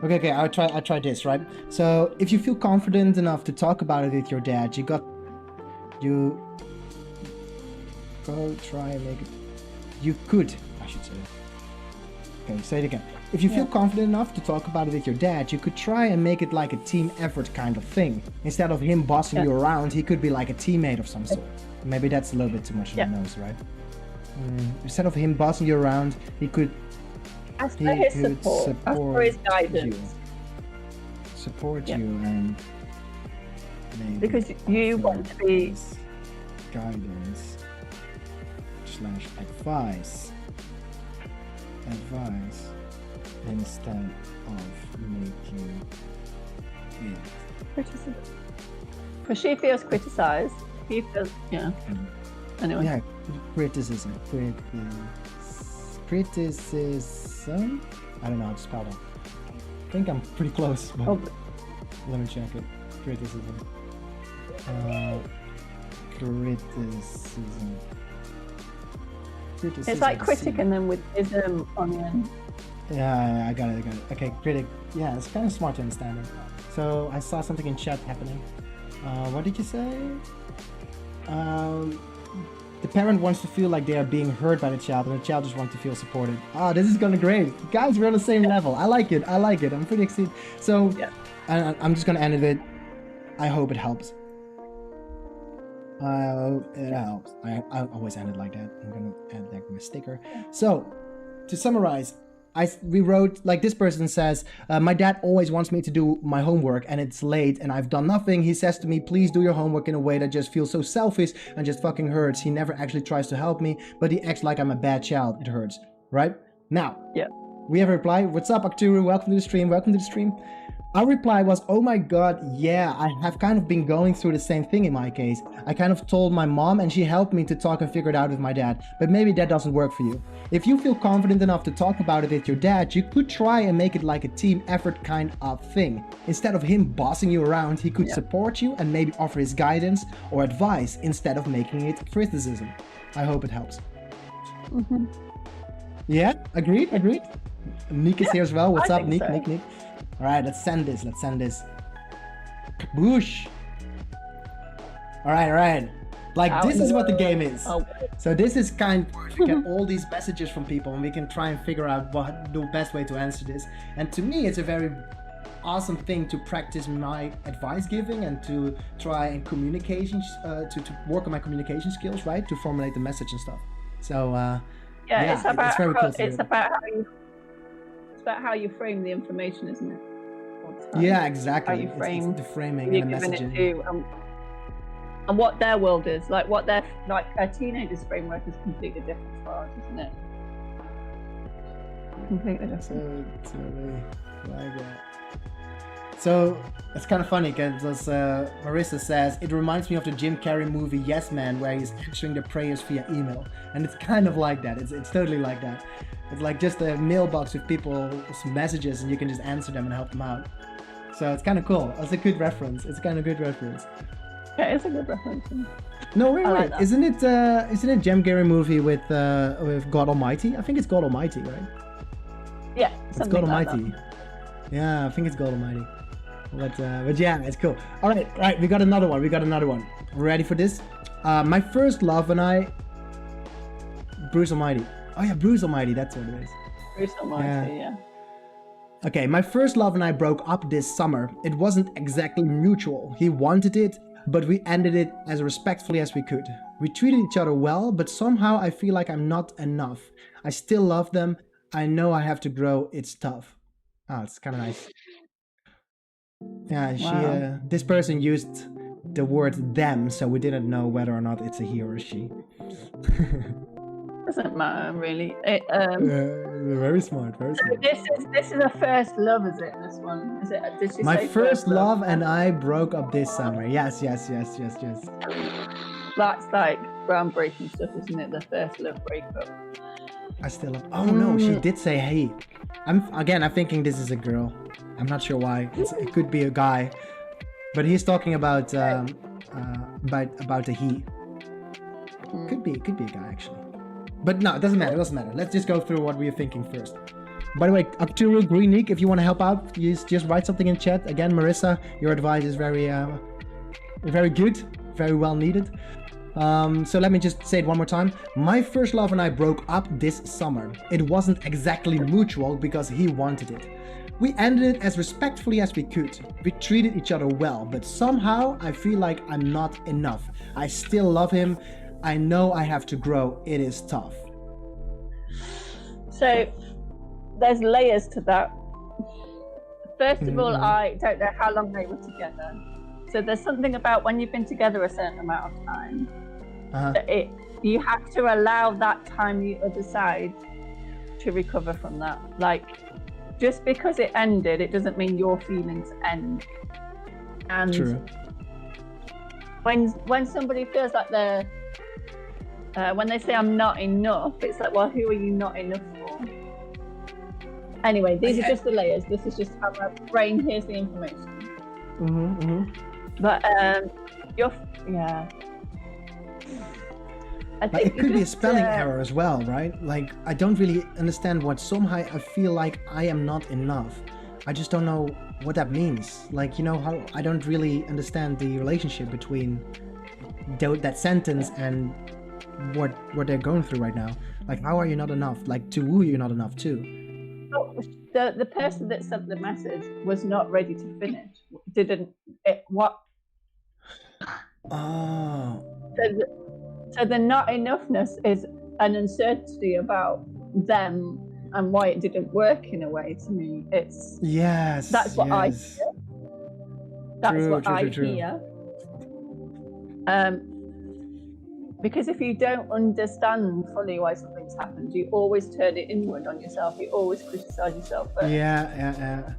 Okay, I'll try this, right? So if you feel confident enough to talk about it with your dad, you go try and make it. You could, I should say. Okay, say it again. If you feel confident enough to talk about it with your dad, you could try and make it like a team effort kind of thing. Instead of him bossing you around, he could be like a teammate of some sort. Maybe that's a little bit too much on the nose, right? Instead of him bossing you around, he could ask for his support, ask for his guidance. Support you and maybe because you want to be guidance / advice instead of making it criticism. Because she feels criticized. He feels Anyway. Yeah, criticism. Criticism. I don't know how to spell that. I think I'm pretty close. But let me check it. Criticism. Criticism. It's like critic and then with ism on the end. Yeah, I got it. Okay, critic. Yeah, it's kind of smart to understand it. So I saw something in chat happening. What did you say? The parent wants to feel like they are being heard by the child, and the child just wants to feel supported. This is gonna great. Guys, we're on the same level. I like it. I'm pretty excited. So I'm just gonna end it. I hope it helps. It helps. I always end it like that. I'm gonna add like my sticker. So to summarize, we wrote, like this person says, my dad always wants me to do my homework and it's late and I've done nothing. He says to me, please do your homework in a way that just feels so selfish and just fucking hurts. He never actually tries to help me, but he acts like I'm a bad child. It hurts, right? Now, we have a reply. What's up, Arturo? Welcome to the stream. Our reply was, oh my god, yeah, I have kind of been going through the same thing in my case. I kind of told my mom and she helped me to talk and figure it out with my dad, but maybe that doesn't work for you. If you feel confident enough to talk about it with your dad, you could try and make it like a team effort kind of thing. Instead of him bossing you around, he could support you and maybe offer his guidance or advice instead of making it criticism. I hope it helps. Yeah, agreed? Nick is here as well. What's up, Nick? So. Nick? All right, let's send this. Kaboosh. All right. Like, this is what the game is. So this is kind of, we get all these messages from people and we can try and figure out what the best way to answer this. And to me, it's a very awesome thing to practice my advice giving and to try and communications, to work on my communication skills, right? To formulate the message and stuff. So, it's about very cool. It's about how you frame the information, isn't it? Yeah, exactly. How you frame it's the framing and the messaging. And what their world is, like what their a teenager's framework is completely different to ours, isn't it? Completely different. So it's kind of funny because Marissa says it reminds me of the Jim Carrey movie Yes Man, where he's answering the prayers via email, and it's kind of like that. It's totally like that. It's like just a mailbox with people's messages, and you can just answer them and help them out. So it's kind of cool. It's a good reference. Yeah, it's a good reference. No, wait. Isn't it Jim Carrey movie with God Almighty? I think it's God Almighty, right? Yeah, it's God Almighty. Yeah, I think it's God Almighty. But yeah, it's cool. All right, we got another one. Ready for this? My first love and Bruce Almighty. Oh yeah, Bruce Almighty, that's what it is. Bruce Almighty, yeah. Okay, my first love and I broke up this summer. It wasn't exactly mutual. He wanted it, but we ended it as respectfully as we could. We treated each other well, but somehow I feel like I'm not enough. I still love them, I know I have to grow. It's tough. Oh, it's kind of nice. Yeah, Wow. this person used the word them, so we didn't know whether or not it's a he or a she. Doesn't matter really. Very smart, very smart. This is a first love, is it? This one is it? Did she My say first love and I broke up this summer. Yes, yes, yes, yes, yes. That's like groundbreaking stuff, isn't it? The first love breakup. I still love. Oh no, she did say hey. I'm thinking this is a girl. I'm not sure why. It could be a guy, but he's talking about a he. Could be a guy actually. But no, it doesn't matter. It doesn't matter. Let's just go through what we are thinking first. By the way, Arturo Greenik, if you want to help out, just write something in chat. Again, Marissa, your advice is very good, very well needed. So let me just say it one more time. My first love and I broke up this summer. It wasn't exactly mutual because he wanted it. We ended it as respectfully as we could. We treated each other well, but somehow I feel like I'm not enough. I still love him. I know I have to grow. It is tough. So there's layers to that. First of all, I don't know how long they were together. So there's something about when you've been together a certain amount of time, that you have to allow that time the other side to recover from that. Like, just because it ended, it doesn't mean your feelings end. And True. when somebody feels like they're when they say I'm not enough, it's like, well, who are you not enough for? Anyway, these are just the layers. This is just how my brain hears the information. But I think it could be a spelling error as well, right? Like, I don't really understand what somehow I feel like I am not enough. I just don't know what that means. Like, how I don't really understand the relationship between that sentence and what they're going through right now. Like, how are you not enough? Like, to who you're not enough to? The person that sent the message was not ready to finish. Oh. So the not enoughness is an uncertainty about them and why it didn't work in a way. To me, it's that's what I hear. That's what I hear. Because if you don't understand fully why something's happened, you always turn it inward on yourself. You always criticize yourself first. Yeah.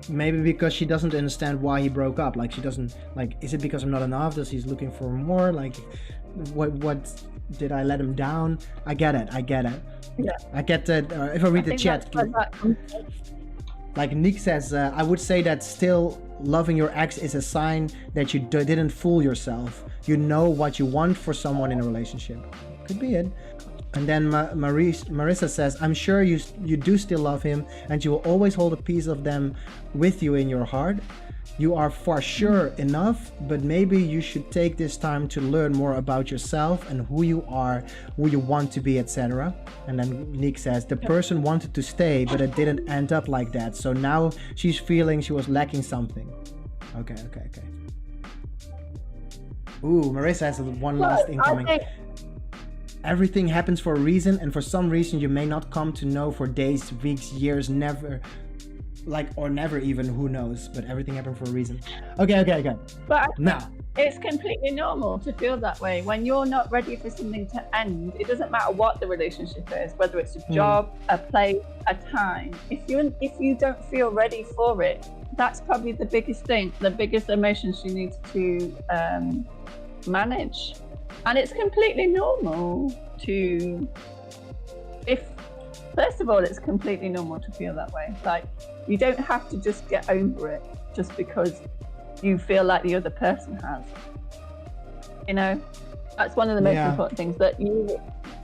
Maybe because she doesn't understand why he broke up. Like, she doesn't, like, is it because I'm not enough? Does he's looking for more? Like, what did I let him down? I get it. Yeah. I get that. If I read the chat, like Nick says, I would say that still loving your ex is a sign that you didn't fool yourself. You know what you want for someone in a relationship. Could be it. And then Marissa says, I'm sure you do still love him and you will always hold a piece of them with you in your heart. You are for sure enough, but maybe you should take this time to learn more about yourself and who you are, who you want to be, etc. And then Nick says, the person wanted to stay, but it didn't end up like that. So now she's feeling she was lacking something. Okay. Ooh, Marissa has one last incoming. Everything happens for a reason, and for some reason you may not come to know for days, weeks, years, never even, who knows, but everything happened for a reason. Okay. But now it's completely normal to feel that way. When you're not ready for something to end, it doesn't matter what the relationship is, whether it's a job, a place, a time. If you don't feel ready for it, that's probably the biggest thing, the biggest emotions you need to manage. And it's completely normal first of all, it's completely normal to feel that way. Like, you don't have to just get over it just because you feel like the other person has. That's one of the most important things, that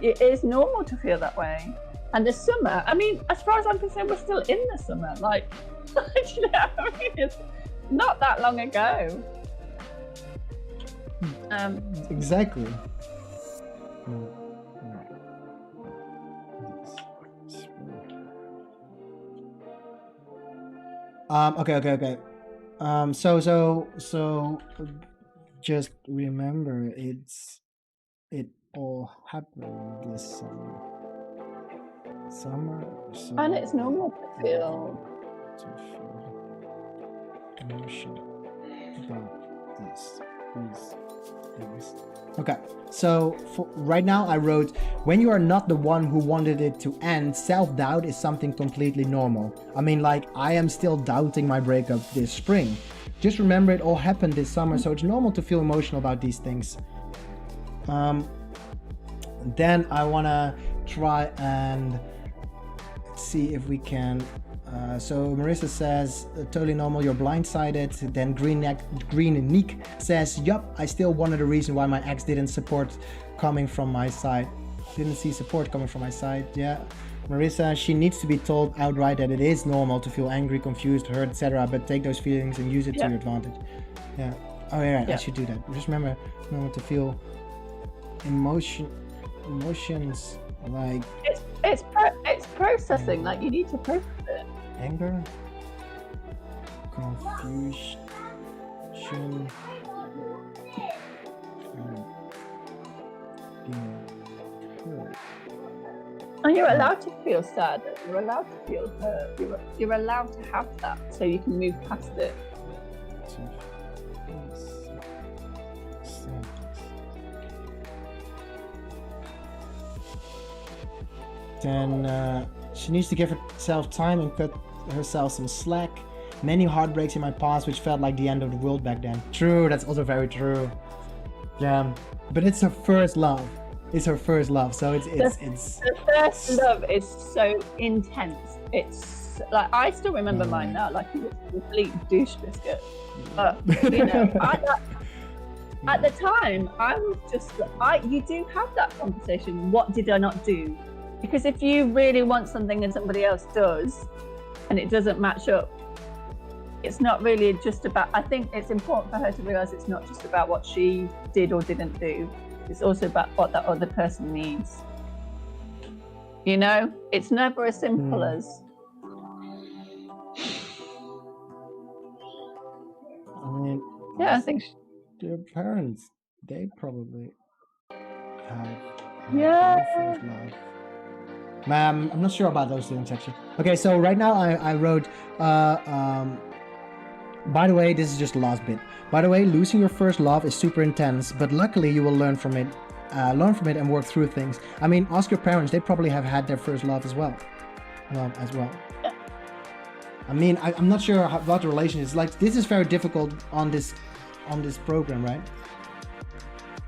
it is normal to feel that way. And the summer, I mean, as far as I'm concerned, we're still in the summer. Like, it's not that long ago. Exactly. Okay. So just remember, it all happened this summer. Summer. So And it's normal to feel. Emotion about these things. Okay, so for right now I wrote, when you are not the one who wanted it to end, self-doubt is something completely normal. I mean, like, I am still doubting my breakup this spring. Just remember it all happened this summer, so it's normal to feel emotional about these things. Then I wanna try and see if we can. So Marissa says, totally normal, you're blindsided. Then Green Nick says, yup, I still wanted a reason why my ex didn't see support coming from my side. Yeah. Marissa, she needs to be told outright that it is normal to feel angry, confused, hurt, etc. But take those feelings and use it to your advantage. Yeah. Oh yeah, I should do that. Just remember to feel emotions like it's processing. Like, you need to process it. Anger, confusion, and you're allowed to feel sad. You're allowed to feel hurt. You're allowed to have that, so you can move past it. Then she needs to give herself time and cut herself some slack. Many heartbreaks in my past which felt like the end of the world back then. True, that's also very true. Yeah, but it's her first love. It's her first love, so it's the first love is so intense. It's like, I still remember mine now, like it was a complete douche biscuit. But you know, at the time, I was just you do have that conversation. What did I not do? Because if you really want something and somebody else does, and it doesn't match up, it's not really just about. I think it's important for her to realize it's not just about what she did or didn't do. It's also about what that other person needs. You know, it's never as simple as. I mean, yeah, I think their parents, they probably have their first love. I'm not sure about those things actually. Okay, so right now I wrote, by the way, this is just the last bit. By the way, losing your first love is super intense, but luckily you will learn from it and work through things. I mean, ask your parents; they probably have had their first love as well. Yeah. I mean, I'm not sure what the relation is. Like, this is very difficult on this program, right?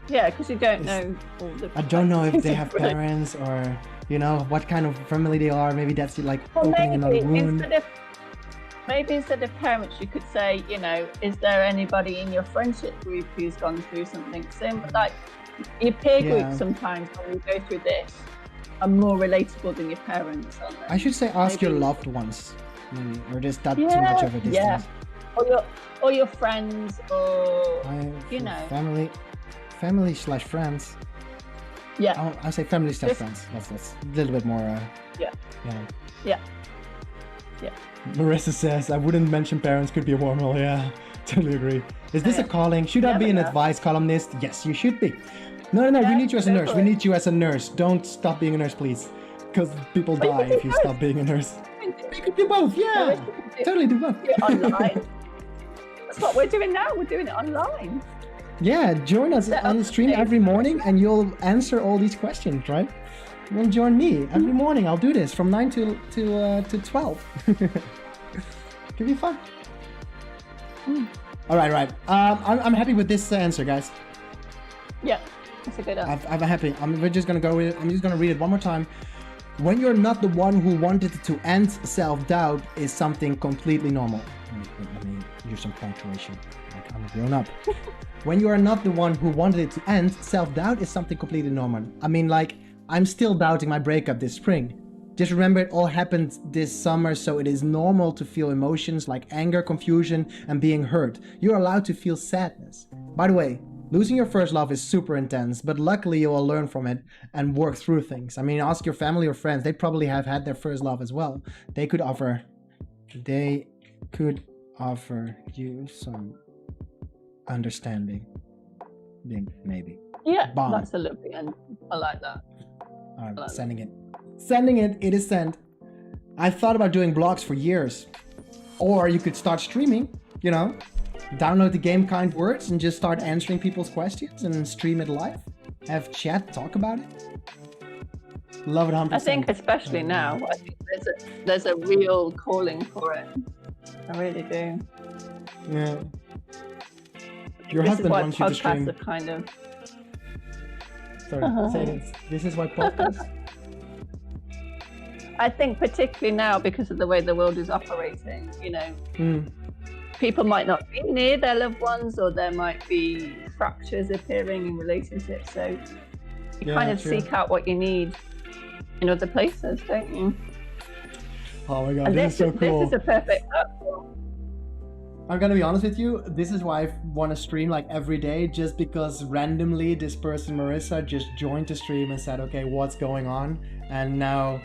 Yeah, because you don't know all the. I don't know if they have parents or, you know, what kind of family they are. Maybe that's like opening another wound. Maybe instead of parents, you could say, you know, is there anybody in your friendship group who's gone through something similar? Like, your peer group sometimes, when you go through this, are more relatable than your parents, aren't they? I should say ask your loved ones, maybe, or just that too much of a distance. Yeah, or your friends, or you know, family/friends. Yeah, I say family/friends. That's a little bit more. Yeah. Marissa says, I wouldn't mention parents, could be a wormhole. Yeah, totally agree. Is this a calling? Should I be an advice columnist? Yes, you should be. No, we need you as a nurse. We need you as a nurse. Don't stop being a nurse, please. Because people die if you stop being a nurse. You could do both, yeah. Totally do both. Online. That's what we're doing now. We're doing it online. Yeah, join us on the stream every morning and you'll answer all these questions, right? You'll join me every morning. I'll do this from 9 to 12. Could be fun. All right. I'm happy with this answer, guys. Yeah, that's a good answer. I'm happy. We're just gonna go with it. I'm just gonna read it one more time. When you're not the one who wanted to end, self-doubt is something completely normal. Let me use some punctuation. Like I'm a grown up. When you are not the one who wanted it to end, self-doubt is something completely normal. I mean, like, I'm still doubting my breakup this spring. Just remember it all happened this summer, so it is normal to feel emotions like anger, confusion, and being hurt. You're allowed to feel sadness. By the way, losing your first love is super intense, but luckily you will learn from it and work through things. I mean, ask your family or friends. They probably have had their first love as well. They could offer you some understanding. Maybe. Yeah, that's a little bit, and I like that. All right, sending it. Sending it, it is sent. I thought about doing blogs for years. Or you could start streaming, you know, download the game Kind Words and just start answering people's questions and stream it live. Have chat, talk about it. Love it 100%. I think especially now, I think there's a real calling for it. I really do. Yeah. Your This is husband why wants you to stream. podcasts are kind of... Sorry, say this. This is why podcasts. I think particularly now, because of the way the world is operating, you know, people might not be near their loved ones, or there might be fractures appearing in relationships. So you kind of seek out what you need in other places, don't you? Oh my god, And this is so cool. This is a perfect platform. I'm gonna be honest with you, this is why I want to stream like every day, just because randomly this person, Marissa, just joined the stream and said, okay, what's going on? And now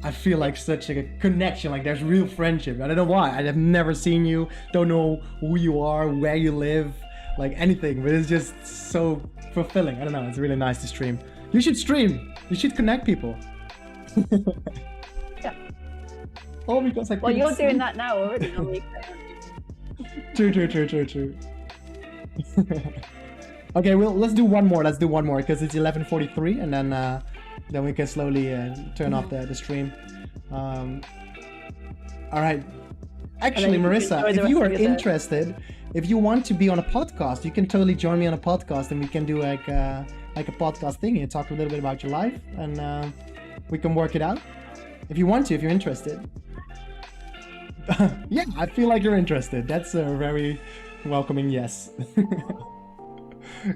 I feel like such a connection, like there's real friendship. I don't know why, I have never seen you, don't know who you are, where you live, like anything, but it's just so fulfilling. I don't know, it's really nice to stream. You should stream, you should connect people. Yeah. Oh, because I Well, couldn't you're see. doing that now already on weekday. True. Okay, well, let's do one more. Because it's 11:43, and then we can slowly turn off the stream. All right. Actually, Marissa, if you are interested, if you want to be on a podcast, you can totally join me on a podcast, and we can do like a podcast thing. You talk a little bit about your life, and we can work it out. If you want to, if you're interested. Yeah, I feel like you're interested. That's a very welcoming yes.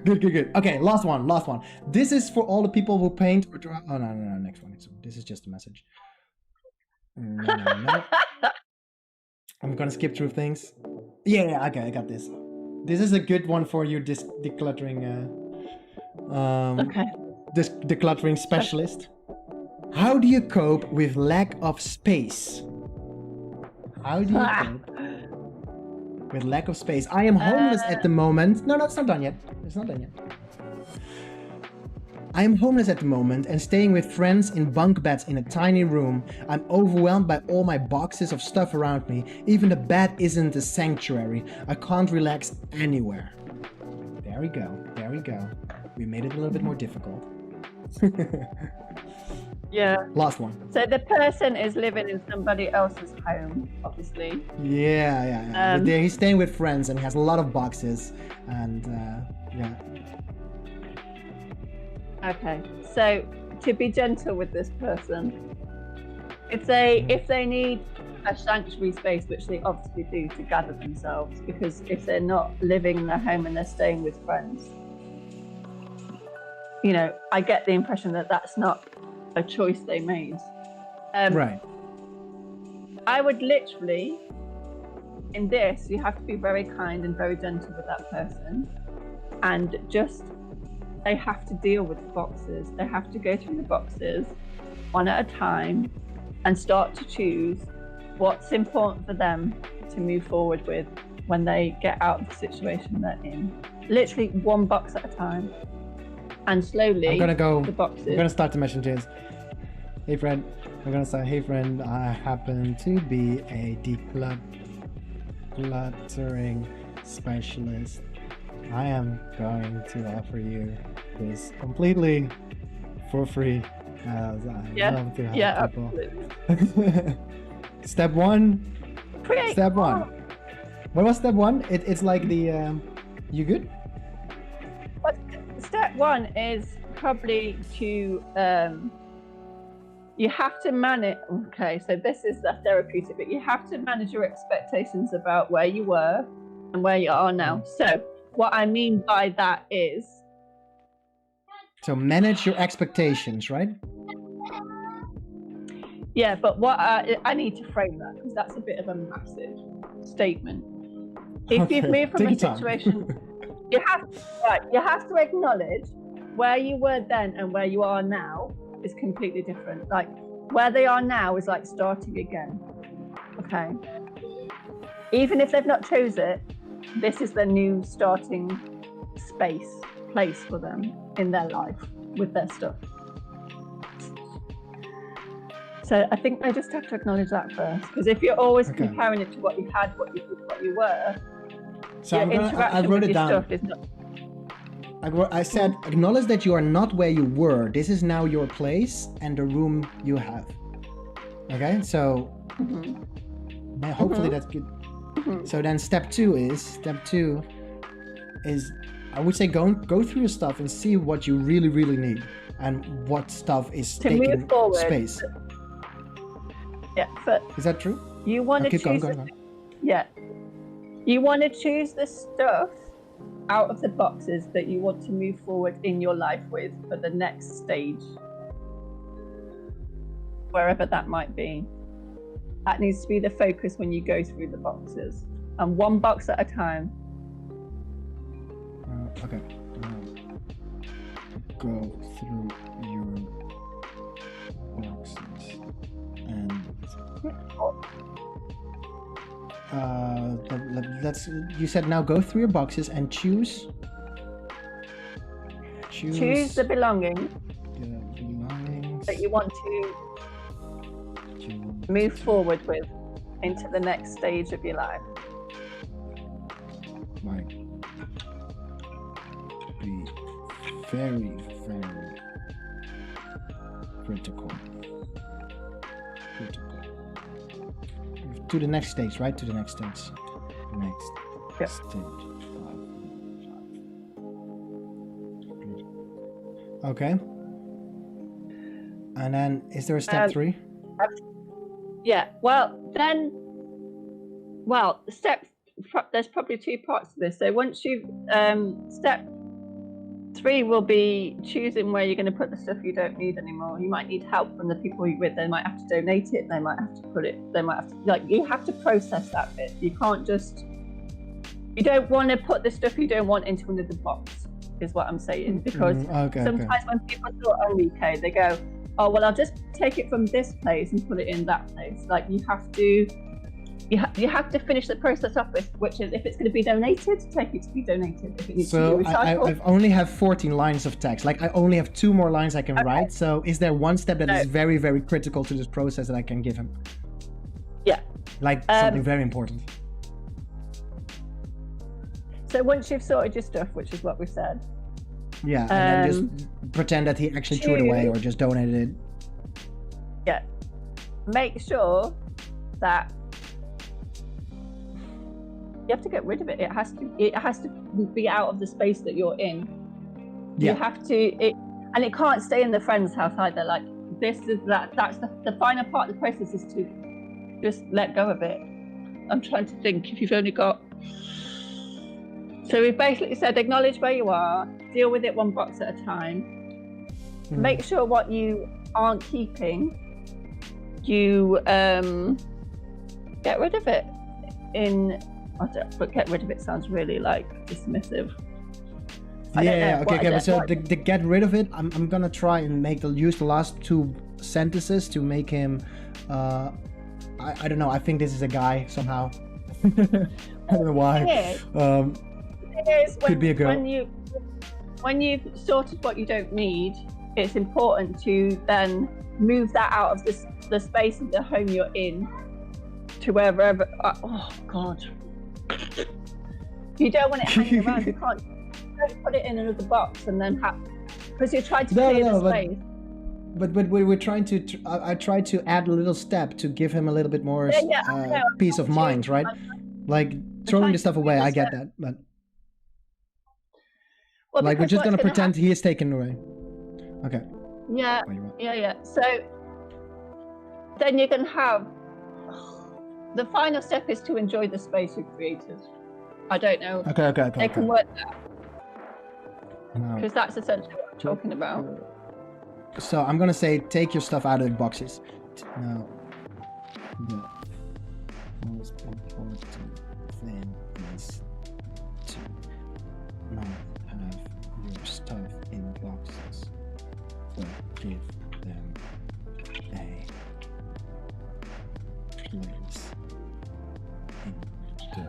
Good. Okay, last one. This is for all the people who paint or draw. Oh, no, next one. This is just a message. No. I'm gonna skip through things. Yeah, okay, I got this. This is a good one for you, this decluttering. Okay. This decluttering specialist. How do you cope with lack of space? How do you cope with lack of space? I am homeless at the moment. No, it's not done yet. I am homeless at the moment and staying with friends in bunk beds in a tiny room. I'm overwhelmed by all my boxes of stuff around me. Even the bed isn't a sanctuary. I can't relax anywhere. There we go. We made it a little bit more difficult. Yeah. Last one. So the person is living in somebody else's home, obviously. Yeah. But he's staying with friends and he has a lot of boxes and yeah. Okay. So to be gentle with this person, if they need a sanctuary space, which they obviously do, to gather themselves, because if they're not living in their home and they're staying with friends, you know, I get the impression that that's not a choice they made. Right. I would literally, in this, you have to be very kind and very gentle with that person, and just, they have to deal with the boxes. They have to go through the boxes one at a time and start to choose what's important for them to move forward with when they get out of the situation they're in. Literally one box at a time. And slowly, the boxes. I'm gonna start the messages. Hey friend, I'm gonna say, hey friend, I happen to be a decluttering specialist. I am going to offer you this completely for free. As I love to help people. Absolutely. Step one. Create. Step one. What was step one? It's like the you good? Step one is probably to you have to manage. Okay, so this is the therapeutic, but you have to manage your expectations about where you were and where you are now. So what I mean by that is, so manage your expectations, right? yeah, but what I need to frame that, because that's a bit of a massive statement. If you've moved from a situation, you have to acknowledge where you were then and where you are now is completely different. Like where they are now is like starting again. Okay. Even if they've not chose it, this is the new starting place for them in their life with their stuff. So I think I just have to acknowledge that first, because if you're always Okay. comparing it to what you had, what you were, So your I interaction wrote with it your down. stuff is not. I said, acknowledge that you are not where you were. This is now your place and the room you have. Okay, so hopefully that's good. So then step two is, I would say go through your stuff and see what you really, really need and what stuff is To move taking forward. space. Yeah, but Is that true? you want to Keep going, choose. go on. Yeah, you want to choose the stuff out of the boxes that you want to move forward in your life with for the next stage, wherever that might be. That needs to be the focus when you go through the boxes, and one box at a time. Okay. Go through your boxes and let's. You said now go through your boxes and choose Choose the belongings the belongings that you want to move forward with into the next stage of your life. Might be very, very critical. To the next stage, right? To the next stage. Next Yep. stage. Okay. And then, is there a step 3? Yeah. There's probably 2 parts to this. So once you step 3 will be choosing where you're going to put the stuff you don't need anymore. You might need help from the people you're with. They might have to donate it. They might have to put it. They might have to, you have to process that bit. You can't just. You don't want to put the stuff you don't want into another box, is what I'm saying. Because sometimes when people feel okay, they go, "Oh well, I'll just take it from this place and put it in that place." Like you have to. You have to finish the process off with, which is if it's going to be donated, take it to be donated. If it needs to be recycled. I only have 14 lines of text. Like I only have 2 more lines I can write. So is there one step that is very, very critical to this process that I can give him? Yeah. Like something very important. So once you've sorted your stuff, which is what we said. Yeah, and then just pretend that he actually threw it away or just donated it. Yeah. Make sure that you have to get rid of it. It has to be out of the space that you're in. Yeah. You have to, and it can't stay in the friend's house either. Like that's the final part of the process is to just let go of it. I'm trying to think if you've only got. So we've basically said acknowledge where you are, deal with it one box at a time. Make sure what you aren't keeping, you get rid of it but get rid of it sounds really like dismissive. Okay. But so to get rid of it, I'm gonna try and use the last 2 sentences to make him. I don't know. I think this is a guy somehow. I don't know why. Could be a girl. When you've sorted what you don't need, it's important to then move that out of the space of the home you're in to wherever. Oh God. You don't want it hanging around. You don't put it in another box and then because you're trying to clear the space. But we're trying to. I tried to add a little step to give him a little bit more peace of mind, right? Like throwing the stuff away. I get that, but we're just gonna pretend he is taken away. Okay. Yeah. So then you can have. The final step is to enjoy the space you've created. I don't know. Okay. They can work that. No. Because that's essentially what I'm talking about. So I'm gonna say take your stuff out of the boxes. Now, the most important thing is to not have your stuff in boxes, but give them a place in the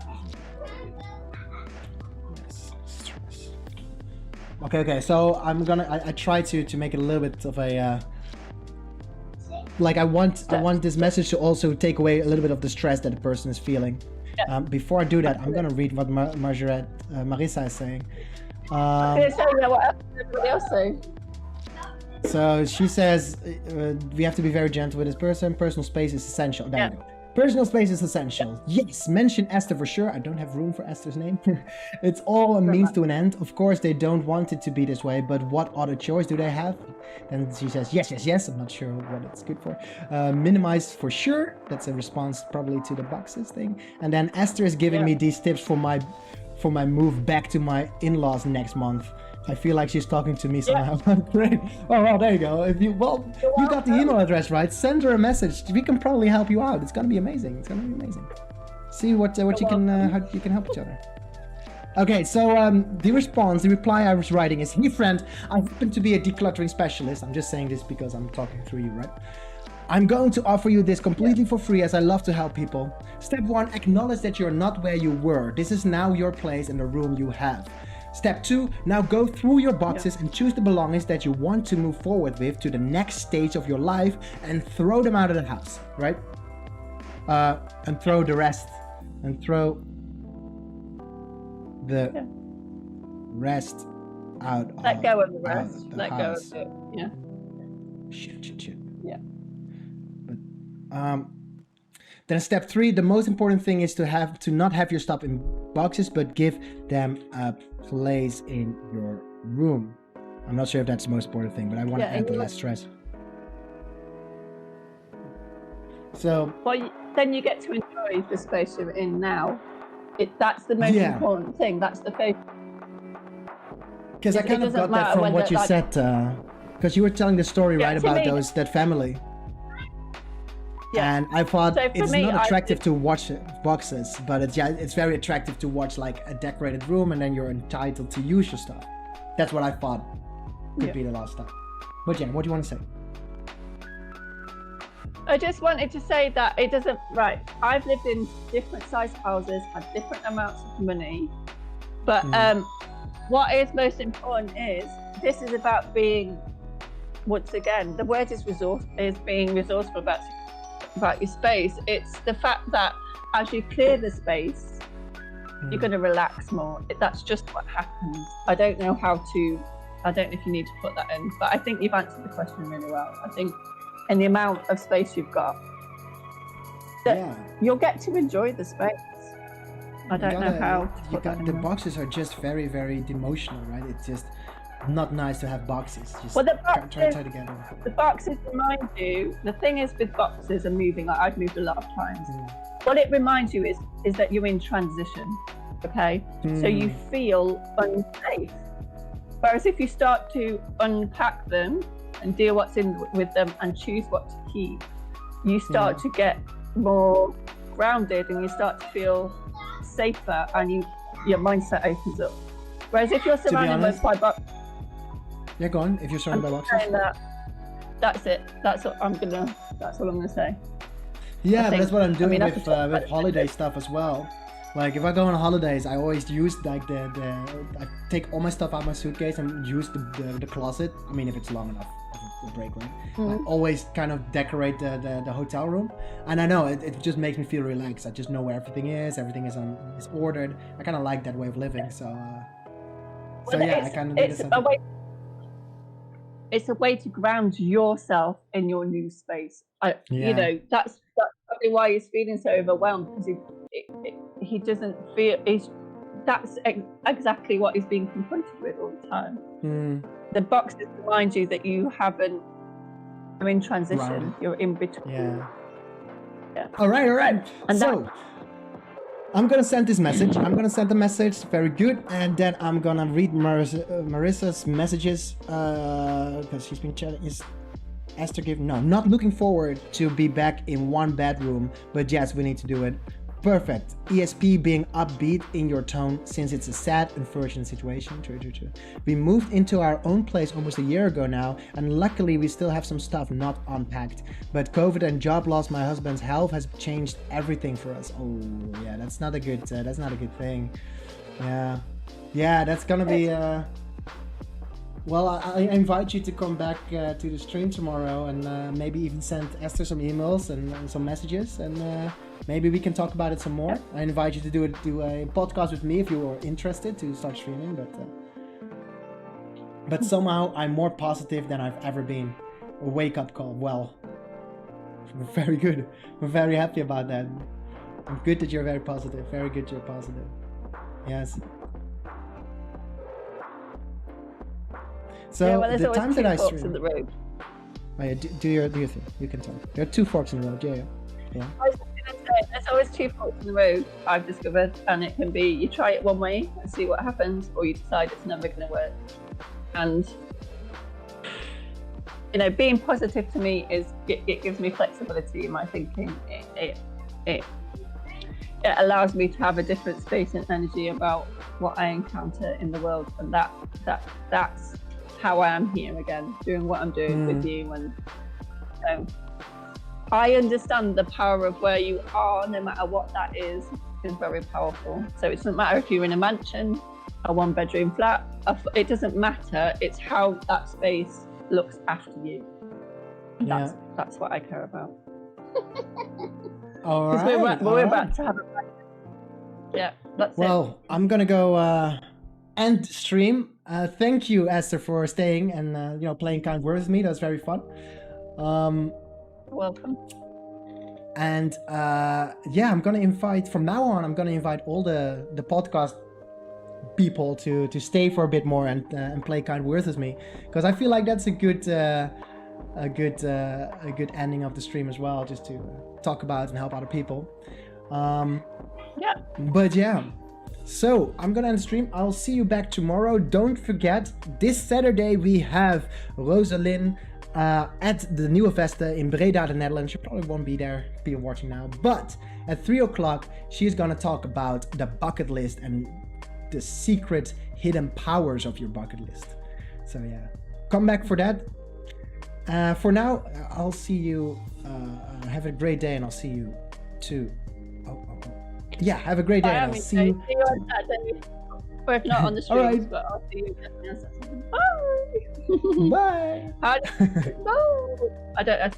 less stress. Okay. So I try to make it a little bit of a like I want this message to also take away a little bit of the stress that the person is feeling. Before I do that, I'm gonna read what Marissa is saying. Okay, so what else did everybody else say? So she says we have to be very gentle with this person. Personal space is essential. There you go. Personal space is essential. Yes, mention Esther for sure. I don't have room for Esther's name. It's all a means to an end. Of course, they don't want it to be this way, but what other choice do they have? And she says, yes. I'm not sure what it's good for. Minimize for sure. That's a response probably to the boxes thing. And then Esther is giving me these tips for my move back to my in-laws next month. I feel like she's talking to me somehow. Great. Oh, well, there you go. You got the email address right. Send her a message. We can probably help you out. It's gonna be amazing. See what you can how you can help each other. Okay, so the reply I was writing is, "Hey friend, I happen to be a decluttering specialist." I'm just saying this because I'm talking through you, right? "I'm going to offer you this completely for free as I love to help people. Step 1, acknowledge that you're not where you were. This is now your place and the room you have. Step 2, now go through your boxes and choose the belongings that you want to move forward with to the next stage of your life and throw them out of the house," right? And throw the rest. And throw the rest out of Let go of the rest. Let go house. of it. Yeah. Shit. Yeah. But then step 3, the most important thing is to not have your stuff in boxes, but give them a place in your room. I'm not sure if that's the most important thing, but I want to add the less stress. So then you get to enjoy the space you're in now. That's the most important thing. That's the focus. Because I kind of got that from what you said. Because you were telling the story about that family. Yeah. And I thought it's not attractive to watch boxes, but it's very attractive to watch like a decorated room, and then you're entitled to use your stuff. That's what I thought could be the last step. But Jen, what do you want to say? I just wanted to say that it doesn't, I've lived in different sized houses, had different amounts of money, but what is most important is this is about being, once again, the word is being resourceful about your space. It's the fact that as you clear the space, you're going to relax more. That's just what happens. I don't know if you need to put that in, but I think you've answered the question really well. I think in the amount of space you've got, that you'll get to enjoy the space. I don't know how to put that in. The boxes are just very, very demotional, right? It's just not nice to have boxes. Just try together. The boxes remind you, the thing is with boxes and moving, like I've moved a lot of times, what it reminds you is that you're in transition, okay? So you feel unsafe. Whereas if you start to unpack them and deal what's in with them and choose what to keep, you start to get more grounded and you start to feel safer, and your mindset opens up. Whereas if you're surrounded by boxes, go on. If you're surrounded by boxes, that's it. That's all I'm gonna say. Yeah, but that's what I'm doing with holiday stuff as well. Like if I go on holidays, I always use like I take all my stuff out of my suitcase and use the closet. I mean, if it's long enough of a break, right? I always kind of decorate the hotel room, and I know it just makes me feel relaxed. I just know where everything is ordered. I kind of like that way of living. So I kind of do this. It's a way to ground yourself in your new space. You know, that's probably why he's feeling so overwhelmed, because he doesn't feel that's exactly what he's being confronted with all the time. The boxes remind you that you're in transition. You're in between. Yeah. All right. And so I'm gonna send this message. Very good. And then I'm gonna read Marissa's messages because she's been chatting. Is Esther not looking forward to be back in one bedroom, but yes, we need to do it. Perfect. ESP being upbeat in your tone since it's a sad, unfortunate situation. True. We moved into our own place almost a year ago now, and luckily we still have some stuff not unpacked. But COVID and job loss, my husband's health has changed everything for us. Oh yeah, that's not a good thing. Yeah, that's gonna be Well, I invite you to come back to the stream tomorrow, and maybe even send Esther some emails and some messages, and maybe we can talk about it some more. I invite you to do a podcast with me if you are interested to start streaming, but somehow I'm more positive than I've ever been. A wake up call. Well, very good. We're very happy about that. Good that you're very positive. Very good you're positive. Yes. So yeah, well, there's the always time two that I forks in stream. the road. Oh, yeah, do your thing. You can talk. There are two forks in the road. Yeah. I was just going to say, there's always two forks in the road, I've discovered, and it can be you try it one way and see what happens, or you decide it's never going to work. And being positive to me is it gives me flexibility in my thinking. It allows me to have a different space and energy about what I encounter in the world, and that's how I am here again, doing what I'm doing with you. And I understand the power of where you are, no matter what that is very powerful. So it doesn't matter if you're in a mansion, a one-bedroom flat. It doesn't matter. It's how that space looks after you. That's what I care about. All right. We're about to have a yeah. That's well, I'm gonna go end stream. Thank you, Esther, for staying and playing kind words with me. That was very fun. Welcome. And I'm gonna invite from now on. I'm gonna invite all the podcast people to stay for a bit more and play kind words with me, because I feel like that's a good ending of the stream as well, just to talk about and help other people. But yeah, so I'm gonna end the stream. I'll see you back tomorrow. Don't forget, this Saturday we have Rosalind at the Nieuwe Veste in Breda, the Netherlands. She probably won't be there, people watching now, but at 3 o'clock she's gonna talk about the bucket list and the secret hidden powers of your bucket list. So yeah, come back for that. For now, I'll see you. Have a great day, and I'll see you too. Yeah, have a great day. I'll see you. See you on Saturday. Or if not on the streams, right. but I'll see you. Bye. Bye. No, I don't.